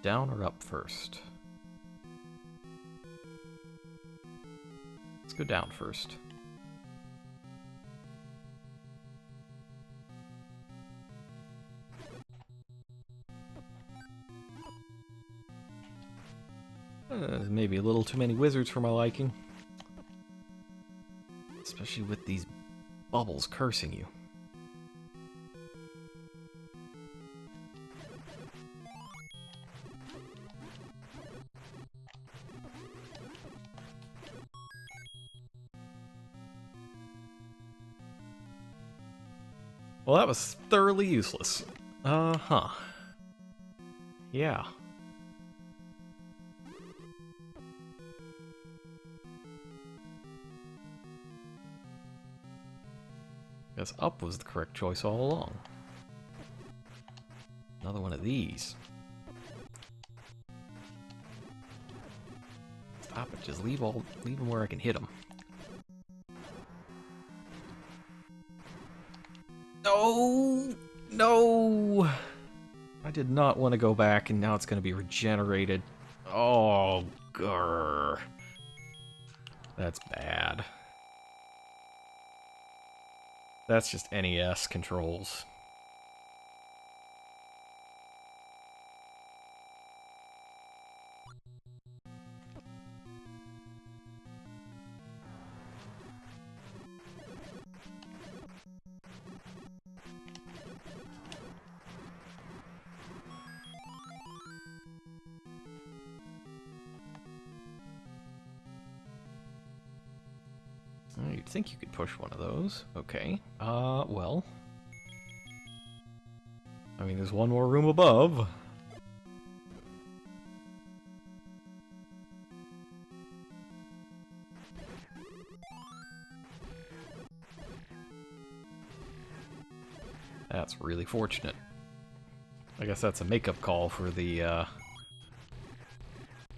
Down or up first? Let's go down first. Maybe a little too many wizards for my liking. Especially with these bubbles cursing you. Well, that was thoroughly useless. Uh-huh. Yeah. Guess up was the correct choice all along. Another one of these. Stop it, just leave them where I can hit them. No! No! I did not want to go back, and now it's going to be regenerated. Oh, grr. That's bad. That's just NES controls. You'd think you could push one of those. Okay. Well. I mean, there's one more room above. That's really fortunate. I guess that's a makeup call for the,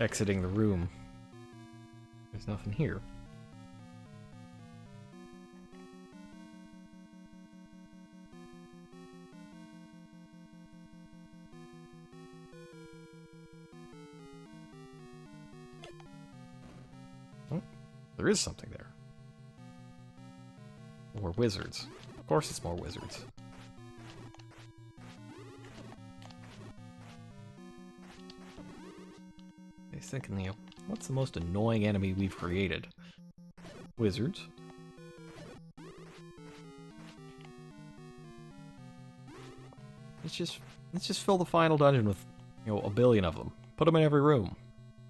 exiting the room. There's nothing here. Oh, there is something there. More wizards. Of course it's more wizards. He's thinking, you know, what's the most annoying enemy we've created? Wizards. Let's just fill the final dungeon with, you know, 1 billion of them. Put them in every room.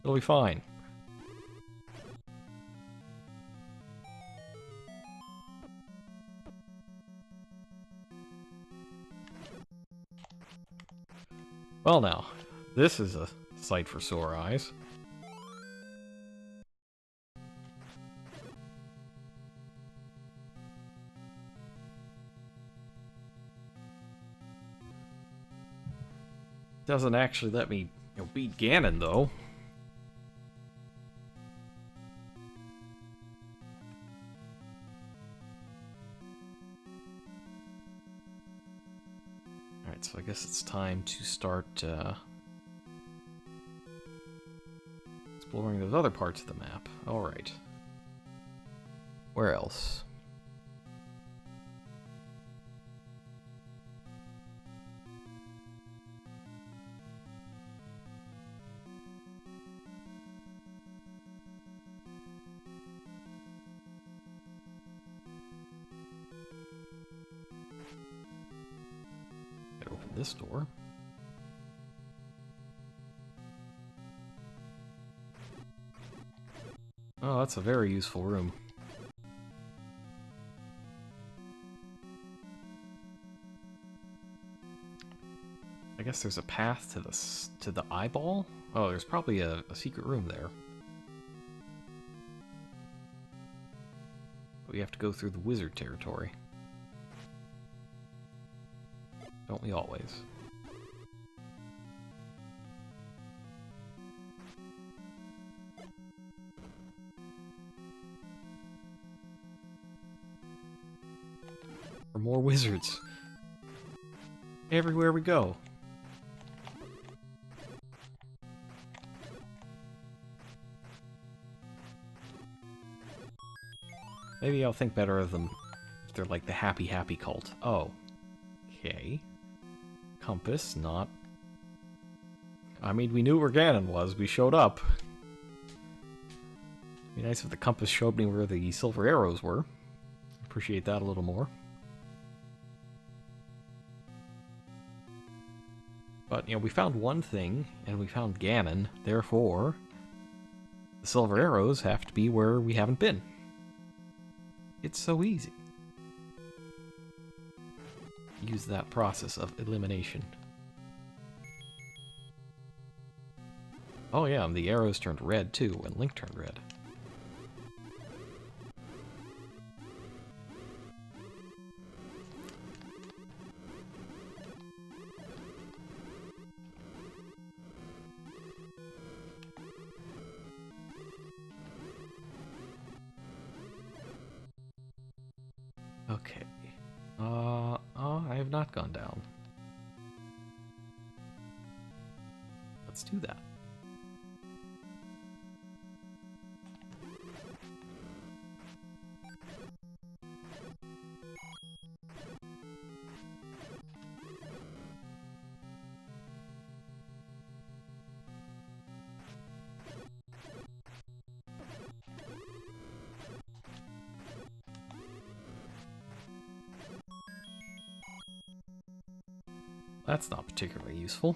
It'll be fine. Well now, this is a sight for sore eyes. Doesn't actually let me, you know, beat Ganon, though. Alright, so I guess it's time to start, exploring those other parts of the map. Alright. Where else? this door. Oh, that's a very useful room. I guess there's a path to the eyeball? Oh, there's probably a secret room there. We have to go through the wizard territory. Don't we always? For more wizards. Everywhere we go. Maybe I'll think better of them if they're like the happy cult. Oh. Okay. Compass, not... I mean, we knew where Ganon was. We showed up. It'd be nice if the compass showed me where the silver arrows were. Appreciate that a little more. But, you know, we found one thing, and we found Ganon. Therefore, the silver arrows have to be where we haven't been. It's so easy. Use that process of elimination. Oh yeah, and the arrows turned red too when Link turned red. Okay. I have not gone down. Let's do that. That's not particularly useful.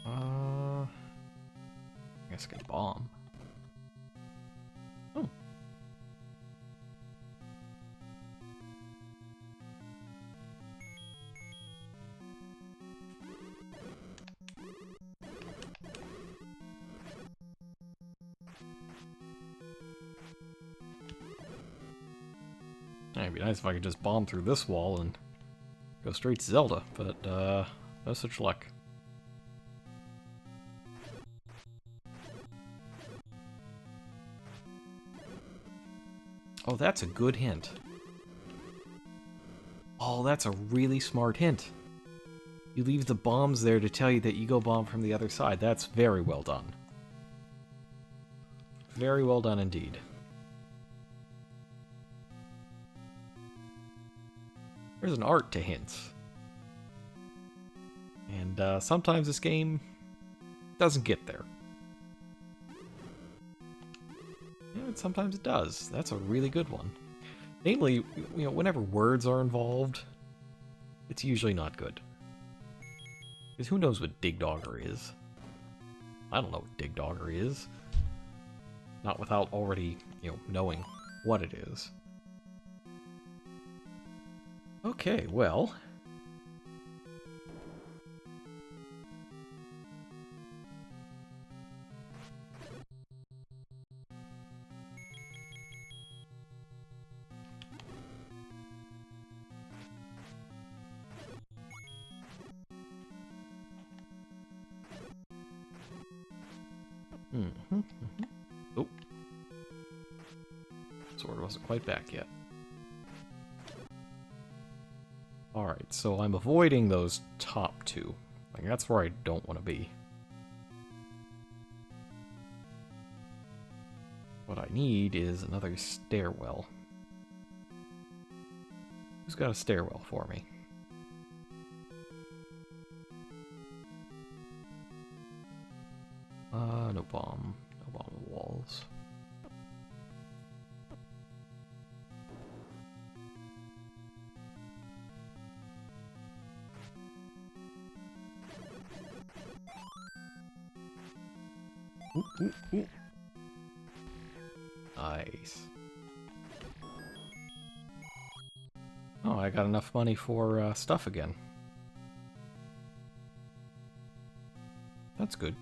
I guess get a bomb. Oh. It'd be nice if I could just bomb through this wall and go straight to Zelda, but no such luck. Oh, that's a good hint. Oh, that's a really smart hint. You leave the bombs there to tell you that you go bomb from the other side. That's very well done. Very well done indeed. There's an art to hints. And sometimes this game doesn't get there. And sometimes it does. That's a really good one. Namely, you know, whenever words are involved, it's usually not good. Because who knows what digdoggery is? I don't know what digdoggery is. Not without already, you know, knowing what it is. Okay, well... Oh. Sword wasn't quite back yet. Alright, so I'm avoiding those top two. Like, that's where I don't want to be. What I need is another stairwell. Who's got a stairwell for me? No bomb. No bomb on the walls. Ooh, ooh, ooh. Nice. Oh, I got enough money for stuff again. That's good.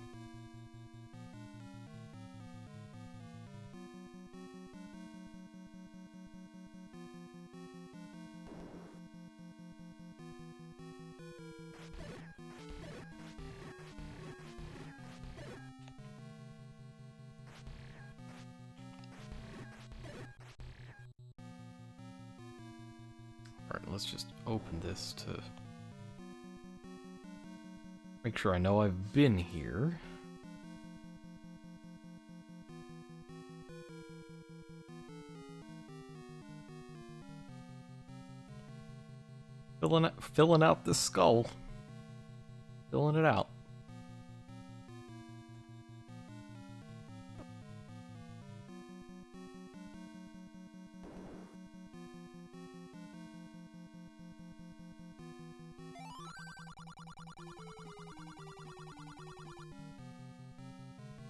Alright, let's just open this to make sure I know I've been here. Filling out this skull. Filling it out.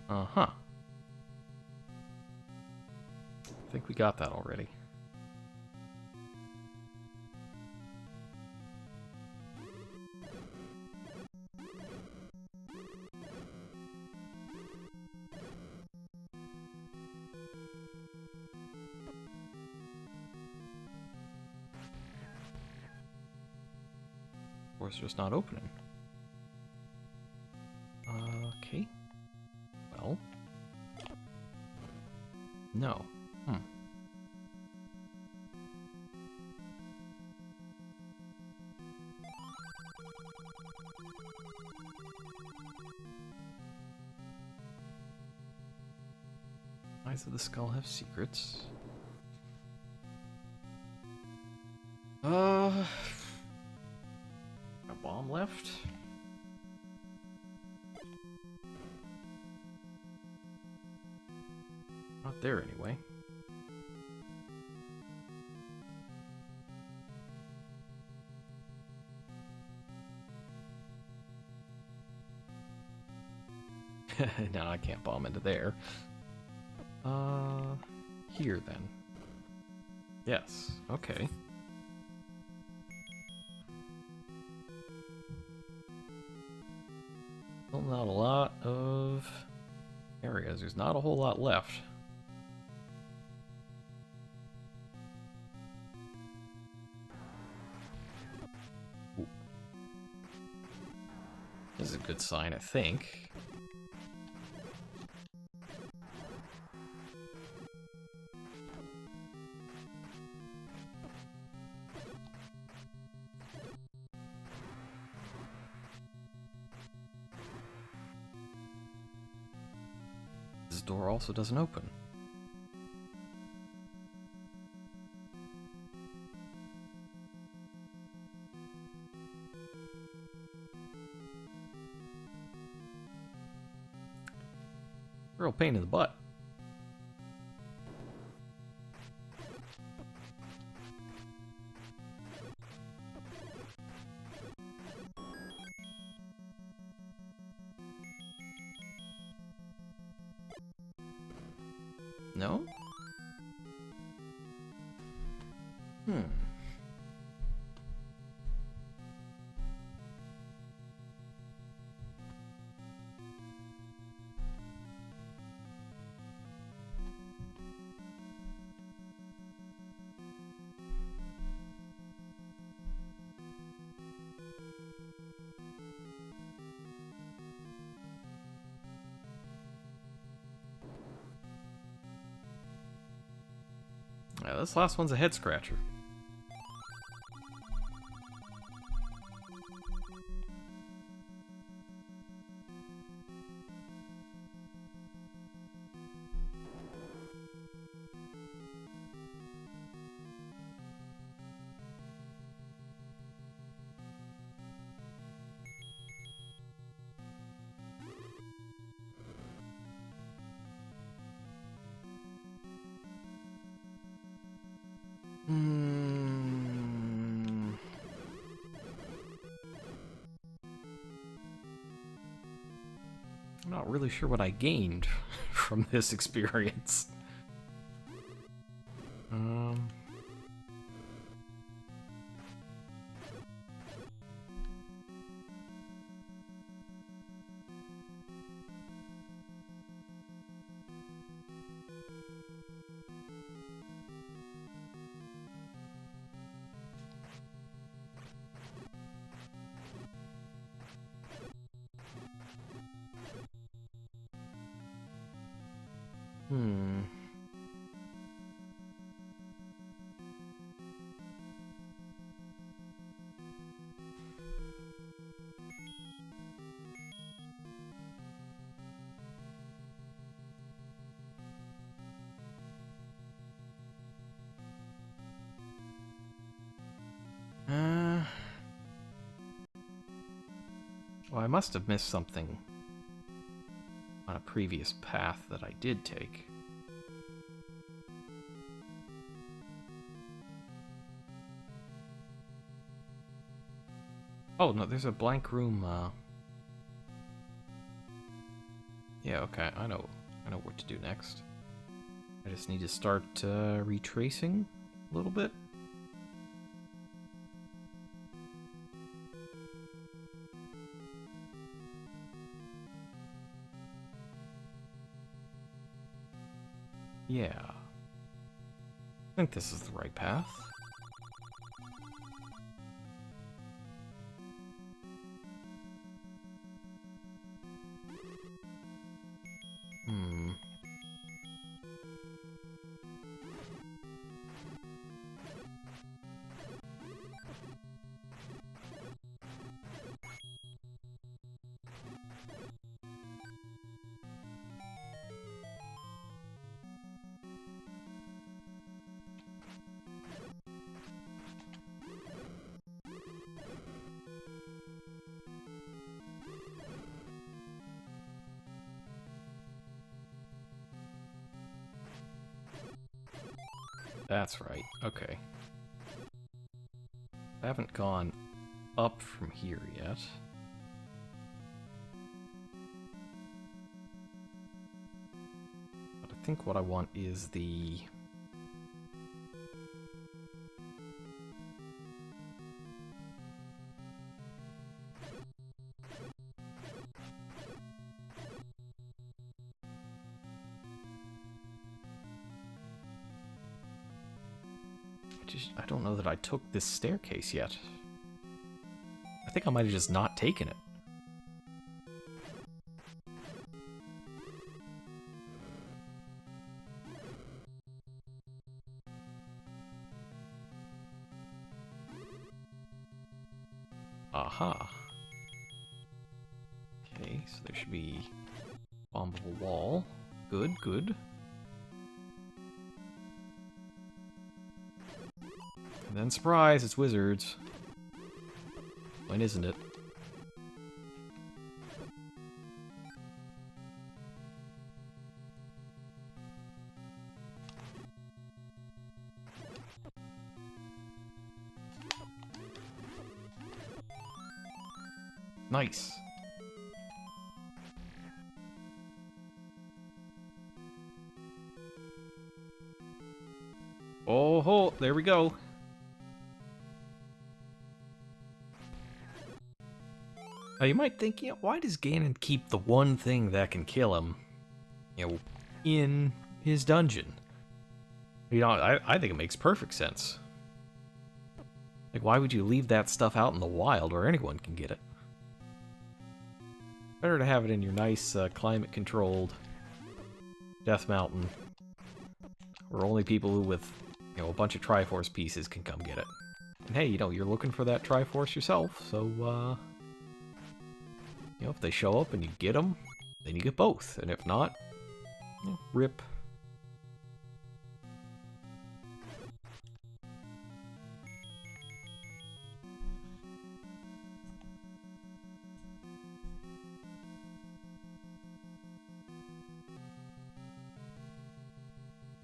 Uh-huh. I think we got that already. Of course, just not opening. Okay. Well. No. Eyes of the Skull have secrets. A bomb left? Not there anyway. No, I can't bomb into there. Here then. Yes, okay. Well, not a lot of areas. There's not a whole lot left. Ooh. This is a good sign, I think. This door also doesn't open. Real pain in the butt. No? Yeah, this last one's a head scratcher. really sure what I gained from this experience. Well, I must have missed something on a previous path that I did take. Oh, no, there's a blank room, Yeah, okay, I know what to do next. I just need to start, retracing a little bit. Yeah. I think this is the right path. That's right, okay. I haven't gone up from here yet. But I think what I want is the... I don't know that I took this staircase yet. I think I might have just not taken it. Aha. Okay, so there should be bombable wall. Good, good. And then surprise, it's wizards. When isn't it? Nice. Oh, ho, there we go. Now you might think, why does Ganon keep the one thing that can kill him, in his dungeon? I think it makes perfect sense. Like, why would you leave that stuff out in the wild where anyone can get it? Better to have it in your nice, climate-controlled Death Mountain, where only people who with, a bunch of Triforce pieces can come get it. And hey, you're looking for that Triforce yourself, so, if they show up and you get them, then you get both. And if not, rip.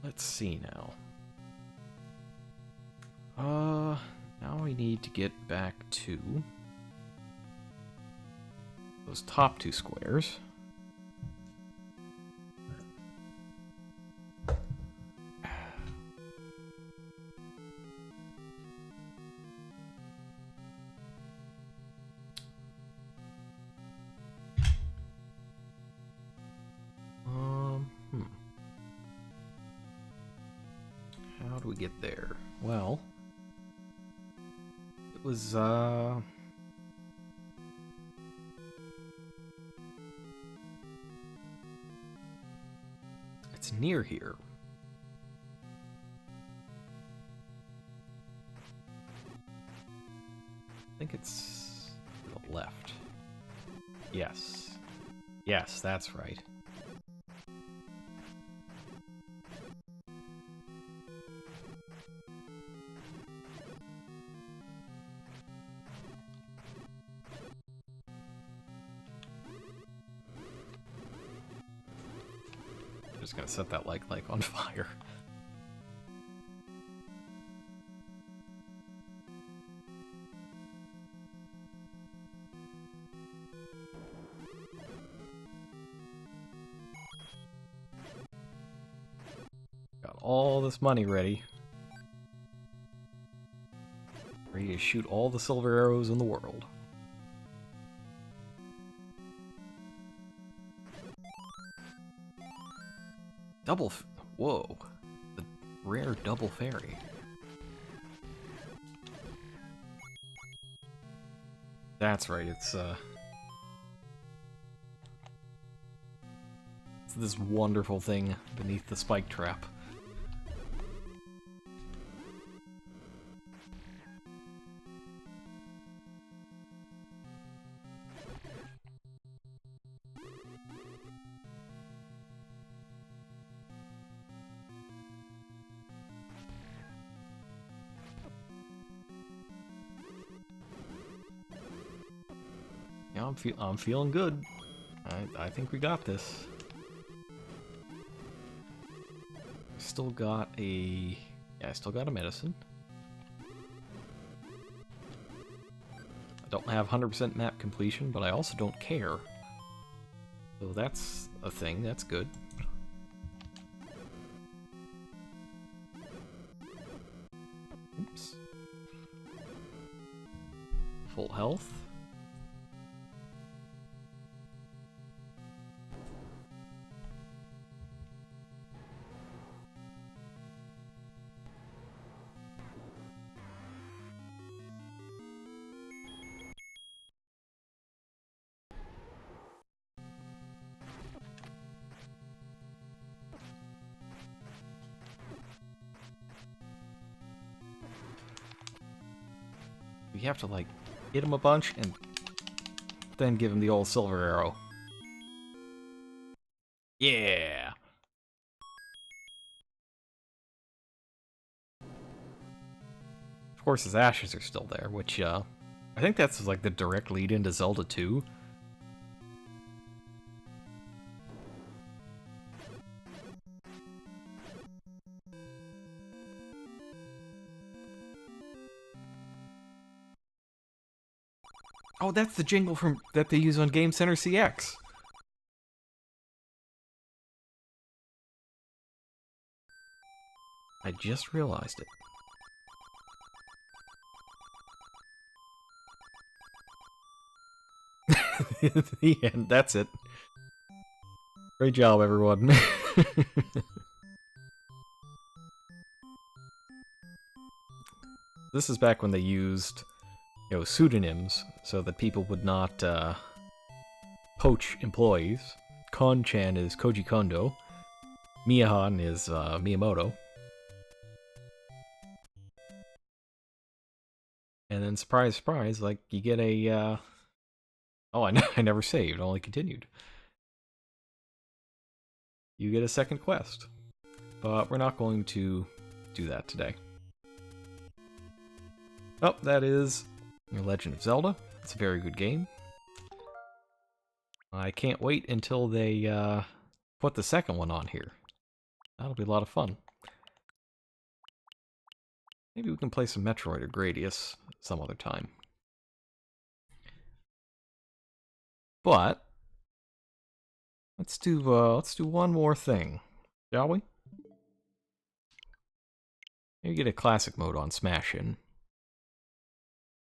Let's see now. Now we need to get back to those top two squares. how do we get there? Well, it was, it's near here. I think it's to the left. Yes. Yes, that's right. I'm just gonna set that like on fire. Got all this money ready. Ready to shoot all the silver arrows in the world. Whoa. The rare double fairy. That's right, it's this wonderful thing beneath the spike trap. Yeah, I'm feeling good. I think we got this. Still got a... Yeah, I still got a medicine. I don't have 100% map completion, but I also don't care. So that's a thing, that's good. Oops. Full health. You have to, like, hit him a bunch and then give him the old silver arrow. Yeah! Of course, his ashes are still there, which, I think that's, like, the direct lead into Zelda 2. Oh, that's the jingle that they use on Game Center CX. I just realized it. The end, that's it. Great job, everyone. This is back when they used, you know, pseudonyms so that people would not poach employees. Kon-chan is Koji Kondo. Miyahan is Miyamoto. And then, surprise, surprise, like, you get a, oh, I never saved, only continued. You get a second quest. But we're not going to do that today. Oh, that is Legend of Zelda. It's a very good game. I can't wait until they put the second one on here. That'll be a lot of fun. Maybe we can play some Metroid or Gradius some other time. But let's do one more thing, shall we? Maybe get a classic mode on Smash In.